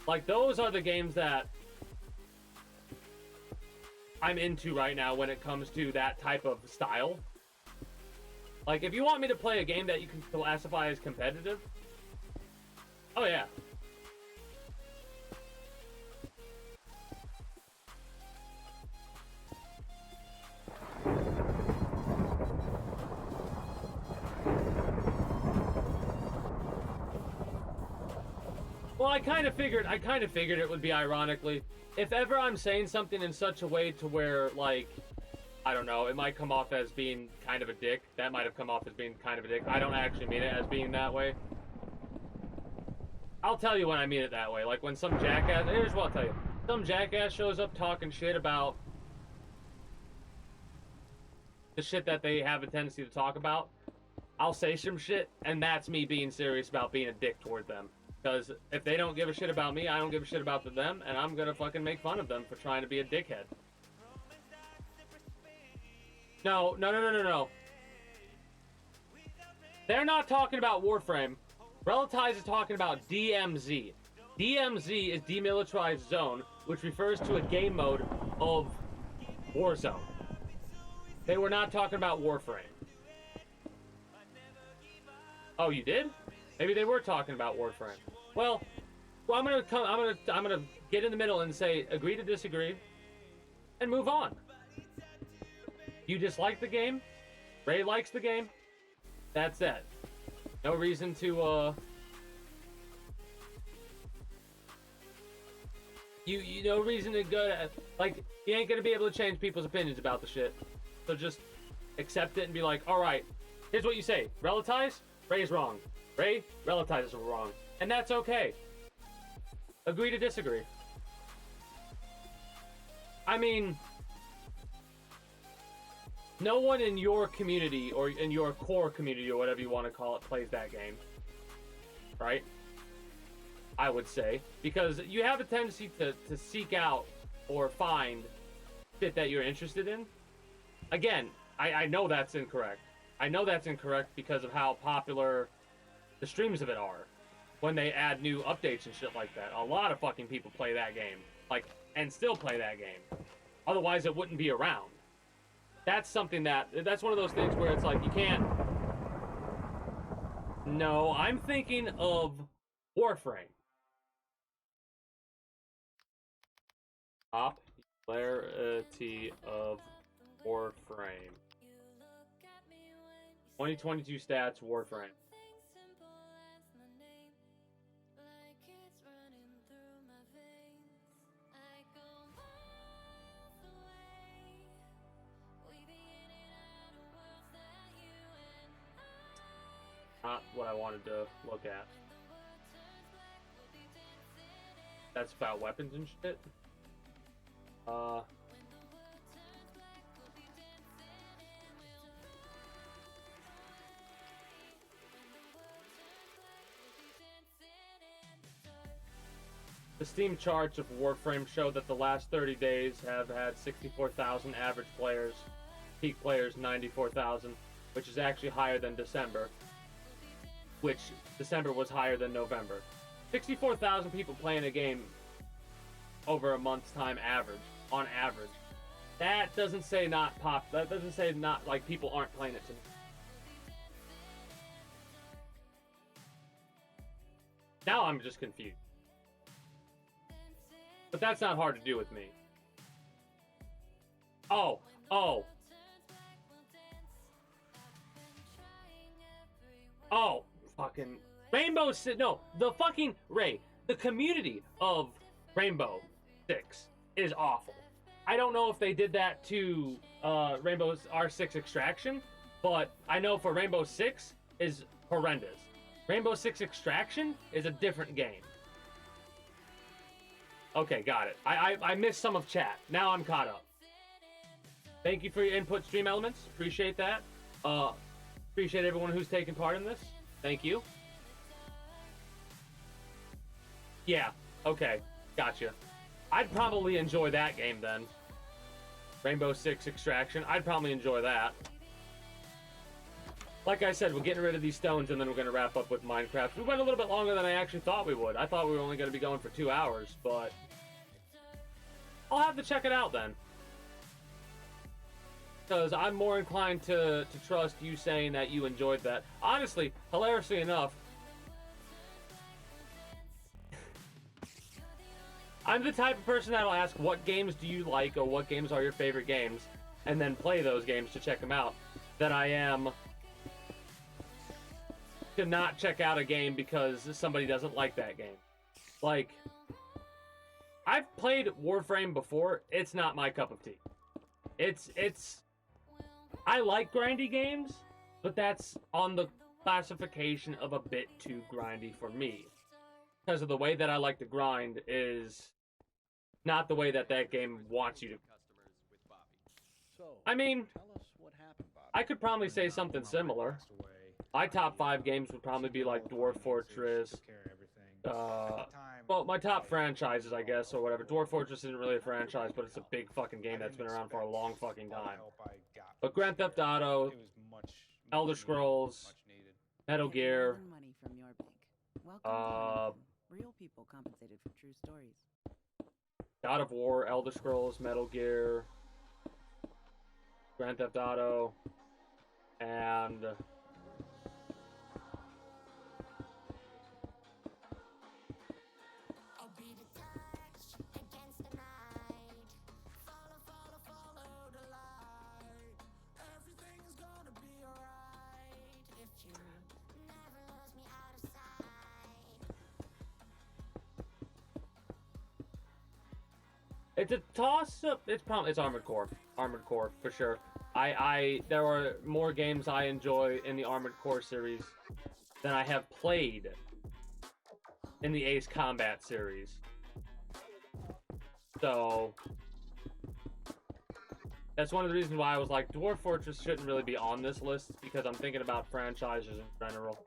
Like, those are the games that I'm into right now when it comes to that type of style. Like, if you want me to play a game that you can classify as competitive, oh yeah. Well, I kind of figured it would be ironically. If ever I'm saying something in such a way to where, like, I don't know, it might come off as being kind of a dick. That might have come off as being kind of a dick. I don't actually mean it as being that way. I'll tell you when I mean it that way. Like when some jackass, here's what I'll tell you. Some jackass shows up talking shit about the shit that they have a tendency to talk about. I'll say some shit, and that's me being serious about being a dick toward them. Because if they don't give a shit about me, I don't give a shit about them, and I'm gonna fucking make fun of them for trying to be a dickhead. No. They're not talking about Warframe. Relatize is talking about DMZ. DMZ is Demilitarized Zone, which refers to a game mode of Warzone. They were not talking about Warframe. Oh, you did? Maybe they were talking about Warframe. Well, I'm gonna get in the middle and say agree to disagree, and move on. You dislike the game. Ray likes the game. That's it. No reason to you no reason to go to, like, you ain't gonna be able to change people's opinions about the shit. So just accept it and be like, all right, here's what you say. Relatize, Ray's wrong. Ray, Relatize is wrong. And that's okay. Agree to disagree. I mean, no one in your community or in your core community or whatever you want to call it plays that game. Right? I would say. Because you have a tendency to seek out or find shit that you're interested in. Again, I know that's incorrect. I know that's incorrect because of how popular the streams of it are. When they add new updates and shit like that. A lot of fucking people play that game. Like, and still play that game. Otherwise it wouldn't be around. That's something that's one of those things where it's like you can't. No, I'm thinking of Warframe. Popularity of Warframe. 2022 stats, Warframe. Not what I wanted to look at. That's about weapons and shit. The Steam charts of Warframe show that the last 30 days have had 64,000 average players, peak players 94,000, which is actually higher than December. Which December was higher than November. 64,000 people playing a game over a month's time average, on average. That doesn't say not pop, that doesn't say not like people aren't playing it to me. Now I'm just confused. But that's not hard to do with me. Oh. Fucking Rainbow Six. No, the fucking Ray. The community of Rainbow Six is awful. I don't know if they did that to Rainbow R6 Extraction, but I know for Rainbow Six is horrendous. Rainbow Six Extraction is a different game. Okay, got it. I missed some of chat. Now I'm caught up. Thank you for your input, Stream Elements. Appreciate that. Appreciate everyone who's taken part in this. Thank you. Yeah, okay. Gotcha. I'd probably enjoy that game then. Rainbow Six Extraction. I'd probably enjoy that. Like I said, we're getting rid of these stones and then we're going to wrap up with Minecraft. We went a little bit longer than I actually thought we would. I thought we were only going to be going for 2 hours, but I'll have to check it out then. Because I'm more inclined to trust you saying that you enjoyed that. Honestly, hilariously enough, I'm the type of person that'll ask what games do you like or what games are your favorite games and then play those games to check them out than I am to not check out a game because somebody doesn't like that game. Like, I've played Warframe before. It's not my cup of tea. It's I like grindy games, but that's on the classification of a bit too grindy for me. Because of the way that I like to grind is not the way that that game wants you to. I mean, I could probably say something similar. My top 5 games would probably be like Dwarf Fortress. Well, my top franchises, I guess, or whatever. Dwarf Fortress isn't really a franchise, but it's a big fucking game that's been around for a long fucking time. But Grand Theft Auto, Elder Scrolls, Metal Gear, Real people compensated for true stories. God of War, Elder Scrolls, Metal Gear, Grand Theft Auto, and it's a toss-up. It's Armored Core. Armored Core, for sure. There are more games I enjoy in the Armored Core series than I have played in the Ace Combat series. So, that's one of the reasons why I was like, Dwarf Fortress shouldn't really be on this list, because I'm thinking about franchises in general.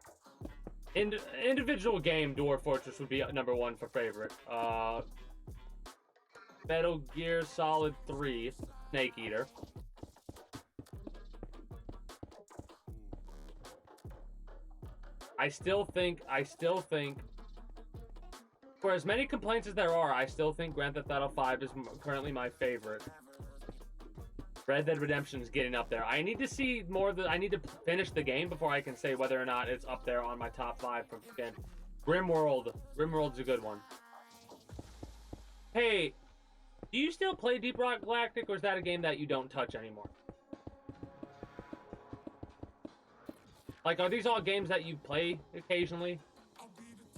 Individual game, Dwarf Fortress would be number 1 for favorite. Metal Gear Solid 3, Snake Eater. I still think, for as many complaints as there are, I still think Grand Theft Auto 5 is currently my favorite. Red Dead Redemption is getting up there. I need to see more I need to finish the game before I can say whether or not it's up there on my top 5 from again. Rimworld's a good one. Hey, do you still play Deep Rock Galactic, or is that a game that you don't touch anymore? Like, are these all games that you play occasionally?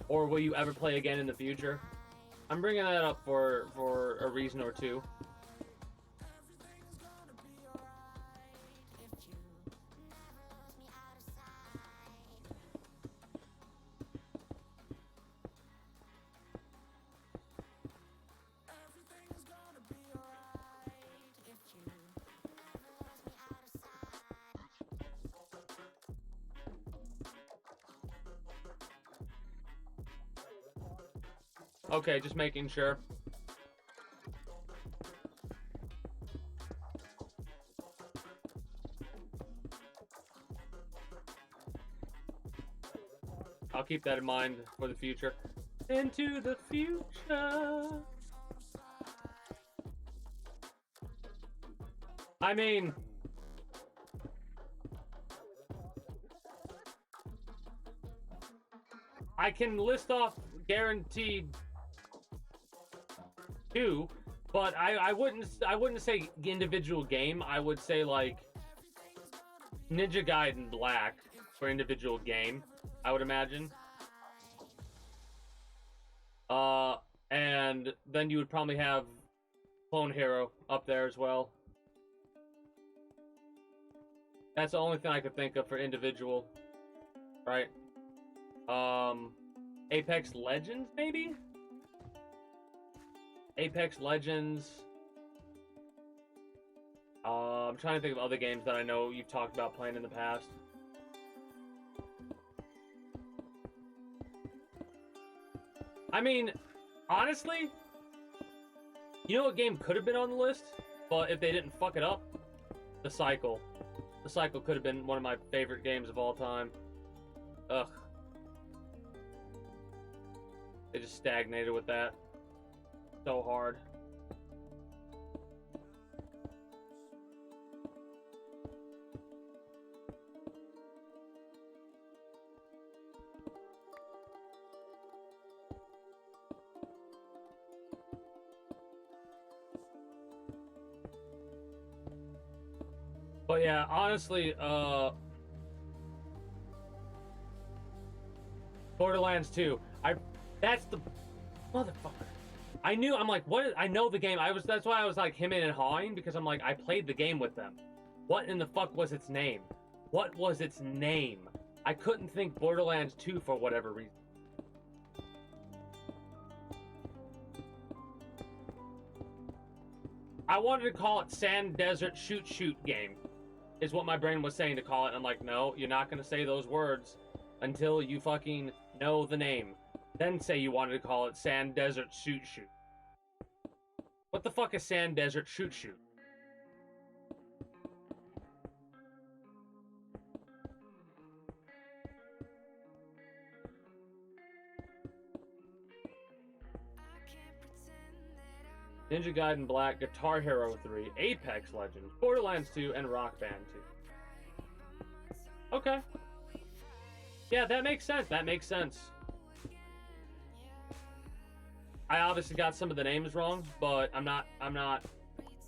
Or will you ever play again in the future? I'm bringing that up for a reason or two. Okay, just making sure. I'll keep that in mind for the future. Into the future. I mean, I can list off guaranteed 2, but I wouldn't say individual game. I would say like Ninja Gaiden Black for individual game, I would imagine. And then you would probably have Clone Hero up there as well. That's the only thing I could think of for individual, right? Apex Legends, maybe? Apex Legends. I'm trying to think of other games that I know you've talked about playing in the past. I mean, honestly, you know what game could have been on the list? But if they didn't fuck it up? The Cycle. The Cycle could have been one of my favorite games of all time. Ugh. They just stagnated with that. So hard. But yeah, honestly, Borderlands 2. That's the motherfucker. I'm like, what? I know the game. That's why I was like hemming and hawing, because I'm like, I played the game with them. What in the fuck was its name? What was its name? I couldn't think Borderlands 2 for whatever reason. I wanted to call it Sand Desert Shoot Game, is what my brain was saying to call it. I'm like, no, you're not going to say those words until you fucking know the name. Then say you wanted to call it Sand Desert Shoot. What the fuck is Sand Desert Shoot? Ninja Gaiden Black, Guitar Hero 3, Apex Legends, Borderlands 2, and Rock Band 2. Okay. Yeah, that makes sense. That makes sense. I obviously got some of the names wrong, but I'm not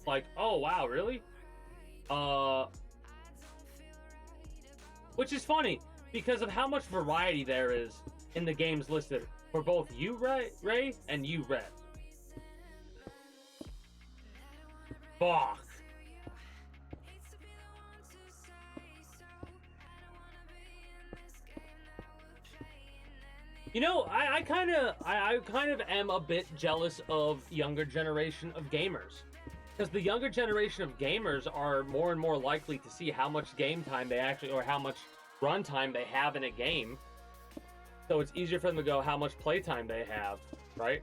like, oh wow, really? Which is funny because of how much variety there is in the games listed for both you, Ray, and you, Red. Fuck. You know, I kind of am a bit jealous of younger generation of gamers, because the younger generation of gamers are more and more likely to see how much game time they actually, or how much run time they have in a game. So it's easier for them to go how much playtime they have, right?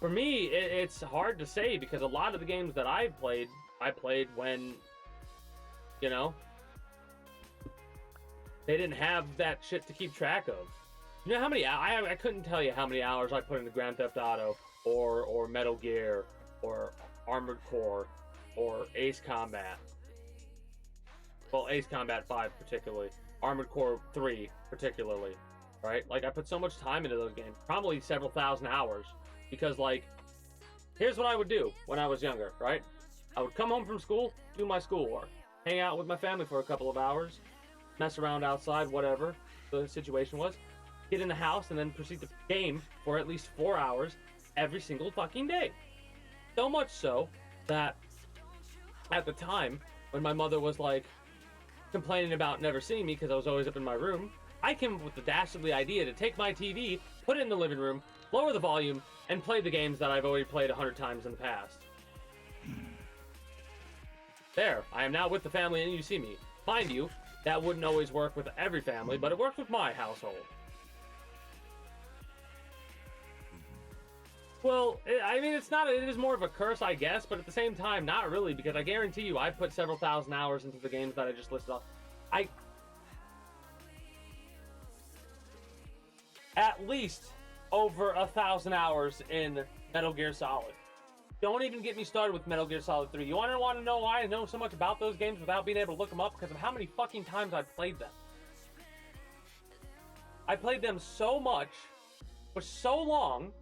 For me, it's hard to say, because a lot of the games that I played when, you know, they didn't have that shit to keep track of. You know how many, I couldn't tell you how many hours I put into Grand Theft Auto, or Metal Gear, or Armored Core, or Ace Combat. Well, Ace Combat 5 particularly. Armored Core 3 particularly, right? Like, I put so much time into those games, probably several thousand hours, because, like, here's what I would do when I was younger, right? I would come home from school, do my schoolwork, hang out with my family for a couple of hours, mess around outside, whatever the situation was, get in the house, and then proceed to game for at least 4 hours every single fucking day. So much so that at the time, when my mother was like complaining about never seeing me because I was always up in my room, I came up with the dastardly idea to take my TV, put it in the living room, lower the volume, and play the games that I've already played 100 times in the past. There, I am now with the family and you see me. Mind you, that wouldn't always work with every family, but it worked with my household. Well, I mean, it is more of a curse, I guess, but at the same time, not really, because I guarantee you, I've put several thousand hours into the games that I just listed off. At least over 1,000 hours in Metal Gear Solid. Don't even get me started with Metal Gear Solid 3. You want to know why I know so much about those games without being able to look them up? Because of how many fucking times I've played them. I played them so much, for so long.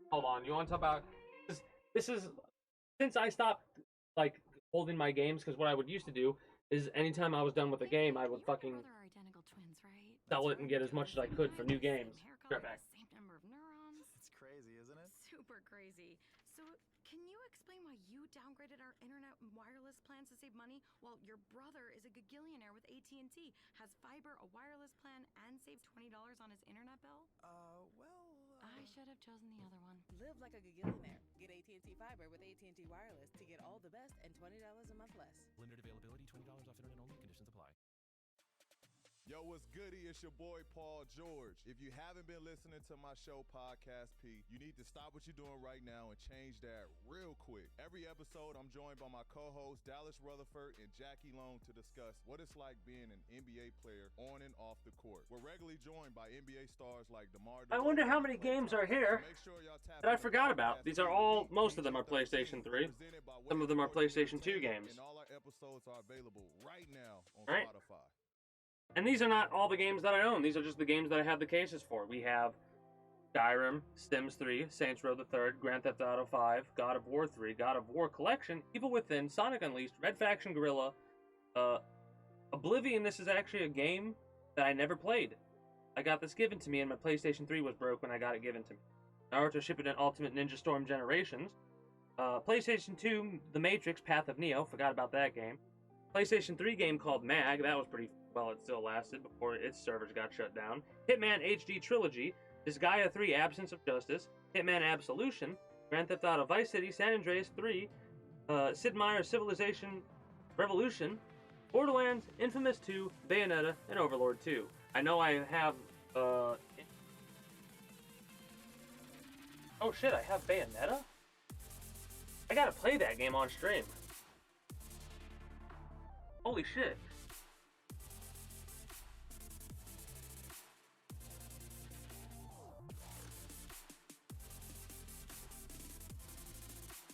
Hold on, you want to talk about... This is... Since I stopped, like, holding my games, because what I would used to do is anytime I was done with a game, I would fucking sell it and get as much as I could for new games. Right back. Same number of neurons. It's crazy, isn't it? Super crazy. So, can you explain explain why you downgraded our internet and wireless plans to save money while your brother is a gagillionaire with AT&T, has fiber, a wireless plan, and saves $20 on his internet bill? I should have chosen the other one. Live like a gagillionaire. Get AT&T Fiber with AT&T Wireless to get all the best and $20 a month less. Limited availability, $20 off internet only. Conditions apply. Yo, what's goody? It's your boy, Paul George. If you haven't been listening to my show, Podcast P, you need to stop what you're doing right now and change that real quick. Every episode, I'm joined by my co-hosts, Dallas Rutherford and Jackie Long, to discuss what it's like being an NBA player on and off the court. We're regularly joined by NBA stars like DeMar. I wonder how many games are here that I forgot about. These are all, most of them are PlayStation 3. Some of them are PlayStation 2 games. And all our episodes are available right now on Right. Spotify. And these are not all the games that I own. These are just the games that I have the cases for. We have Skyrim, Sims 3, Saints Row the Third, Grand Theft Auto 5, God of War 3, God of War Collection, Evil Within, Sonic Unleashed, Red Faction Guerrilla, Oblivion. This is actually a game that I never played. I got this given to me, and my PlayStation 3 was broke when I got it given to me. Naruto Shippuden Ultimate Ninja Storm Generations. PlayStation 2, The Matrix, Path of Neo. Forgot about that game. PlayStation 3 game called Mag. That was pretty well. It still lasted before its servers got shut down. Hitman HD Trilogy. Disgaea 3, Absence of Justice. Hitman Absolution. Grand Theft Auto Vice City. San Andreas 3. Sid Meier's Civilization Revolution. Borderlands, Infamous 2, Bayonetta, and Overlord 2. I know I have, oh shit, I have Bayonetta? I gotta play that game on stream. Holy shit.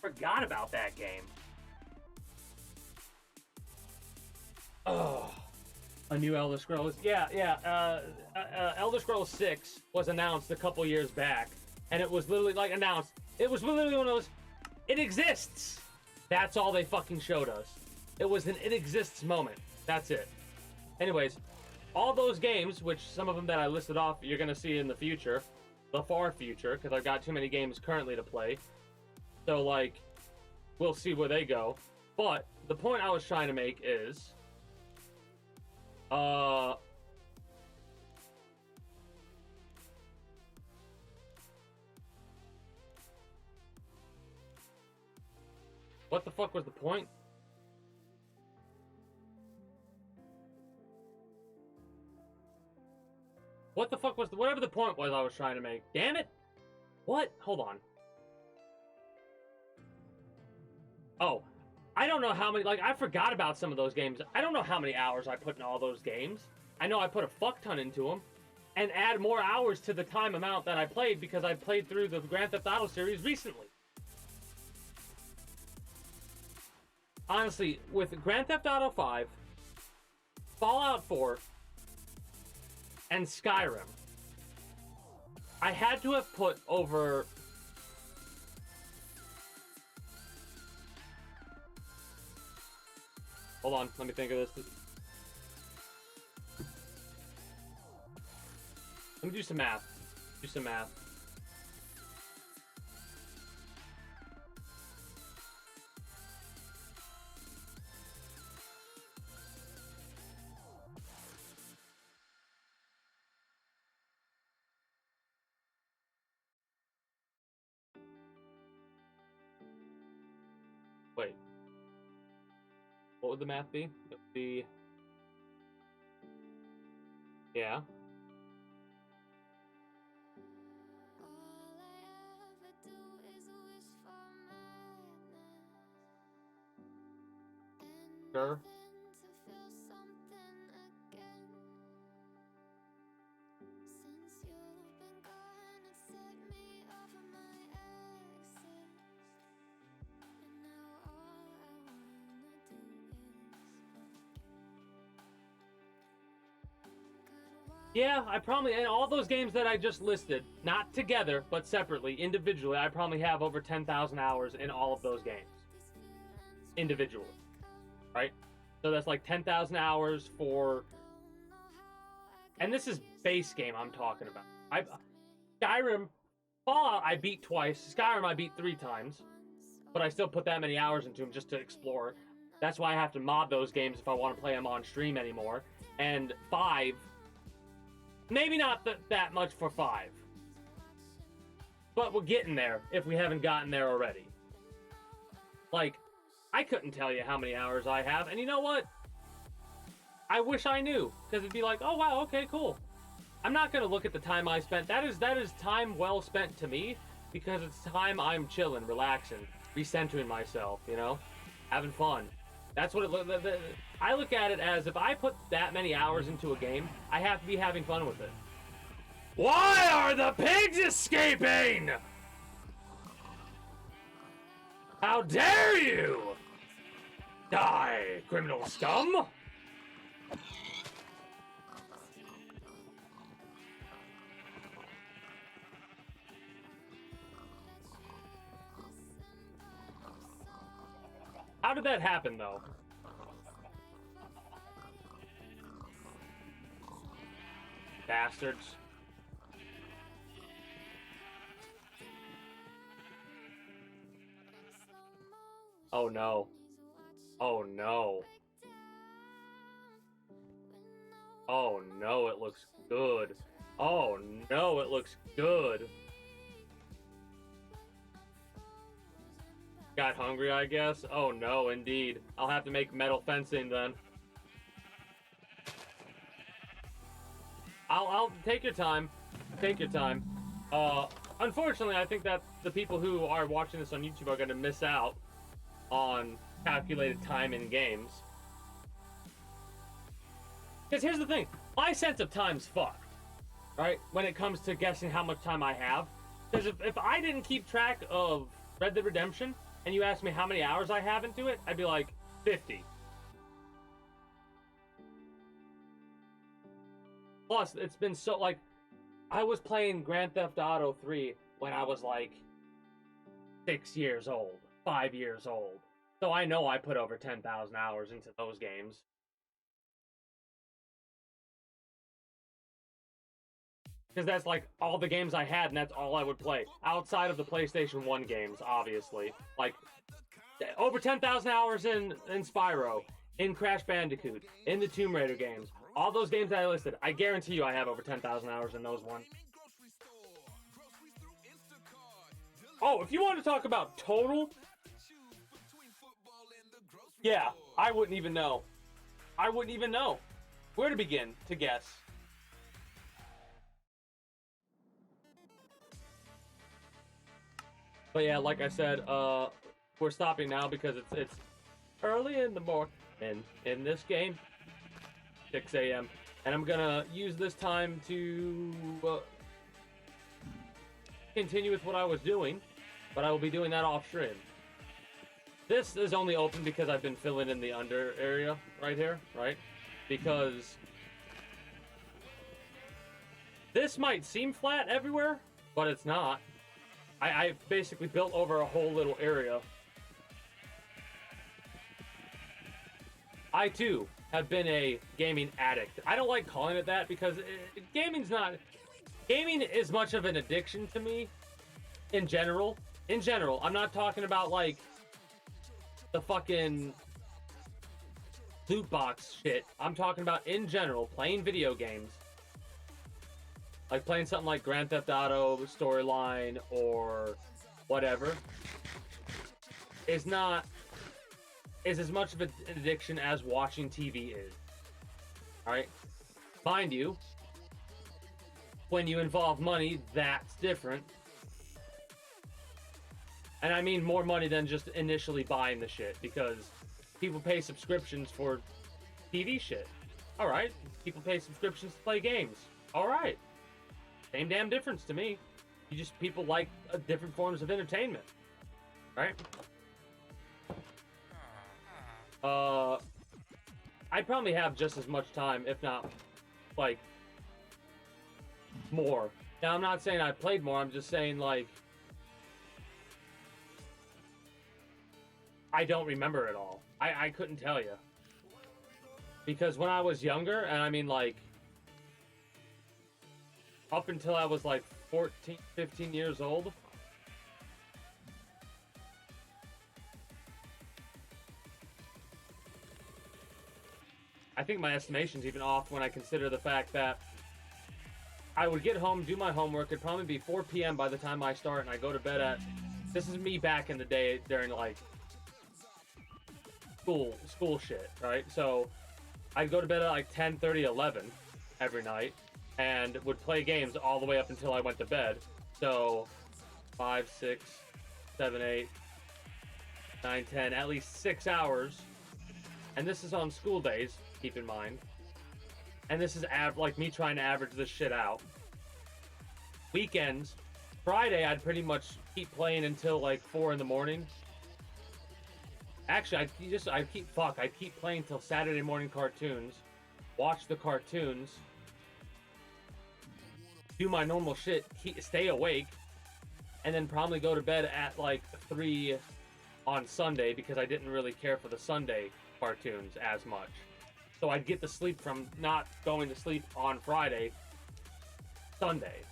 Forgot about that game. Oh, a new Elder Scrolls. Yeah. Elder Scrolls 6 was announced a couple years back, and it was literally like announced. It was literally one of those. It exists. That's all they fucking showed us. It was an it exists moment. That's it. Anyways, all those games, which some of them that I listed off, you're gonna see in the future, the far future, because I've got too many games currently to play. So like, we'll see where they go. But the point I was trying to make is. What the fuck was the point? What the fuck was the, whatever the point was I was trying to make. Damn it! What? Hold on. Oh. I don't know how many, like, I forgot about some of those games. I don't know how many hours I put in all those games. I know I put a fuck ton into them. And add more hours to the time amount that I played because I played through the Grand Theft Auto series recently. Honestly, with Grand Theft Auto 5, Fallout 4, and Skyrim, I had to have put over... Hold on, let me think of this. Let me do some math. Do some math. Wait. What would the math be? It would be... Yeah. Sure. Yeah, I probably, and all those games that I just listed, not together, but separately, individually, I probably have over 10,000 hours in all of those games. Individually. Right? So that's like 10,000 hours for... And this is base game I'm talking about. Skyrim, Fallout I beat twice. Skyrim I beat 3 times. but I still put that many hours into them just to explore. That's why I have to mod those games if I want to play them on stream anymore. And 5, maybe not that much for 5. But we're getting there if we haven't gotten there already. Like, I couldn't tell you how many hours I have, and you know what? I wish I knew, because it'd be like, oh wow, okay, cool. I'm not going to look at the time I spent. That is time well spent to me, because it's time I'm chilling, relaxing, recentering myself, you know? Having fun. That's what I look at it as, if I put that many hours into a game, I have to be having fun with it. Why are the pigs escaping? How dare you! Die, criminal scum! How did that happen, though? Bastards. Oh no. Oh no. Oh no, it looks good. Oh no, it looks good. Got hungry, I guess? Oh no, indeed. I'll have to make metal fencing then. I'll take your time. Take your time. Unfortunately, I think that the people who are watching this on YouTube are going to miss out on calculated time in games. Because here's the thing. My sense of time's fucked. Right? When it comes to guessing how much time I have. Because if I didn't keep track of Red Dead Redemption, and you asked me how many hours I have into it, I'd be like, 50. Plus, it's been so, like, I was playing Grand Theft Auto 3 when I was, like, 6 years old, 5 years old. So I know I put over 10,000 hours into those games. Because that's, like, all the games I had, and that's all I would play. Outside of the PlayStation 1 games, obviously. Like, over 10,000 hours in Spyro, in Crash Bandicoot, in the Tomb Raider games. All those games that I listed, I guarantee you I have over 10,000 hours in those ones. Oh, if you want to talk about total, yeah, I wouldn't even know. I wouldn't even know where to begin to guess. But yeah, like I said, we're stopping now because it's early in the morning in this game, 6 a.m. And I'm gonna use this time to continue with what I was doing, but I will be doing that off stream. This is only open because I've been filling in the under area right here, right? Because this might seem flat everywhere, but it's not. I've basically built over a whole little area. I, too, have been a gaming addict. I don't like calling it that because gaming's not... Gaming is much of an addiction to me in general. In general, I'm not talking about, like, the fucking loot box shit. I'm talking about, in general, playing video games. Like playing something like Grand Theft Auto Storyline or whatever is as much of an addiction as watching TV is. Alright? Mind you, when you involve money, that's different. And I mean more money than just initially buying the shit, because people pay subscriptions for TV shit. Alright. People pay subscriptions to play games. Alright. Same damn difference to me. People like different forms of entertainment, right? I probably have just as much time, if not, like, more. Now, I'm not saying I played more. I'm just saying, like, I don't remember it all. I couldn't tell you. Because when I was younger, and I mean, like, up until I was like 14, 15 years old, think my estimation's even off when I consider the fact that I would get home, do my homework. It'd probably be 4 p.m. by the time I start, and I go to bed at. This is me back in the day during like school shit, right? So I'd go to bed at like 10:30, 11 every night, and would play games all the way up until I went to bed. So 5, 6, 7, 8, 9, 10, at least 6 hours. And this is on school days, keep in mind. And this is like me trying to average this shit out. Weekends, Friday, I'd pretty much keep playing until like 4 in the morning. Actually, I'd keep playing till Saturday morning cartoons, watch the cartoons, do my normal shit, stay awake, and then probably go to bed at like 3 on Sunday because I didn't really care for the Sunday cartoons as much. So I'd get the sleep from not going to sleep on Friday, Sunday.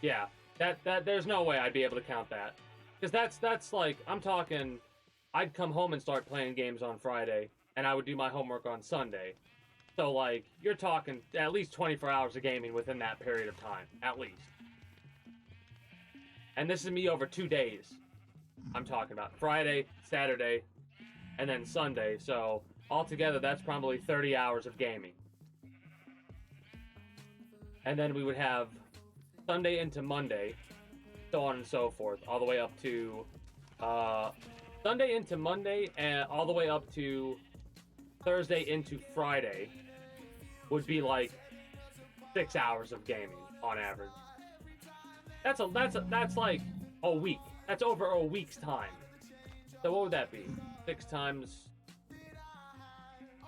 Yeah, that there's no way I'd be able to count that. Because that's like, I'm talking, I'd come home and start playing games on Friday, and I would do my homework on Sunday. So like, you're talking at least 24 hours of gaming within that period of time, at least. And this is me over 2 days. I'm talking about Friday, Saturday, and then Sunday. So altogether, that's probably 30 hours of gaming. And then we would have Sunday into Monday, so on and so forth, all the way up to Sunday into Monday, and all the way up to Thursday into Friday would be like 6 hours of gaming on average. That's like a week. That's over a week's time. So what would that be? 6 times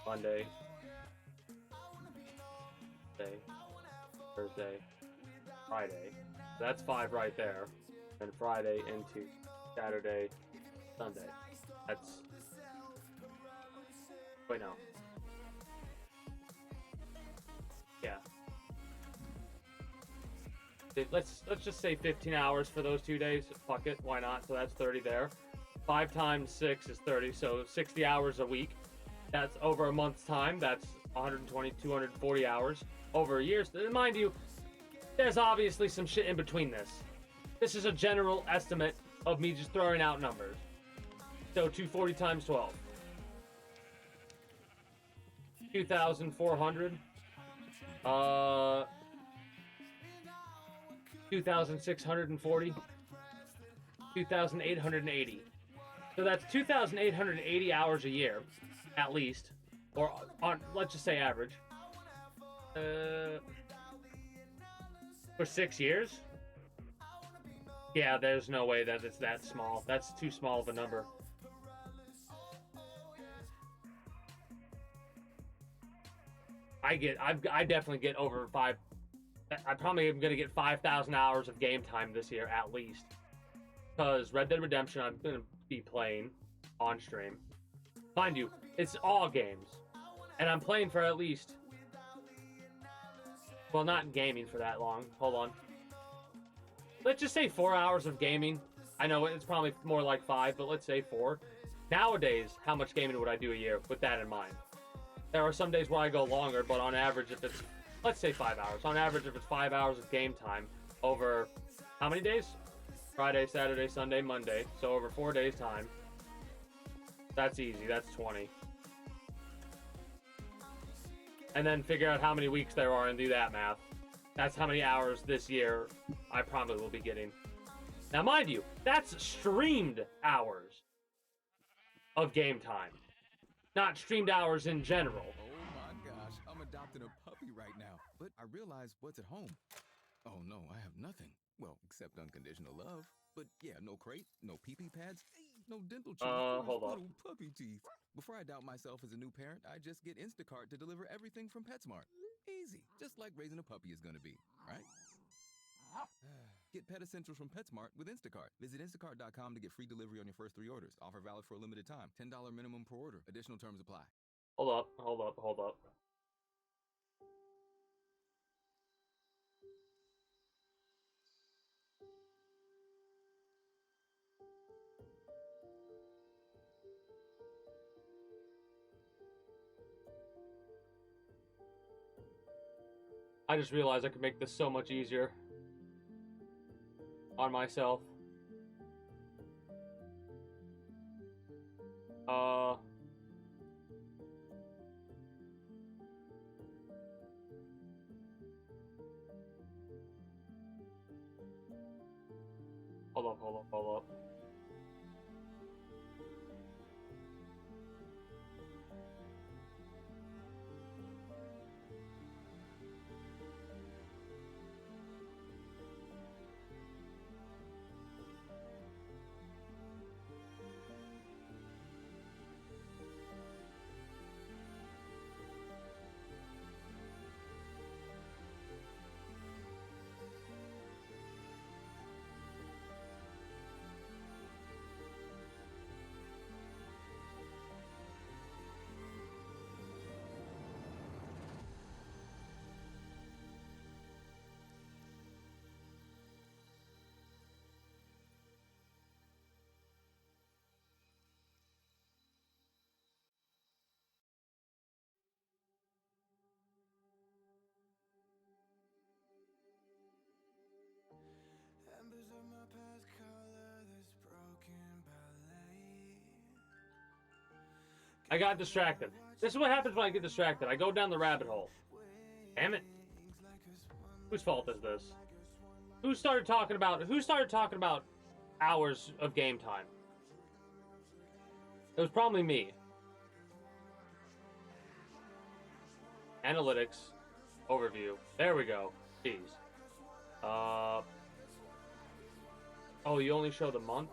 Monday, Thursday, Friday. So that's 5 right there. And Friday into Saturday, Sunday. That's... Wait, no. Yeah. Let's just say 15 hours for those 2 days. Fuck it, why not? So that's 30 there. 5 times 6 is 30, so 60 hours a week. That's over a month's time. That's 120, 240 hours over a year. Mind you, there's obviously some shit in between this. This is a general estimate of me just throwing out numbers. So 240 times 12. 2,400. 2,640. 2,880. So that's 2,880 hours a year, at least. Or on, let's just say average. For 6 years? Yeah, there's no way that it's that small. That's too small of a number. I definitely get over 5. I probably am gonna get 5,000 hours of game time this year at least. Because Red Dead Redemption, I'm gonna be playing on stream. Mind you, it's all games, and I'm playing for at least. Well, not gaming for that long. Hold on. Let's just say 4 hours of gaming. I know it's probably more like 5, but let's say 4. Nowadays, how much gaming would I do a year with that in mind? There are some days where I go longer, but on average, if it's, let's say 5 hours. On average, if it's 5 hours of game time over how many days? Friday, Saturday, Sunday, Monday. So over 4 days time. That's easy. That's 20. And then figure out how many weeks there are and do that math. That's how many hours this year I probably will be getting. Now, mind you, that's streamed hours of game time. Not streamed hours in general. Oh my gosh, I'm adopting a puppy right now. But I realize what's at home. Oh no, I have nothing. Well, except unconditional love. But yeah, no crate, no pee-pee pads, no dental treatment for hold on. little puppy teeth. Before I doubt myself as a new parent, I just get Instacart to deliver everything from PetSmart. Easy, just like raising a puppy is gonna be, right? Get Pet Essentials from PetSmart with Instacart. Visit instacart.com to get free delivery on your first 3 orders. Offer valid for a limited time. $10 minimum per order. Additional terms apply. Hold up. I just realized I could make this so much easier on myself. Hold up. Embers of my past color this broken ballet. I got distracted. This is what happens when I get distracted. I go down the rabbit hole. Damn it. Whose fault is this? Who started talking about hours of game time? It was probably me. Analytics. Overview. There we go. Jeez. Oh, you only show the month?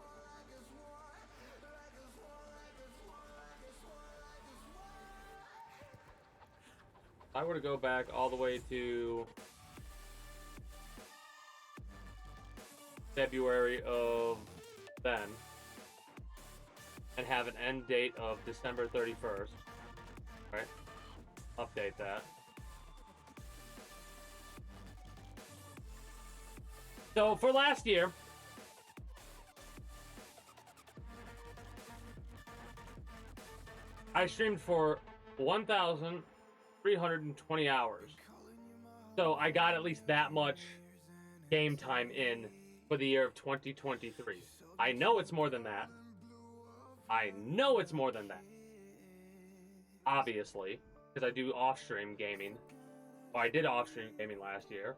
If I were to go back all the way to February of then and have an end date of December 31st, right? Update that. So for last year, I streamed for 1,320 hours. So I got at least that much game time in for the year of 2023. I know it's more than that. Obviously, because I do off-stream gaming. Well, I did off-stream gaming last year.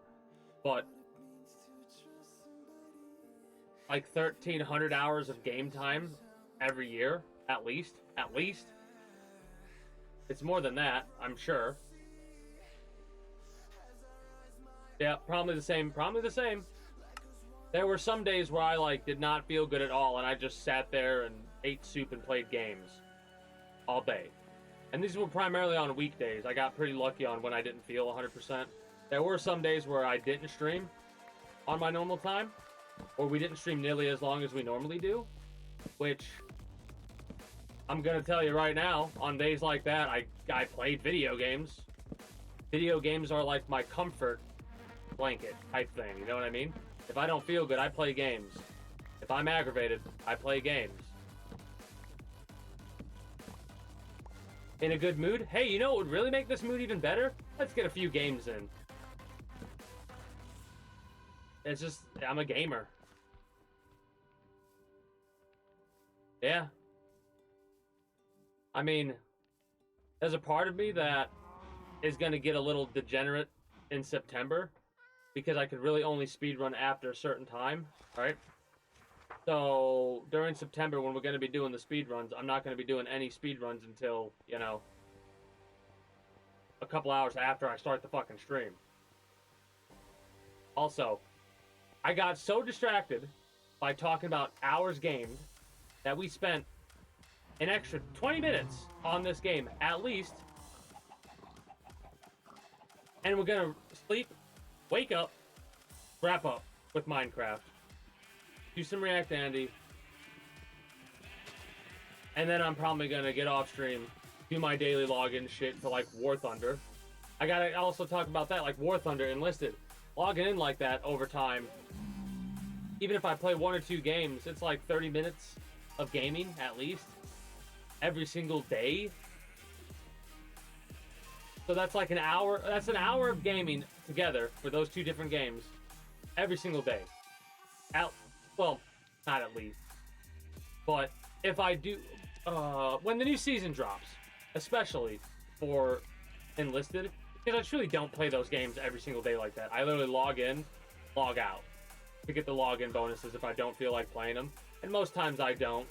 But like 1,300 hours of game time every year, at least. It's more than that, I'm sure. Yeah, probably the same. There were some days where I did not feel good at all, and I just sat there and ate soup and played games all day. And these were primarily on weekdays. I got pretty lucky on when I didn't feel 100%. There were some days where I didn't stream on my normal time, or we didn't stream nearly as long as we normally do, which I'm gonna tell you right now, on days like that, I played video games. Video games are like my comfort blanket type thing, you know what I mean? If I don't feel good, I play games. If I'm aggravated, I play games. In a good mood? Hey, you know what would really make this mood even better? Let's get a few games in. It's just, I'm a gamer. Yeah. I mean, there's a part of me that is going to get a little degenerate in September because I could really only speedrun after a certain time, right? So during September, when we're going to be doing the speedruns, I'm not going to be doing any speedruns until, you know, a couple hours after I start the fucking stream. Also, I got so distracted by talking about hours gamed that we spent an extra 20 minutes on this game, at least. And we're gonna sleep, wake up, wrap up with Minecraft, do some React Andy, and then I'm probably gonna get off stream, do my daily login shit for like War Thunder. I gotta also talk about that, like War Thunder Enlisted. Logging in like that over time, even if I play 1 or 2 games, it's like 30 minutes of gaming at least every single day. So that's like an hour. That's an hour of gaming together for those 2 different games every single day. Well, not at least. But if I do, when the new season drops, especially for Enlisted, because I truly don't play those games every single day like that. I literally log in, log out to get the login bonuses if I don't feel like playing them. And most times I don't.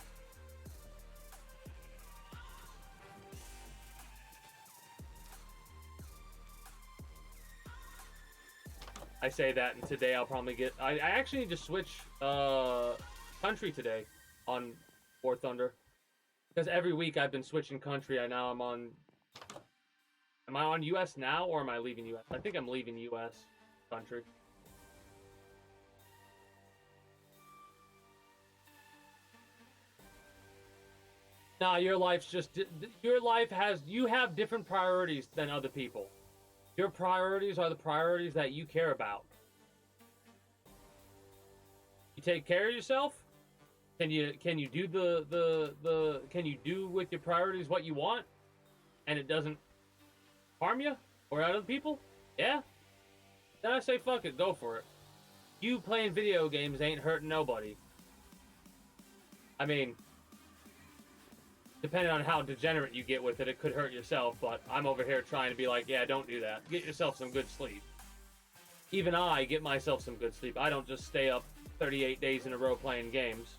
I say that, and today I'll probably get... I actually need to switch country today on War Thunder. Because every week I've been switching country. Now I'm on... Am I on US now, or am I leaving US? I think I'm leaving US country. Nah, your life's just... Your life has... You have different priorities than other people. Your priorities are the priorities that you care about. You take care of yourself? Can you do can you do with your priorities what you want, and it doesn't harm you or other people? Yeah. Then I say fuck it, go for it. You playing video games ain't hurting nobody. I mean, depending on how degenerate you get with it, it could hurt yourself, but I'm over here trying to be like, yeah, don't do that. Get yourself some good sleep. Even I get myself some good sleep. I don't just stay up 38 days in a row playing games.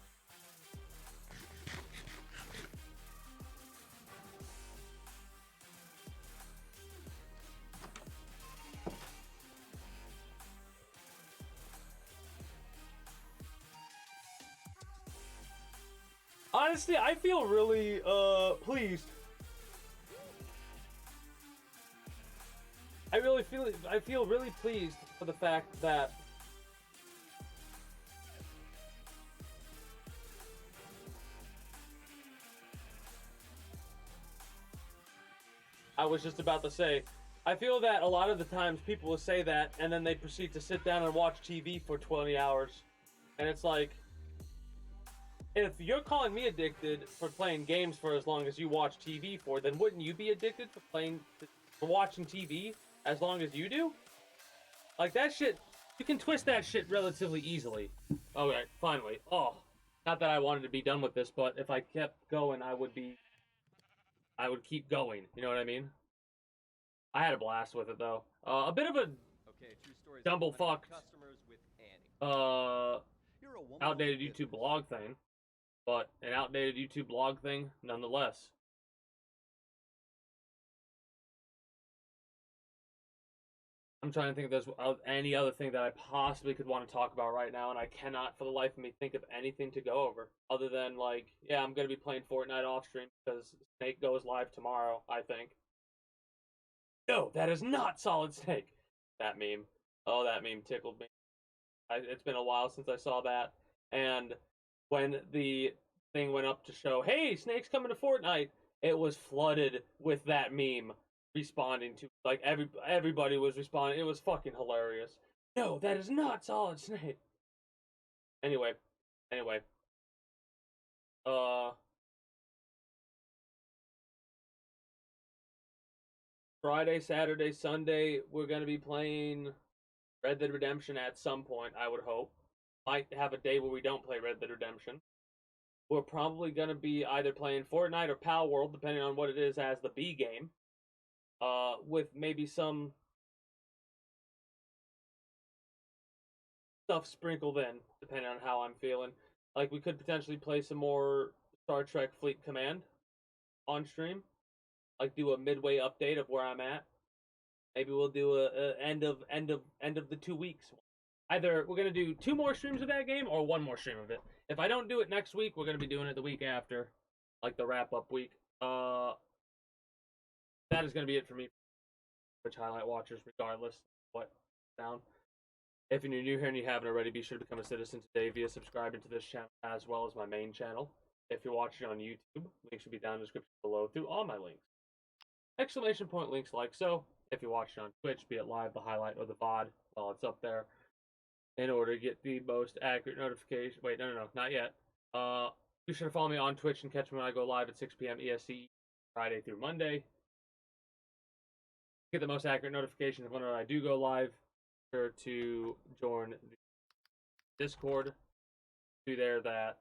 Honestly, I feel really, pleased. I feel really pleased for the fact that I was just about to say, I feel that a lot of the times people will say that and then they proceed to sit down and watch TV for 20 hours. And it's like, if you're calling me addicted for playing games for as long as you watch TV for, then wouldn't you be addicted for watching TV as long as you do? Like, that shit, you can twist that shit relatively easily. Okay, finally. Oh, not that I wanted to be done with this, but if I kept going, I would keep going. You know what I mean? I had a blast with it, though. A bit of a dumble-fucked, outdated YouTube blog thing. But an outdated YouTube blog thing, nonetheless. I'm trying to think if there's any other thing that I possibly could want to talk about right now, and I cannot for the life of me think of anything to go over. Other than, like, yeah, I'm going to be playing Fortnite off stream because Snake goes live tomorrow, I think. No, that is not Solid Snake! That meme. Oh, that meme tickled me. It's been a while since I saw that. And when the thing went up to show, hey, Snake's coming to Fortnite, it was flooded with that meme responding to, like, everybody was responding. It was fucking hilarious. No, that is not Solid Snake. Anyway. Friday, Saturday, Sunday, we're gonna be playing Red Dead Redemption at some point, I would hope. Might have a day where we don't play Red Dead Redemption. We're probably going to be either playing Fortnite or Pal World, depending on what it is as the B game. With maybe some stuff sprinkled in, depending on how I'm feeling. Like, we could potentially play some more Star Trek Fleet Command on stream. Like, do a midway update of where I'm at. Maybe we'll do a end of the 2 weeks. Either we're going to do 2 more streams of that game or 1 more stream of it. If I don't do it next week, we're going to be doing it the week after. Like the wrap-up week. That is going to be it for me. Which highlight watchers, regardless of what sound. If you're new here and you haven't already, be sure to become a citizen today via subscribing to this channel as well as my main channel. If you're watching on YouTube, links should be down in the description below through all my links. Exclamation point links like so. If you're watching on Twitch, be it live, the highlight, or the VOD, while it's up there. In order to get the most accurate notification. Wait, no, not yet. Be sure to follow me on Twitch and catch me when I go live at 6 p.m. EST, Friday through Monday. Get the most accurate notification of when I do go live. sure to join the Discord. Do there that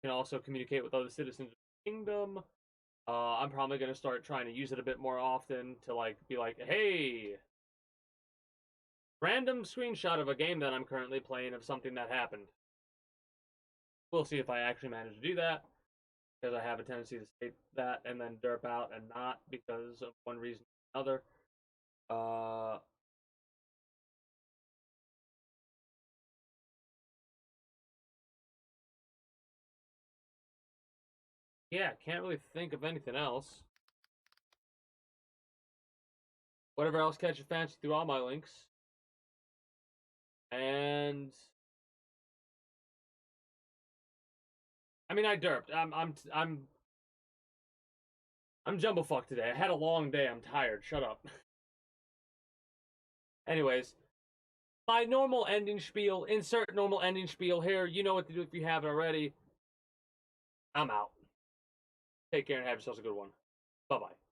you can also communicate with other citizens of the kingdom. I'm probably gonna start trying to use it a bit more often to like be like, hey, random screenshot of a game that I'm currently playing of something that happened. We'll see if I actually manage to do that, because I have a tendency to say that and then derp out and not because of one reason or another. Yeah, can't really think of anything else. Whatever else catches your fancy through all my links. And I mean, I derped. I'm jumblefucked today. I had a long day. I'm tired. Shut up. Anyways, my normal ending spiel. Insert normal ending spiel here. You know what to do if you haven't already. I'm out. Take care and have yourselves a good one. Bye-bye.